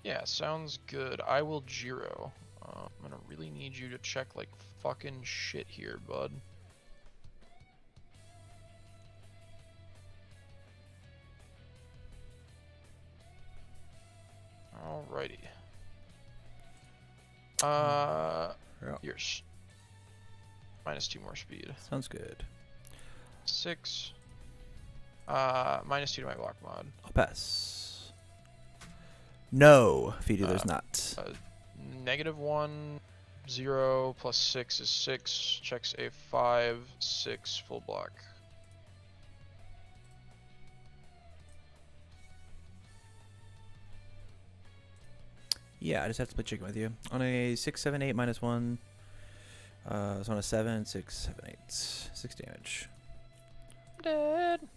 Yeah, sounds good. I will Jiro. I'm gonna really need you to check like fucking shit here, bud. Alrighty. Yeah. Yours. -2 more speed. Sounds good. 6. -2 to my block mod. I'll pass. No, Fidu, there's not. -1, 0 plus 6 is 6. Checks a 5, 6 full block. Yeah, I just have to play chicken with you. On a 6, 7, 8, -1. So on a 7, 6, 7, 8. 6 damage. Dead.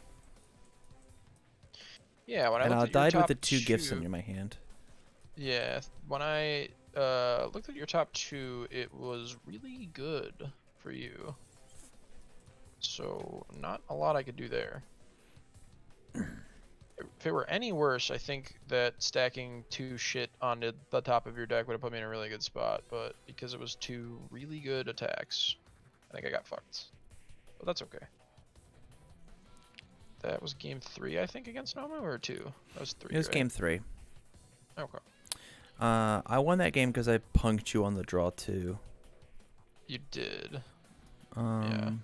Yeah, when I And I looked at your died with top the 2 gifts two- in my hand. Yeah, when I looked at your top 2, it was really good for you. So not a lot I could do there. If it were any worse, I think that stacking 2 shit onto the top of your deck would have put me in a really good spot. But because it was 2 really good attacks, I think I got fucked. But that's okay. That was game 3, I think, against Nomu, or 2? That was 3. It was right? game 3. Okay. I won that game because I punked you on the draw 2. You did. Um,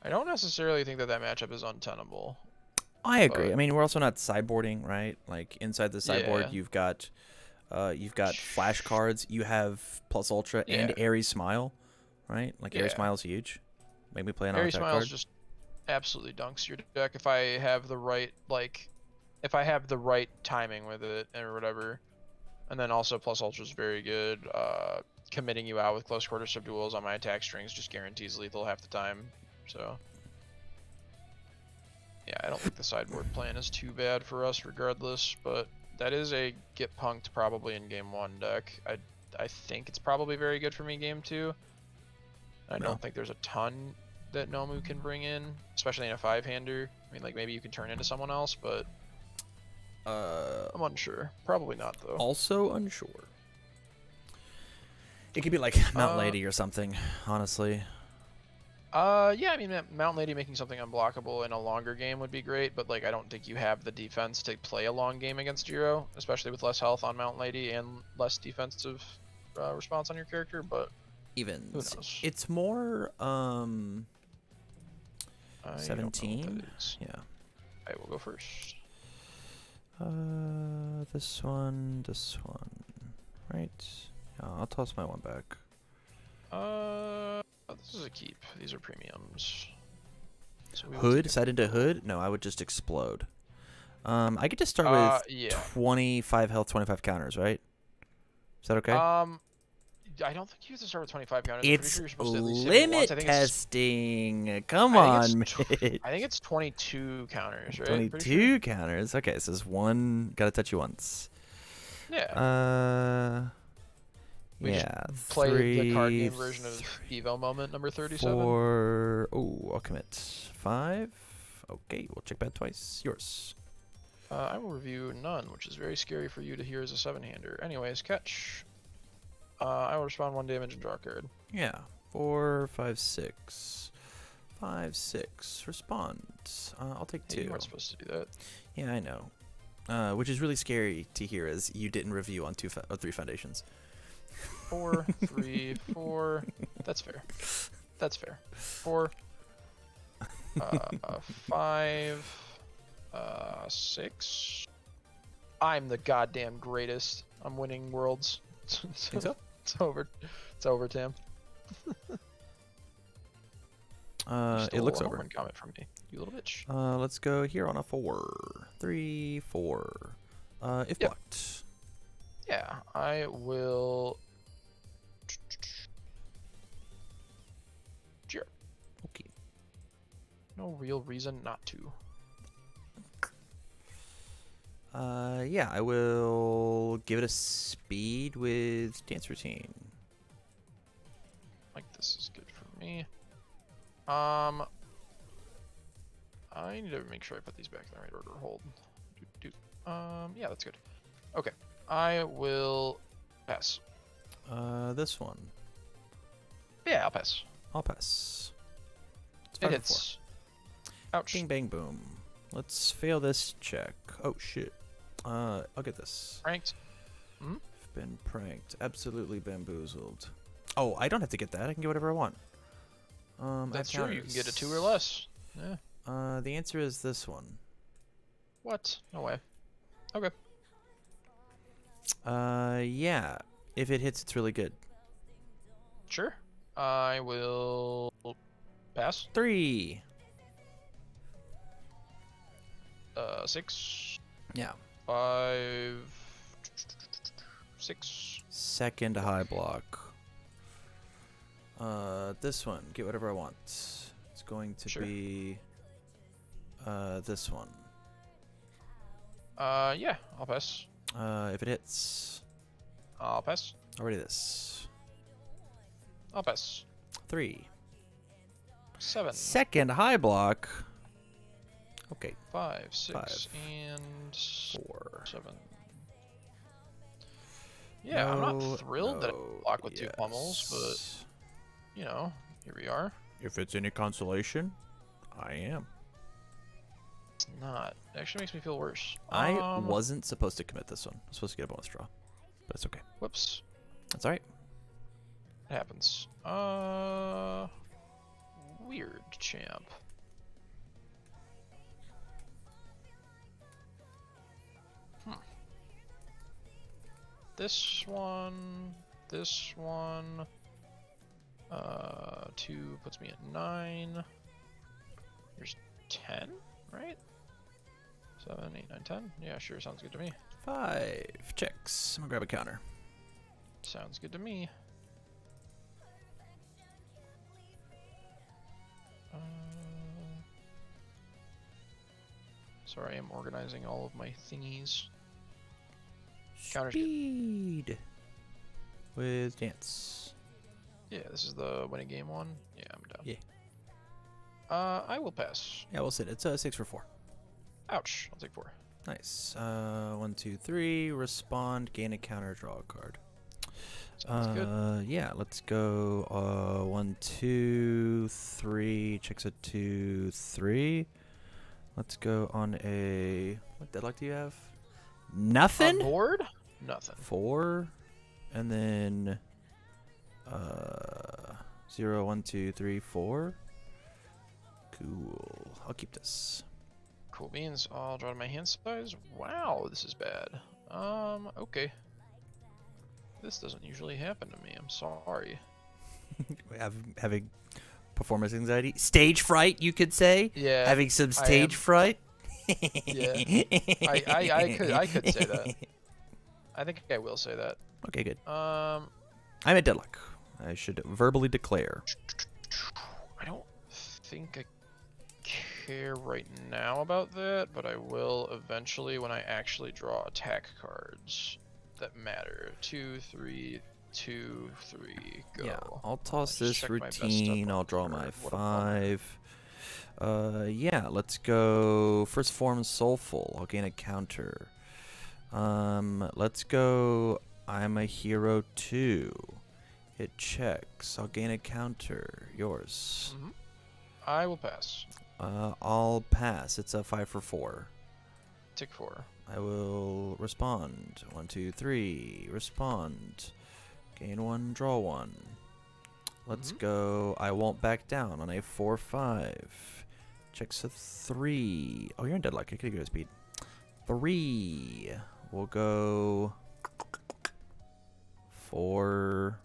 I don't necessarily think that that matchup is untenable. I agree. but- I mean, we're also not sideboarding, right? Like inside the sideboard, Yeah. you've got flash cards. You have plus ultra and Yeah. Ares Smile, right? Like Ares Yeah. Smile's huge. Make me play an Ares attack Smiles card. just absolutely dunks your deck if I have the right if I have the right timing with it or whatever. And then also plus ultra is very good. Committing you out with close quarter subduals on my attack strings just guarantees lethal half the time. So yeah, I don't think the sideboard plan is too bad for us regardless, but that is a get punked probably in game 1 deck. I think it's probably very good for me game 2. I No. don't think there's a ton that Nomu can bring in, especially in a 5-hander. I mean, like maybe you can turn into someone else, but I'm unsure. Probably not though. Also unsure. It could be like Mount Lady or something, honestly. Yeah, I mean, Mountain Lady making something unblockable in a longer game would be great, but like I don't think you have the defense to play a long game against Jiro, especially with less health on Mountain Lady and less defensive response on your character. But Even who knows? it's more I don't know what 17. that is. Yeah. I will go first. This one, right? Yeah, I'll toss my one back. This is a keep. These are premiums. So we will Hood, take a- side into hood? No, I would just explode. I get to start with yeah. 25 health, 25 counters, right? Is that okay? I don't think you have to start with 25 counters. I'm pretty It's sure you're supposed to at least hit it once. limit I think it's testing. Come I on, think it's Mitch. I think it's 22 counters, right? Pretty 22 counters. Okay, so it's one. Gotta touch you once. Sure. Yeah. We just Yeah. play three, the card game version of Evo Moment number 37. 4. Oh, I'll commit. 5. Okay, we'll check bad twice. Yours. I will review none, which is very scary for you to hear as a 7-hander. Anyways, catch. I will respond 1 damage and draw a card. Yeah. 4, 5, 6. 5, 6. Respond. I'll take Hey, 2. you weren't supposed to do that. Yeah, I know. Which is really scary to hear as you didn't review on 2 or 3 foundations. 4, 3, 4. That's fair. That's fair. 4. 5. 6. I'm the goddamn greatest. I'm winning worlds. Think so? It's over. It's over, Tim. You It looks stole a over. Homerun comment from me, you little bitch. Let's go here on a 4. 3, 4. If Yep. blocked. Yeah, I will. Sure. Okay. No real reason not to. Yeah, I will give it a speed with dance routine. This is good for me. I need to make sure I put these back in the right order. Hold. Yeah, that's good. Okay. I will pass. This one. Yeah, I'll pass. I'll pass. It's It 5 for 4. hits. Ouch. Bing, bang, boom. Let's fail this check. Oh, shit. I'll get this. Pranked. Been pranked. Absolutely bamboozled. Oh, I don't have to get that. I can get whatever I want. I have That's true. You can get a 2 or counters. less. Yeah. The answer is this one. What? No way. Okay. Yeah. If it hits, it's really good. Sure. I will pass. 3. 6. Yeah. 5. 6. Second high block. This one. Get whatever I want. It's going to Sure. be this one. Yeah, I'll pass. If it hits, I'll pass. already this. I'll pass. 3. 7. Second high block. Okay. 5, 6, 5, and 4. 7. Yeah, I'm No, not thrilled that I no, block with 2 pummels, but yes. you know, here we are. If it's any consolation, I am. It's not. It actually makes me feel worse. I wasn't supposed to commit this one. I was supposed to get a bonus draw, but it's okay. Whoops. That's all right. It happens. Weird champ. This one. 2 puts me at 9. Here's 10, right? 7, 8, 9, 10. Yeah, sure, sounds good to me. 5 checks. I'm gonna grab a counter. Sounds good to me. Sorry, I'm organizing all of my thingies. Counter's good. Speed with dance. Yeah, this is the winning game one. Yeah, I'm down. Yeah. I will pass. Yeah, we'll sit. It's 6 for 4. Ouch. I'll take 4. Nice. 1, 2, 3. Respond. Gain a counter. Draw a card. Sounds good. Yeah, let's go. 1, 2, 3. Checks a 2, 3. Let's go on a. What deadlock do you have? Nothing. On board? Nothing. 4, and then 0, 1, 2, 3, 4. Cool. I'll keep this. Cool beans. I'll draw to my hand size. Wow, this is bad. Okay. This doesn't usually happen to me. I'm sorry. Having performance anxiety, stage fright, you could say. Yeah. Having some I stage am. fright. Yeah. I could say that. I think I will say that. Okay, good. Um, I'm at deadlock. I should verbally declare. I don't think I care right now about that, but I will eventually when I actually draw attack cards that matter. 2, 3, 2, 3, go. Yeah, I'll toss just this check my best routine. stuff I'll on draw card. my What a bummer. 5. Yeah, let's go. First form soulful. I'll gain a counter. Let's go. I'm a hero 2. It checks. I'll gain a counter. Yours. I will pass. I'll pass. It's a 5 for 4. Tick 4. I will respond. 1, 2, 3. Respond. Gain 1, draw 1. Let's go. I won't back down on a 4, 5. Checks a 3. Oh, you're in deadlock. I could go to speed. 3. We'll go 4,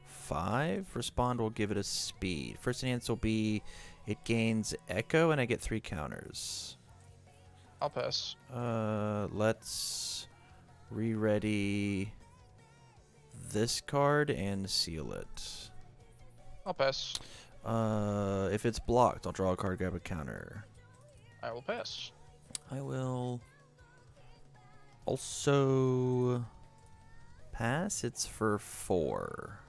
5. Respond. We'll give it a speed. First enhance will be it gains echo, and I get 3 counters. I'll pass. Let's re-ready this card and seal it. I'll pass. If it's blocked, I'll draw a card, grab a counter. I will pass. I will also pass. It's for 4.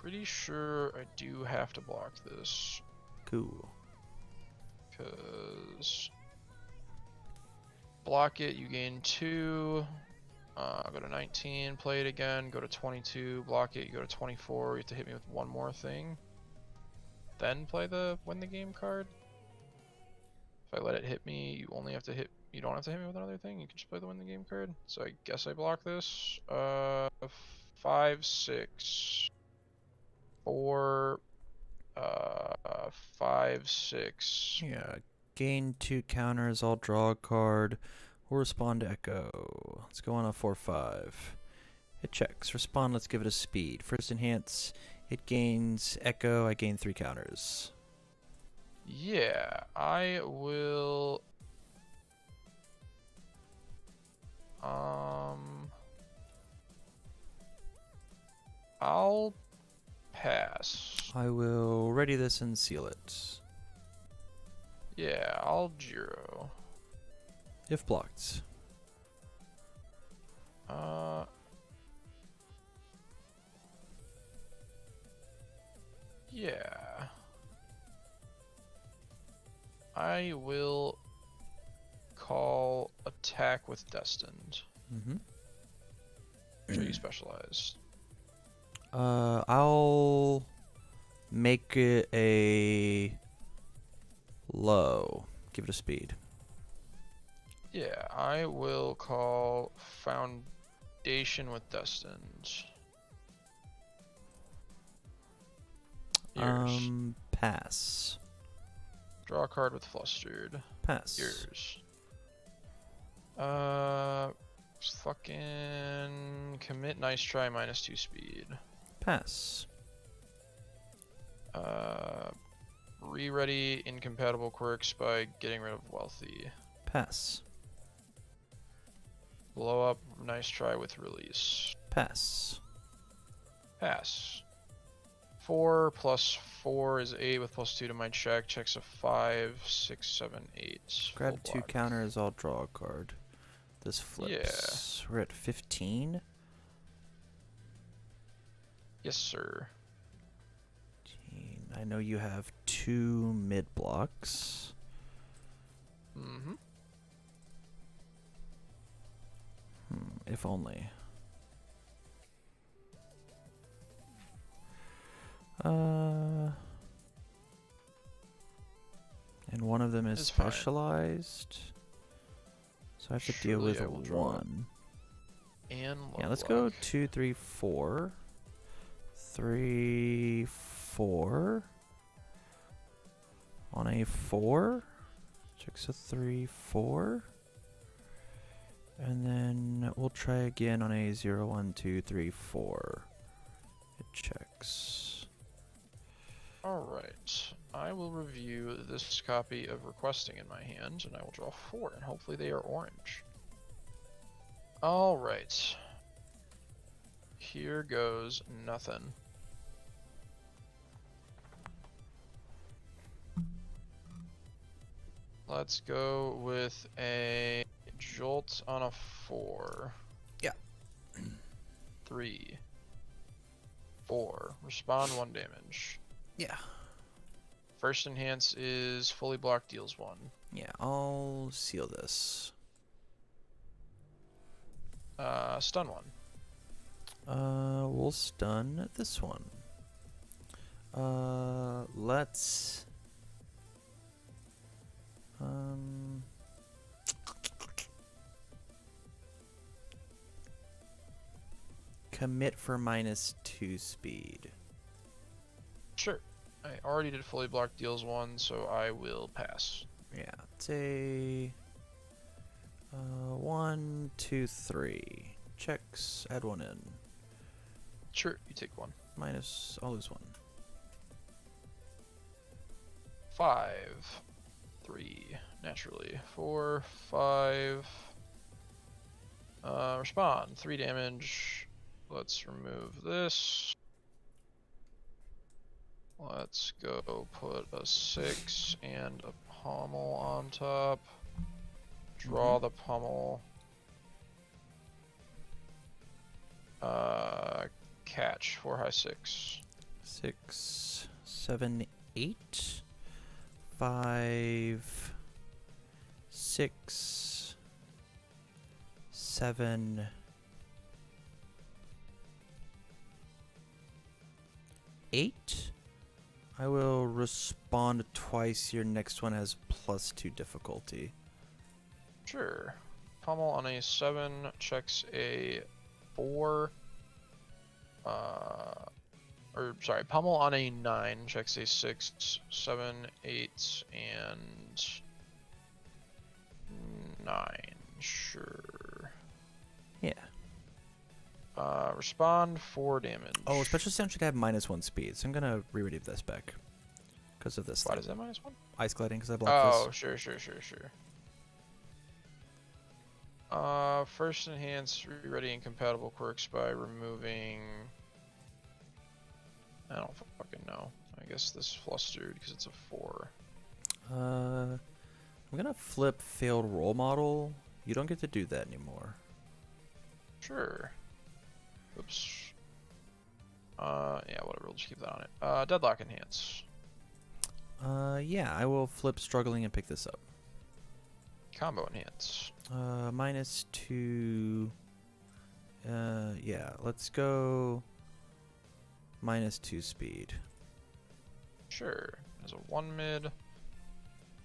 Pretty sure I do have to block this. Cool. Because block it, you gain 2. Go to 19, play it again, go to 22, block it, you go to 24, you have to hit me with one more thing. Then play the win the game card. If I let it hit me, you only have to hit, you don't have to hit me with another thing, you can just play the win the game card. So I guess I block this. 5, 6, 4, 5, 6. Yeah. Gain 2 counters. I'll draw a card. We'll respond to Echo. Let's go on a 4-5. It checks. Respond. Let's give it a speed. First enhance. It gains Echo. I gain 3 counters. Yeah, I will. I'll pass. I will ready this and seal it. Yeah, I'll Giro. If blocked. Yeah. I will call attack with Destined. Mm-hmm. Show you specialized. I'll make it a low. Give it a speed. Yeah, I will call Foundation with Destined. Yours. Pass. Draw a card with Flustered. Pass. Yours. Fucking commit nice try -2 speed. Pass. Re-ready incompatible quirks by getting rid of wealthy. Pass. Blow up nice try with release. Pass. Pass. 4 plus 4 is 8 with +2 to my check. Checks a 5, 6, 7, 8. Grab Full 2 block. counters. I'll draw a card. This flips. We're at 15. Yes, sir. I know you have 2 mid blocks. Mm-hmm. If only. And one of them is It's fine. specialized. So I have to deal Surely with I will draw 1. And Yeah, one let's go block. 2, 3, 4. 3, 4. On a 4. Checks a 3, 4. And then we'll try again on a 0, 1, 2, 3, 4. It checks. Alright. I will review this copy of Requesting in my hand, and I will draw 4, and hopefully they are orange. Alright. Here goes nothing. Let's go with a Jolt on a 4. Yeah. 3. 4. Respond 1 damage. Yeah. First enhance is fully blocked, deals 1. Yeah, I'll seal this. Stun 1. We'll stun this one. Let's commit for -2 speed. Sure. I already did fully blocked, deals 1, so I will pass. Yeah, it's a 1, 2, 3. Checks, add 1 in. Sure, you take 1. Minus, I'll lose 1. 5. 3. Naturally. 4, 5. Respond. 3 damage. Let's remove this. Let's go put a 6 and a pommel on top. Draw the pommel. Catch 4 high 6. 6, 7, 8. 5, 6, 7, 8. I will respond twice. Your next one has +2 difficulty. Sure. Pummel on a 7 checks a 4. Or sorry, Pummel on a 9 checks a 6, 7, 8, and 9. Sure. Yeah. Respond 4 damage. Oh, special sound should have -1 speed, so I'm gonna re-read this back because of this. Why thing. does that -1? Ice gliding, because I blocked Oh, this. sure. First enhance re-ready incompatible quirks by removing. I don't fucking know. I guess this flustered because it's a 4. I'm gonna flip failed role model. You don't get to do that anymore. Sure. Oops. Yeah, whatever. We'll just keep that on it. Deadlock enhance. Yeah, I will flip struggling and pick this up. Combo enhance. -2. Yeah, let's go -2 speed. Sure. As a 1 mid.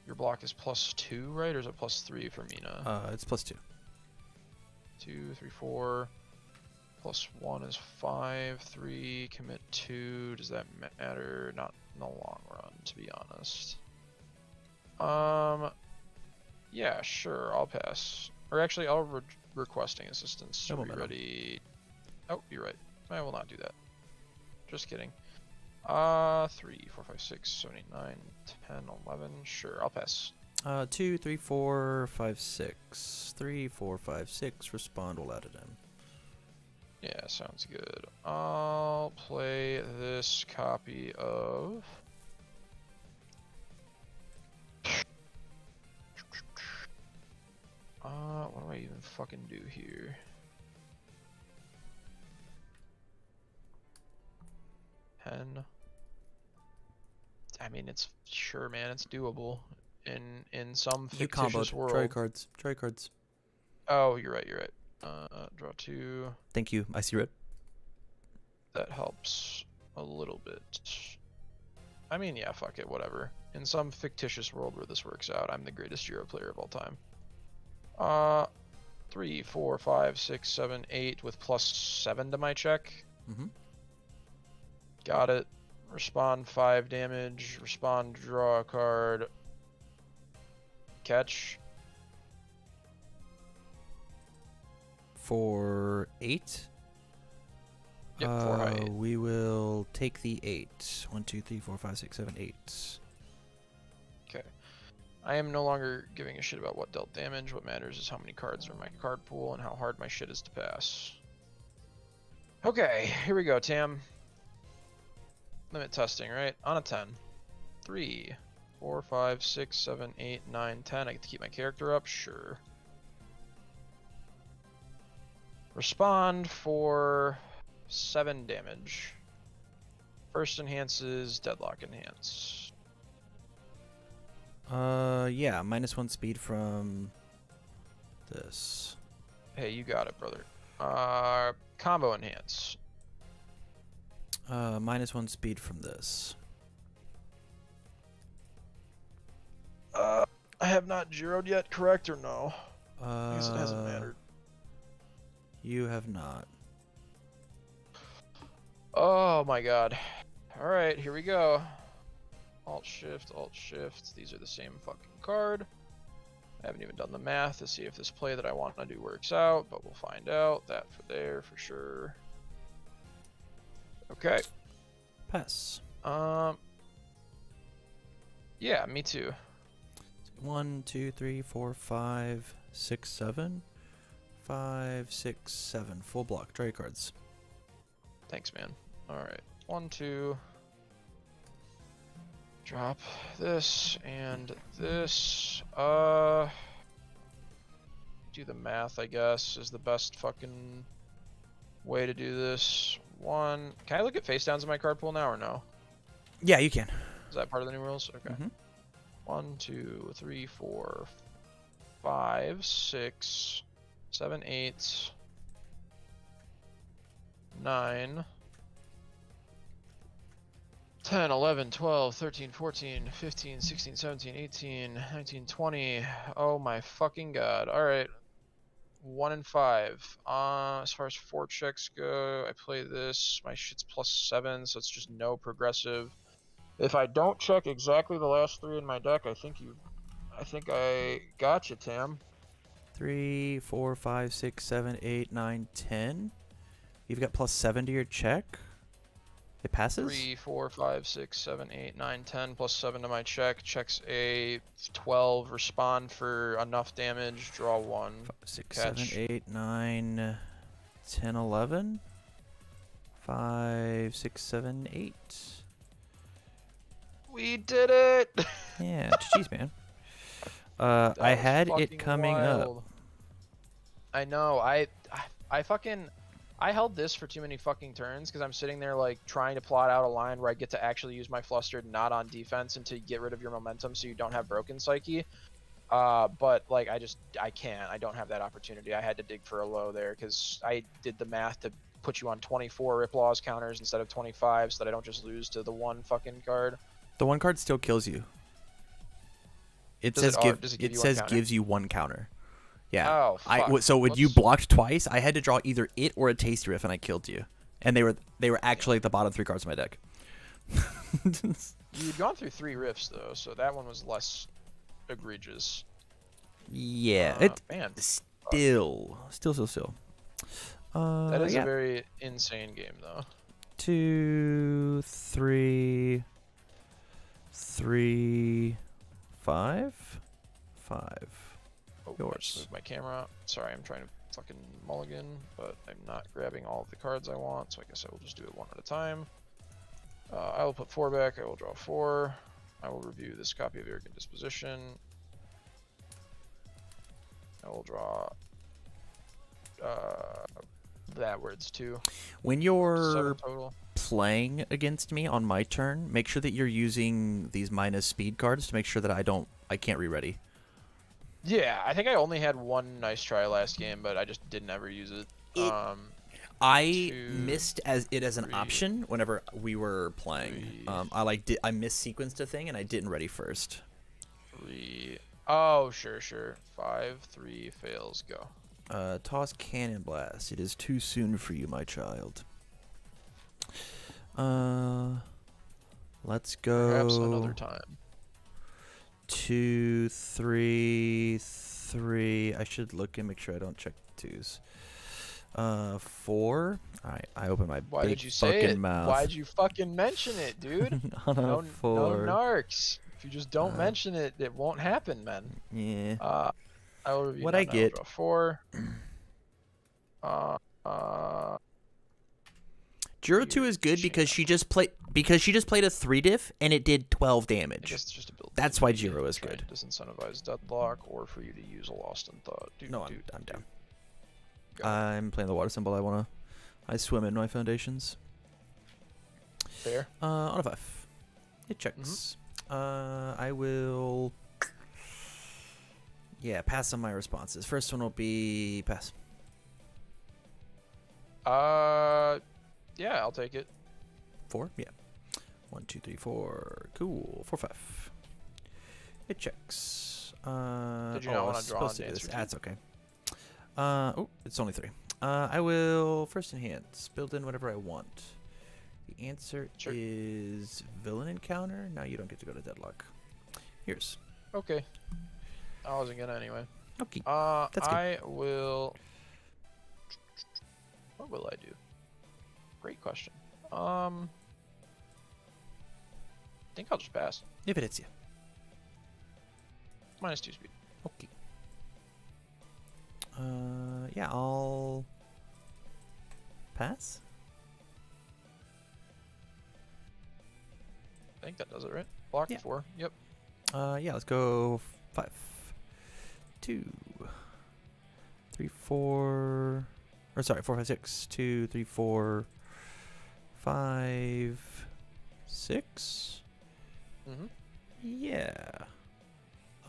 Your block is +2, right? Or is it +3 for Mina? It's +2. 2, 3, 4. +1 is 5. 3, commit 2. Does that matter? Not in the long run, to be honest. Yeah, sure. I'll pass. Or actually, I'll requesting assistance. No momentum. Ready. Oh, you're right. I will not do that. Just kidding. 3, 4, 5, 6, 7, 8, 9, 10, 11. Sure, I'll pass. 2, 3, 4, 5, 6. 3, 4, 5, 6. Respond. We'll add it in. Yeah, sounds good. I'll play this copy of. What do I even fucking do here? Pen. I mean, it's sure, man. It's doable in some You fictitious comboed. world. Draw your cards. Draw your cards. Oh, you're right. You're right. Draw 2. Thank you. I see red. That helps a little bit. I mean, yeah, fuck it, whatever. In some fictitious world where this works out, I'm the greatest Euro player of all time. 3, 4, 5, 6, 7, 8 with +7 to my check. Mm-hmm. Got it. Respond 5 damage. Respond, draw a card. Catch. For 8? Yep, 4 high 8. We will take the 8. 1, 2, 3, 4, 5, 6, 7, 8. Okay. I am no longer giving a shit about what dealt damage. What matters is how many cards are in my card pool and how hard my shit is to pass. Okay, here we go, Tam. Limit testing, right? On a 10. 3, 4, 5, 6, 7, 8, 9, 10. I get to keep my character up? Sure. Respond for 7 damage. First enhances Deadlock enhance. Yeah, -1 speed from this. Hey, you got it, brother. Combo enhance. -1 speed from this. I have not zeroed yet, correct or no? I guess it hasn't mattered. You have not. Oh my god. Alright, here we go. Alt shift, alt shift. These are the same fucking card. I haven't even done the math to see if this play that I want to do works out, but we'll find out. That for there for sure. Okay. Pass. Yeah, me too. 1, 2, 3, 4, 5, 6, 7. 5, 6, 7. Full block. Draw your cards. Thanks, man. Alright. 1, 2. Drop this and this. Do the math, I guess, is the best fucking way to do this. 1. Can I look at face downs in my card pool now or no? Yeah, you can. Is that part of the new rules? Okay. Mhm. 1, 2, 3, 4, 5, 6, 7, 8, 9, 10, 11, 12, 13, 14, 15, 16, 17, 18, 19, 20. Oh my fucking god. Alright. 1 and 5. As far as 4 checks go, I play this. My shit's +7, so it's just no progressive. If I don't check exactly the last 3 in my deck, I think I got you, Tam. 3, 4, 5, 6, 7, 8, 9, 10. You've got +7 to your check. It passes? 3, 4, 5, 6, 7, 8, 9, 10 +7 to my check. Checks a 12. Respond for enough damage. Draw 1. 5, 6, Catch. 7, 8, 9, 10, 11. 5, 6, 7, 8. We did it! Yeah, jeez, man. I had it coming up. I know. I held this for too many fucking turns because I'm sitting there like trying to plot out a line where I get to actually use my flustered not on defense and to get rid of your momentum so you don't have broken psyche. But like I can't. I don't have that opportunity. I had to dig for a low there because I did the math to put you on 24 Rip Laws counters instead of 25 so that I don't just lose to the one fucking card. The one card still kills you. It Does says it give you one counter? gives you 1 counter. Yeah. Oh, fuck. So when you Let's- blocked twice, I had to draw either it or a Taste Riff, and I killed you. And they were actually at the bottom 3 cards of my deck. You'd gone through 3 riffs though, so that one was less egregious. Yeah. Man, Still. that is yeah. a very insane game though. 2, 3, 5. Oh, I Yours. just moved my camera. Sorry, I'm trying to fucking mulligan, but I'm not grabbing all of the cards I want, so I guess I will just do it one at a time. I will put 4 back. I will draw 4. I will review this copy of Arrogant Disposition. I will draw that words too. When 7 you're total. playing against me on my turn, make sure that you're using these minus speed cards to make sure that I can't re-ready. Yeah, I think I only had 1 nice try last game, but I just didn't ever use it. I 2, missed as an 3, option whenever we were playing. 3. I missequenced a thing and I didn't ready first. 3. Oh, sure. 5, 3 fails. Go. Toss Cannon Blast. It is too soon for you, my child. Let's go. Perhaps another time. 2, 3, 3. I should look and make sure I don't check 2s. 4. Alright, I open my Why big did you say fucking it? mouth. Why'd you fucking mention it, dude? On a No 4. narcs. If you just don't mention it, it won't happen, man. Yeah. I will review What none. I get. will draw 4. Juro 2 is good because she just played a 3 diff and it did 12 I damage. guess it's just a build. That's why Jiro is Trying good. to disincentivize Deadlock or for you to use a Lost in Thought. No, I'm down. Got it. I'm playing the water symbol. I swim in my foundations. Fair. On a 5. It checks. I will. Yeah, pass on my responses. First one will be pass. Yeah, I'll take it. 4? Yeah. 1, 2, 3, 4. Cool. 4, 5. It checks. Did you not I wanna was draw supposed and to do this. answer That's okay. Oh, it's only 3. I will first enhance. Build in whatever I want. The answer Sure. is villain encounter. Now you don't get to go to deadlock. Here's. Okay. I wasn't gonna anyway. Okay. That's good. I will. What will I do? Great question. I think I'll just pass. If it hits you. -2 speed. Okay. Yeah, I'll pass. I think that does it, right? Block Yeah. 4. Yep. Yeah, let's go 5, 2, 3, 4. Or sorry, 4, 5, 6. 2, 3, 4, 5, 6. Mm-hmm. Yeah.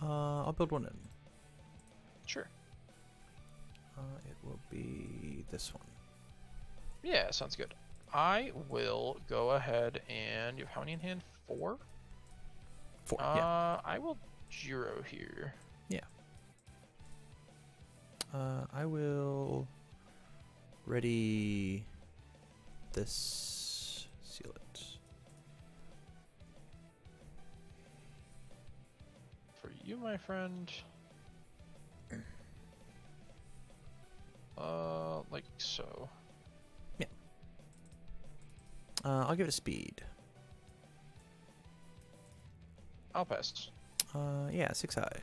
I'll build one in. Sure. It will be this one. Yeah, sounds good. I will go ahead and you have how many in hand? 4? 4. Yeah. I will Jiro here. Yeah. I will ready this. Seal it. For you, my friend. Like so. Yeah. I'll give it a speed. I'll pass. Yeah, 6 high.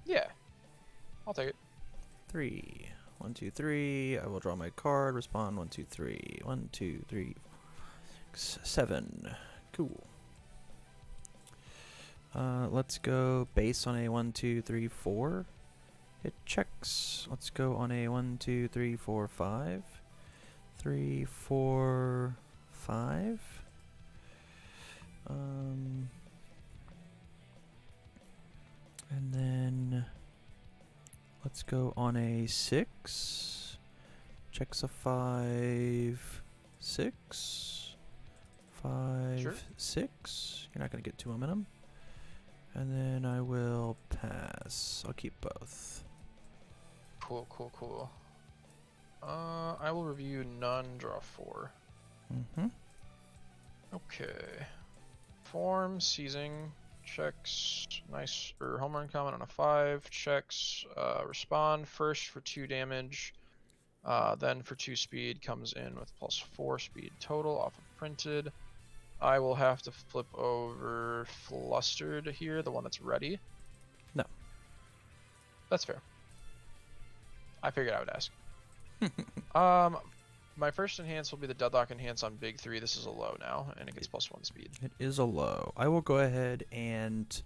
Yeah. I'll take it. 3. 1, 2, 3. I will draw my card. Respond. 1, 2, 3. 1, 2, 3, 6, 7. Cool. Let's go base on a 1, 2, 3, 4. It checks. Let's go on a 1, 2, 3, 4, 5. 3, 4, 5. And then let's go on a 6. Checks a 5, 6. 5, Sure. 6. You're not going to get 2 momentum. And then I will pass. I'll keep both. Cool, cool, cool. I will review none, draw 4. Mm-hmm. Okay. Form, seizing, checks, nice, or home run comment on a 5, checks, respond first for 2 damage, then for 2 speed, comes in with +4 speed total off of printed. I will have to flip over Flustered here, the one that's ready. No. That's fair. I figured I would ask. My first enhance will be the Deadlock enhance on Big 3. This is a low now, and it gets +1 speed. It is a low. I will go ahead and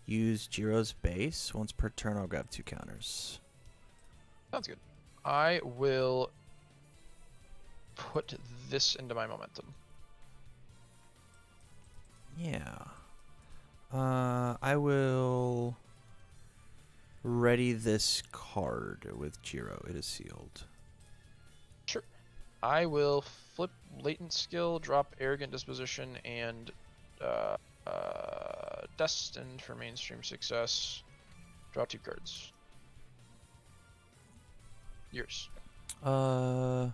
use Jiro's base. Once per turn, I'll grab 2 counters. Sounds good. I will put this into my momentum. Yeah. I will ready this card with Jiro. It is sealed. Sure. I will flip Latent Skill, drop Arrogant Disposition, and Destined for mainstream success. Draw 2 cards. Yours. Or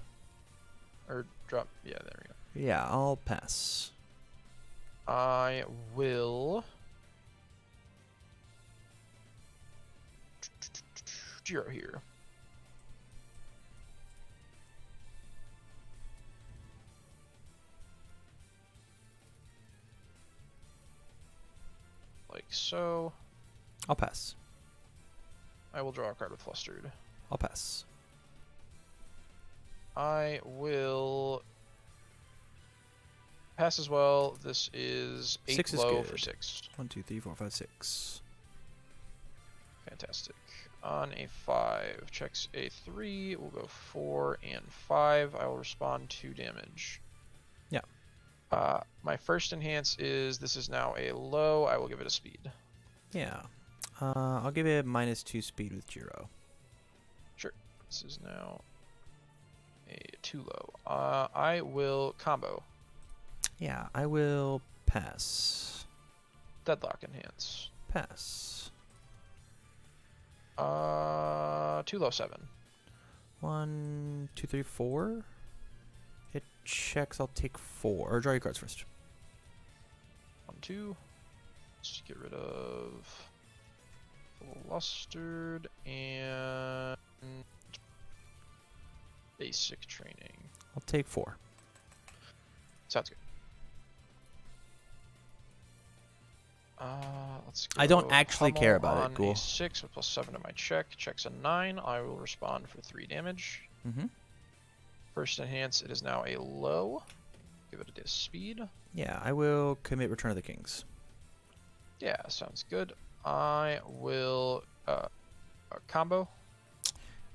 drop. Yeah, there we go. Yeah, I'll pass. I will. Jiro here. Like so. I'll pass. I will draw a card with Flustered. I'll pass. I will pass as well. This is 8 6 is low good. for 6. 1, 2, 3, 4, 5, 6. Fantastic. On a 5, checks a 3. We'll go 4 and 5. I will respond 2 damage. Yeah. My first enhance is this is now a low. I will give it a speed. Yeah. I'll give it -2 speed with Jiro. Sure. This is now a 2 low. I will combo. Yeah, I will pass. Deadlock enhance. Pass. 2 low 7. 1, 2, 3, 4. It checks. I'll take 4. Or draw your cards first. 1, 2. Let's get rid of Flustered and basic training. I'll take 4. Sounds good. Let's go. I don't actually Hummel care about it, on Ghoul. a 6 with +7 to my check. Checks a 9. I will respond for 3 damage. Mm-hmm. First enhance, it is now a low. Give it a speed. Yeah, I will commit Return of the Kings. Yeah, sounds good. I will combo.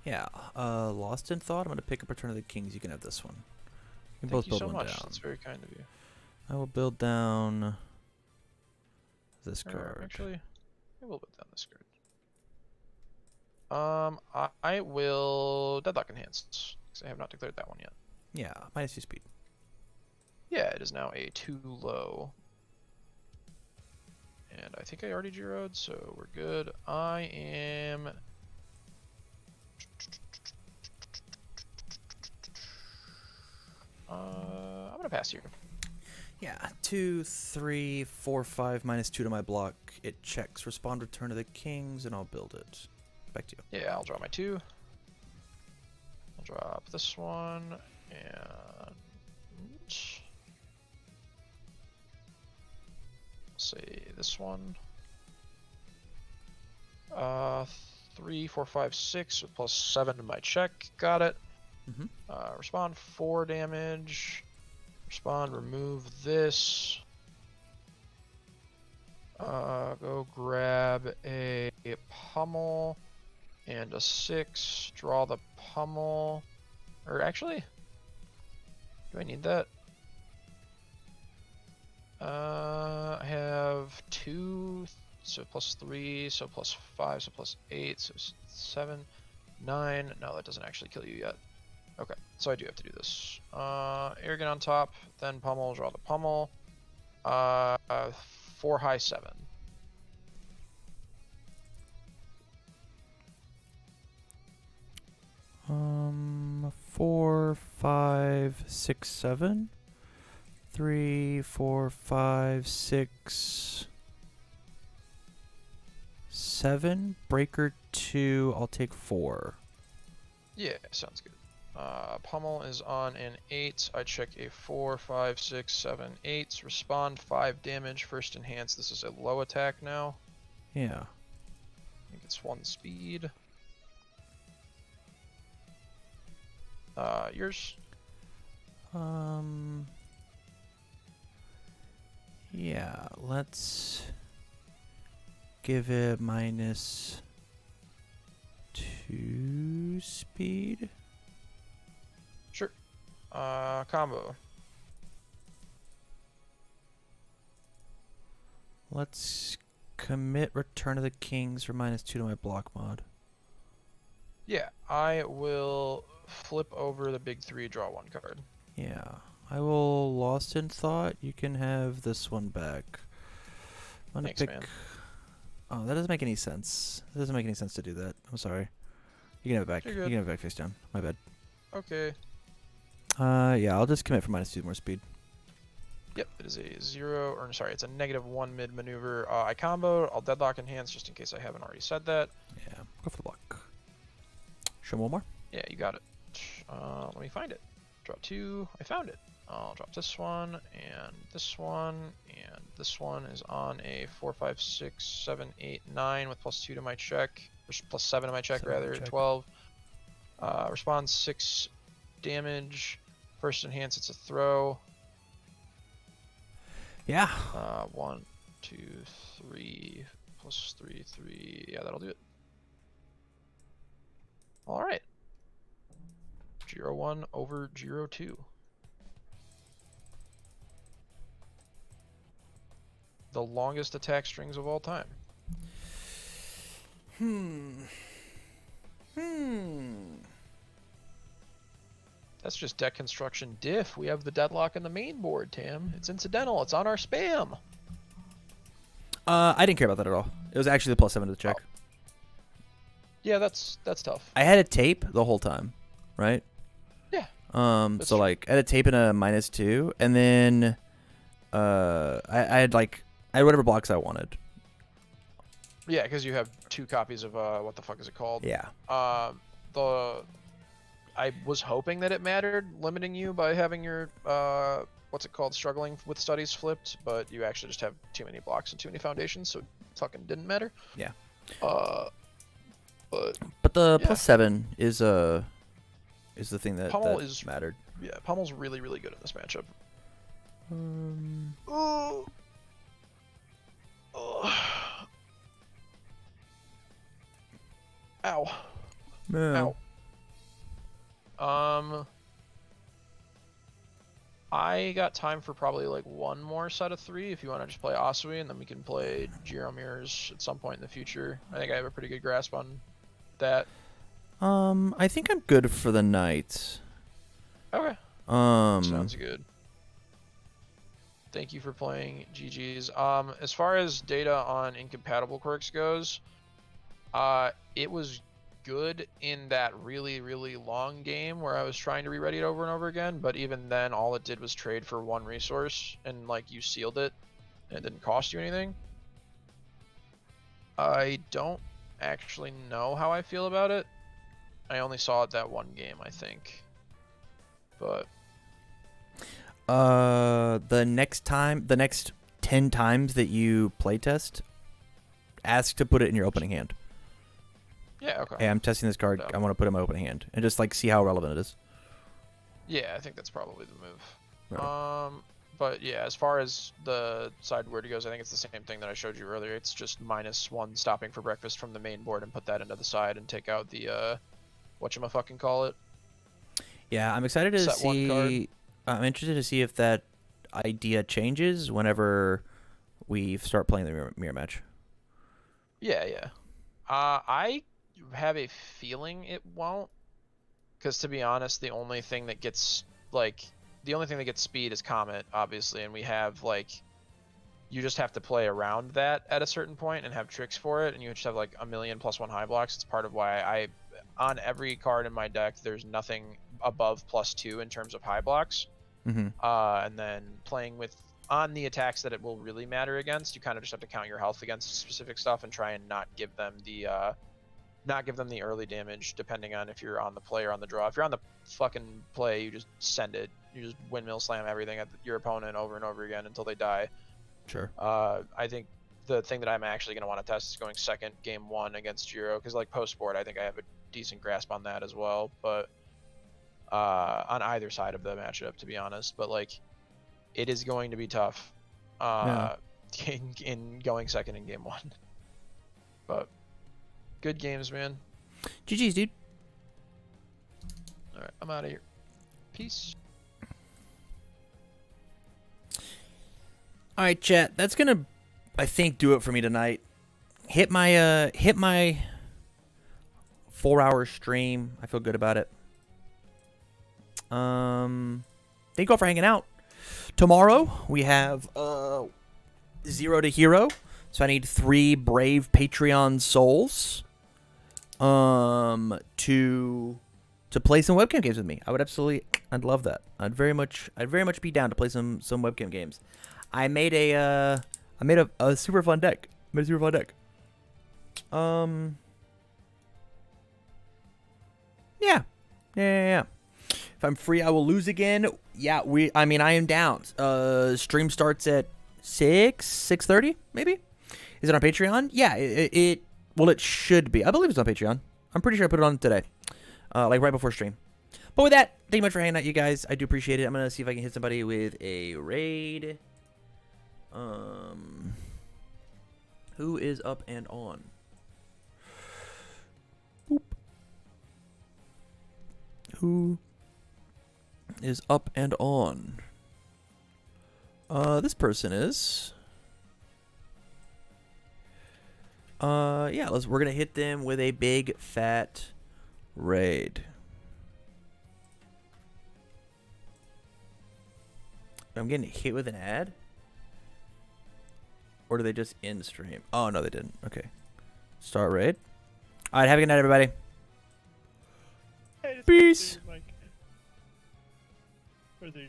Yeah. Lost in Thought. I'm gonna pick up Return of the Kings. You can have this one. You can Thank both you build so one much. down. That's very kind of you. I will build down this card. Actually, I will put down this card. I will Deadlock Enhance, because I have not declared that one yet. Yeah, -2 speed. Yeah, it is now a 2 low. And I think I already zeroed, so we're good. I am... I'm gonna pass here. Yeah, 2, 3, 4, 5, -2 to my block. It checks. Respond Return of the Kings, and I'll build it. Back to you. Yeah, I'll draw my 2. I'll drop this one, and... say this one. 3, 4, 5, 6 with +7 to my check. Got it. Respond 4 damage. Respond, remove this. Go grab a pummel and a 6. Draw the pummel. Or actually, do I need that? I have 2, so +3, so +5, so +8, so 7, 9. No, that doesn't actually kill you yet. Okay, so I do have to do this. Arrogant on top, then pummel, draw the pummel. 4 high 7. Um, 4, 5, 6, 7. 3, 4, 5, 6, 7. Breaker 2. I'll take 4. Yeah, sounds good. Pummel is on an 8. I check a 4, 5, 6, 7, 8. Respond 5 damage. First enhance. This is a low attack now. Yeah. I think it's 1 speed. Yours? Yeah, let's give it -2 speed. Sure. Combo. Let's commit Return of the Kings for -2 to my block mod. Yeah, I will flip over the big 3, draw 1 card. Yeah. I will Lost in Thought. You can have this one back. I'm gonna Thanks, pick. man. Oh, that doesn't make any sense. It doesn't make any sense to do that. I'm sorry. You can have it back. You're You good. can have it back face down. My bad. Okay. Yeah, I'll just commit for -2 more speed. Yep, it is a 0, or sorry, it's a -1 mid maneuver. I combo. I'll deadlock enhance just in case I haven't already said that. Yeah, go for the block. Show me one more. Yeah, you got it. Let me find it. Draw 2. I found it. I'll drop this one, and this one, and this one is on a 4, 5, 6, 7, 8, 9 with +2 to my check, or +7 to my check 7 to rather, check. 12. Responds 6 damage. First enhance, it's a throw. Yeah. 1, 2, 3, +3, 3. Yeah, that'll do it. All right. 0-1 over 0-2. The longest attack strings of all time. That's just deck construction diff. We have the deadlock in the main board, Tam. It's incidental. It's on our spam. I didn't care about that at all. It was actually the +7 to the check. Oh. Yeah, that's tough. I had a tape the whole time, right? Yeah. So true. like I had a tape and a -2, and then I had whatever blocks I wanted. Yeah, because you have 2 copies of what the fuck is it called? Yeah. I was hoping that it mattered, limiting you by having your what's it called, struggling with studies flipped, but you actually just have too many blocks and too many foundations, so it fucking didn't matter. Yeah. But the yeah. +7 is the thing that, Pummel that is mattered. Yeah, Pummel's really, really good in this matchup. Oh. Ow. Yeah. Ow. I got time for probably like one more set of 3 if you want to just play Asui, and then we can play Jiro Mirrors at some point in the future. I think I have a pretty good grasp on that. I think I'm good for the night. Okay. Sounds good. Thank you for playing, GG's. As far as data on incompatible quirks goes, it was good in that really, really long game where I was trying to re-ready it over and over again, but even then all it did was trade for 1 resource, and like you sealed it, and it didn't cost you anything. I don't actually know how I feel about it. I only saw it that one game, I think. But the next 10 times that you playtest, ask to put it in your opening hand. Yeah, okay. Hey, I'm testing this card. I want to put it in my opening hand, and just like see how relevant it is. Yeah, I think that's probably the move. Right. But yeah, as far as the side word goes, I think it's the same thing that I showed you earlier. It's just -1 stopping for breakfast from the main board and put that into the side and take out the whatchamacallit. Yeah, I'm excited to Set 1 card. see. I'm interested to see if that idea changes whenever we start playing the mirror match. Yeah. I have a feeling it won't, because to be honest, the only thing that gets speed is Comet, obviously, and we have like, you just have to play around that at a certain point and have tricks for it, and you just have like a million +1 high blocks. It's part of why on every card in my deck, there's nothing above +2 in terms of high blocks. Mm-hmm. And then playing with on the attacks that it will really matter against, you kind of just have to count your health against specific stuff and try and not give them the early damage, depending on if you're on the play or on the draw. If you're on the fucking play, you just send it. You just windmill slam everything at your opponent over and over again until they die. Sure. I think the thing that I'm actually going to want to test is going second game 1 against Jiro, because like post board, I think I have a decent grasp on that as well. But on either side of the matchup, to be honest. But like, it is going to be tough in going second in game 1. But good games, man. GG's, dude. All right, I'm out of here. Peace. All right, chat. That's gonna, I think, do it for me tonight. Hit my 4-hour stream. I feel good about it. Thank you all for hanging out. Tomorrow we have 0 to hero, so I need 3 brave Patreon souls to play some webcam games with me. I'd love that. I'd very much be down to play some webcam games. I made a super fun deck. Yeah. If I'm free, I will lose again. Yeah, I am down. Stream starts at 6:30, maybe. Is it on Patreon? Yeah, it should be. I believe it's on Patreon. I'm pretty sure I put it on today, like right before stream. But with that, thank you much for hanging out, you guys. I do appreciate it. I'm gonna see if I can hit somebody with a raid. Who is up and on? Boop. Who is up and on? This person is. Yeah, we're gonna hit them with a big fat raid. I'm getting hit with an ad? Or did they just end stream? Oh, no, they didn't. Okay. Start raid. All right, have a good night, everybody. Hey, Peace. Where did you